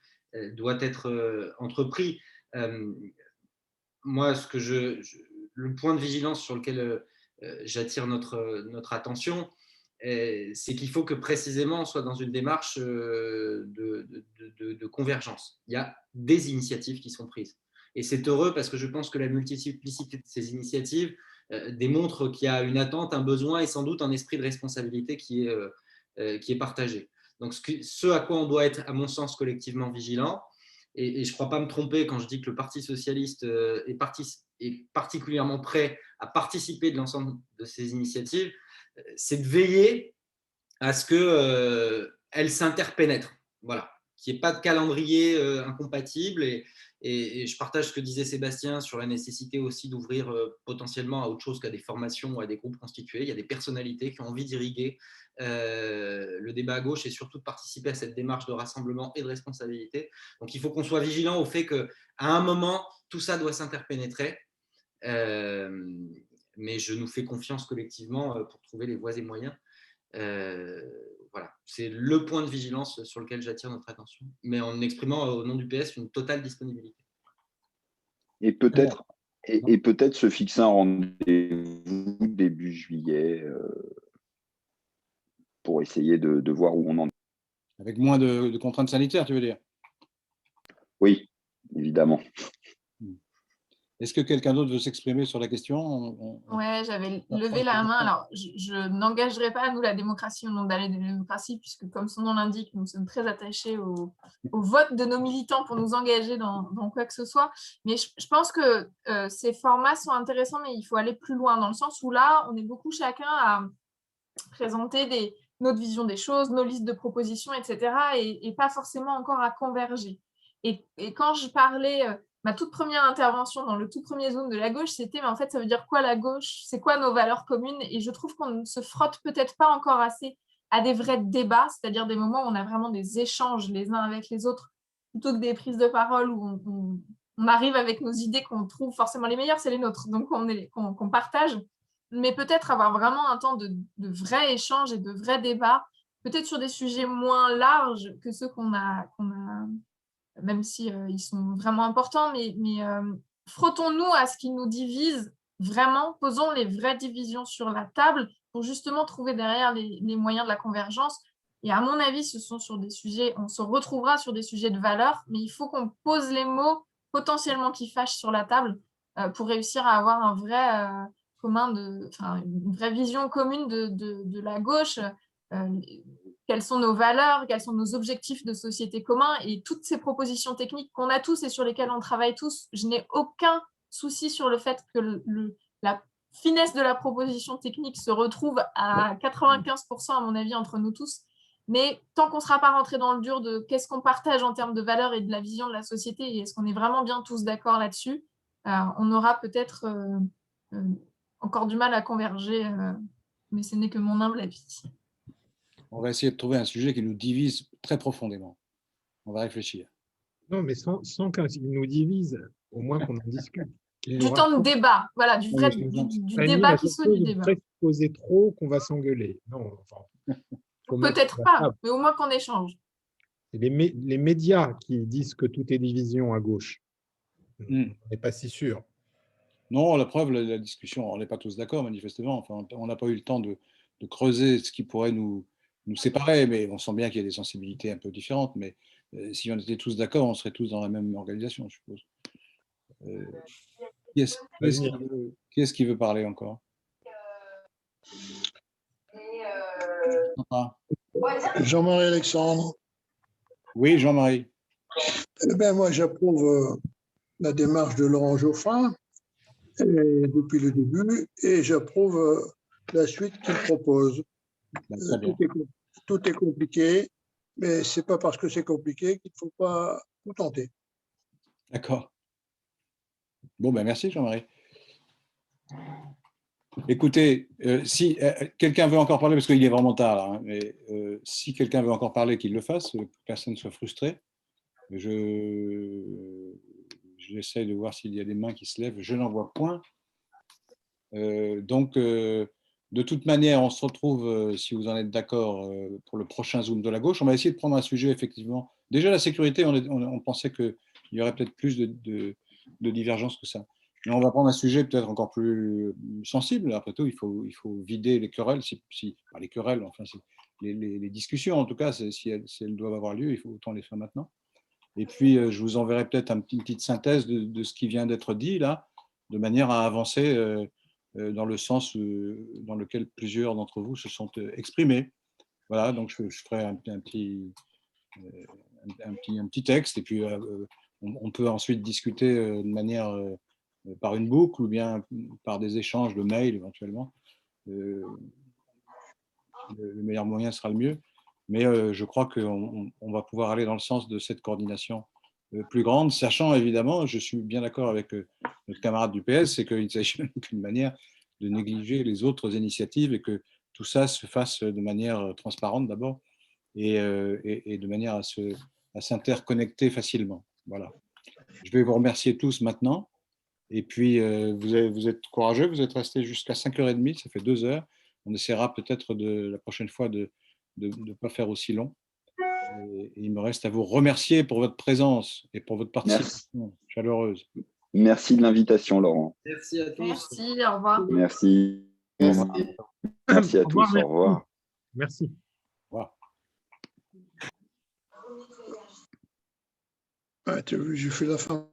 doit être entrepris. Moi, le point de vigilance sur lequel j'attire notre attention, c'est qu'il faut que précisément on soit dans une démarche de convergence. Il y a des initiatives qui sont prises. Et c'est heureux parce que je pense que la multiplicité de ces initiatives démontre qu'il y a une attente, un besoin et sans doute un esprit de responsabilité qui est partagé. Donc, ce à quoi on doit être, à mon sens, collectivement vigilant, et je ne crois pas me tromper quand je dis que le Parti socialiste est particulièrement prêt à participer de l'ensemble de ces initiatives, c'est de veiller à ce qu'elles s'interpénètrent. Voilà, qu'il n'y ait pas de calendrier incompatible. Et je partage ce que disait Sébastien sur la nécessité aussi d'ouvrir potentiellement à autre chose qu'à des formations ou à des groupes constitués. Il y a des personnalités qui ont envie d'irriguer le débat à gauche et surtout de participer à cette démarche de rassemblement et de responsabilité. Donc il faut qu'on soit vigilant au fait qu'à un moment, tout ça doit s'interpénétrer. Mais je nous fais confiance collectivement pour trouver les voies et moyens. Voilà, c'est le point de vigilance sur lequel j'attire notre attention, mais en exprimant au nom du PS une totale disponibilité. Et peut-être se fixer un rendez-vous début juillet pour essayer de voir où on en est. Avec moins de contraintes sanitaires, tu veux dire? Oui, évidemment. Est-ce que quelqu'un d'autre veut s'exprimer sur la question? Ouais, j'avais levé la main. Alors, je n'engagerai pas, nous, la démocratie au nom de la démocratie, puisque, comme son nom l'indique, nous sommes très attachés au vote de nos militants pour nous engager dans quoi que ce soit. Mais je pense que ces formats sont intéressants, mais il faut aller plus loin, dans le sens où là, on est beaucoup chacun à présenter notre vision des choses, nos listes de propositions, etc., et pas forcément encore à converger. Et quand je parlais, ma toute première intervention dans le tout premier Zoom de la gauche, c'était, mais en fait, ça veut dire quoi la gauche? C'est quoi nos valeurs communes? Et je trouve qu'on ne se frotte peut-être pas encore assez à des vrais débats, c'est-à-dire des moments où on a vraiment des échanges les uns avec les autres, plutôt que des prises de parole où on arrive avec nos idées qu'on trouve forcément les meilleures, c'est les nôtres, donc qu'on partage. Mais peut-être avoir vraiment un temps de vrais échanges et de vrais débats, peut-être sur des sujets moins larges que ceux qu'on a même si ils sont vraiment importants, mais frottons-nous à ce qui nous divise vraiment, posons les vraies divisions sur la table pour justement trouver derrière les moyens de la convergence. Et à mon avis, ce sont sur des sujets, on se retrouvera sur des sujets de valeur, mais il faut qu'on pose les mots potentiellement qui fâchent sur la table pour réussir à avoir un vrai une vraie vision commune de la gauche. Quelles sont nos valeurs, quels sont nos objectifs de société communs, et toutes ces propositions techniques qu'on a tous et sur lesquelles on travaille tous, je n'ai aucun souci sur le fait que la finesse de la proposition technique se retrouve à 95% à mon avis entre nous tous, mais tant qu'on ne sera pas rentré dans le dur de qu'est-ce qu'on partage en termes de valeurs et de la vision de la société, et est-ce qu'on est vraiment bien tous d'accord là-dessus, on aura peut-être encore du mal à converger, mais ce n'est que mon humble avis. On va essayer de trouver un sujet qui nous divise très profondément. On va réfléchir. Non, mais sans qu'il nous divise, au moins qu'on en discute. Du temps de débat, voilà, du débat qui soit du débat. Poser trop qu'on va s'engueuler. Non, enfin, peut-être pas, mais au moins qu'on échange. Les médias qui disent que tout est division à gauche, on n'est pas si sûr. Non, la preuve, la discussion, on n'est pas tous d'accord manifestement. Enfin, on n'a pas eu le temps de creuser ce qui pourrait nous séparer, mais on sent bien qu'il y a des sensibilités un peu différentes. Mais si on était tous d'accord, on serait tous dans la même organisation, je suppose. Qui est-ce qui veut parler encore? Jean-Marie Alexandre. Oui, Jean-Marie. Moi, j'approuve la démarche de Laurent Geoffrin depuis le début, et j'approuve la suite qu'il propose. Tout est compliqué, mais ce n'est pas parce que c'est compliqué qu'il ne faut pas tout tenter. D'accord. Bon, merci Jean-Marie. Écoutez, si quelqu'un veut encore parler, parce qu'il est vraiment tard, là, hein, mais si quelqu'un veut encore parler, qu'il le fasse, que personne ne soit frustré. J'essaie de voir s'il y a des mains qui se lèvent. Je n'en vois point. Donc, de toute manière, on se retrouve, si vous en êtes d'accord, pour le prochain Zoom de la gauche. On va essayer de prendre un sujet, effectivement. Déjà, la sécurité, on pensait qu'il y aurait peut-être plus de divergences que ça. Mais on va prendre un sujet peut-être encore plus sensible. Après tout, il faut vider les querelles, les querelles, enfin, les discussions, en tout cas, si elles doivent avoir lieu, il faut autant les faire maintenant. Et puis, je vous enverrai peut-être une petite synthèse de ce qui vient d'être dit, là, de manière à avancer dans le sens dans lequel plusieurs d'entre vous se sont exprimés. Voilà, donc je ferai un petit texte, et puis on peut ensuite discuter de manière par une boucle ou bien par des échanges de mails éventuellement. Le meilleur moyen sera le mieux, mais je crois qu'on va pouvoir aller dans le sens de cette coordination plus grande, sachant évidemment, je suis bien d'accord avec notre camarade du PS, c'est qu'il ne s'agit d'aucune manière de négliger les autres initiatives, et que tout ça se fasse de manière transparente d'abord, et de manière à s'interconnecter facilement. Voilà. Je vais vous remercier tous maintenant. Et puis, vous êtes courageux, vous êtes restés jusqu'à 5h30, ça fait 2 heures. On essaiera peut-être la prochaine fois de ne pas faire aussi long. Et il me reste à vous remercier pour votre présence et pour votre participation chaleureuse. Merci de l'invitation, Laurent. Merci à tous. Merci, au revoir. Merci. Merci à tous, au revoir. Merci. Au revoir. Ouais, j'ai fait la fin.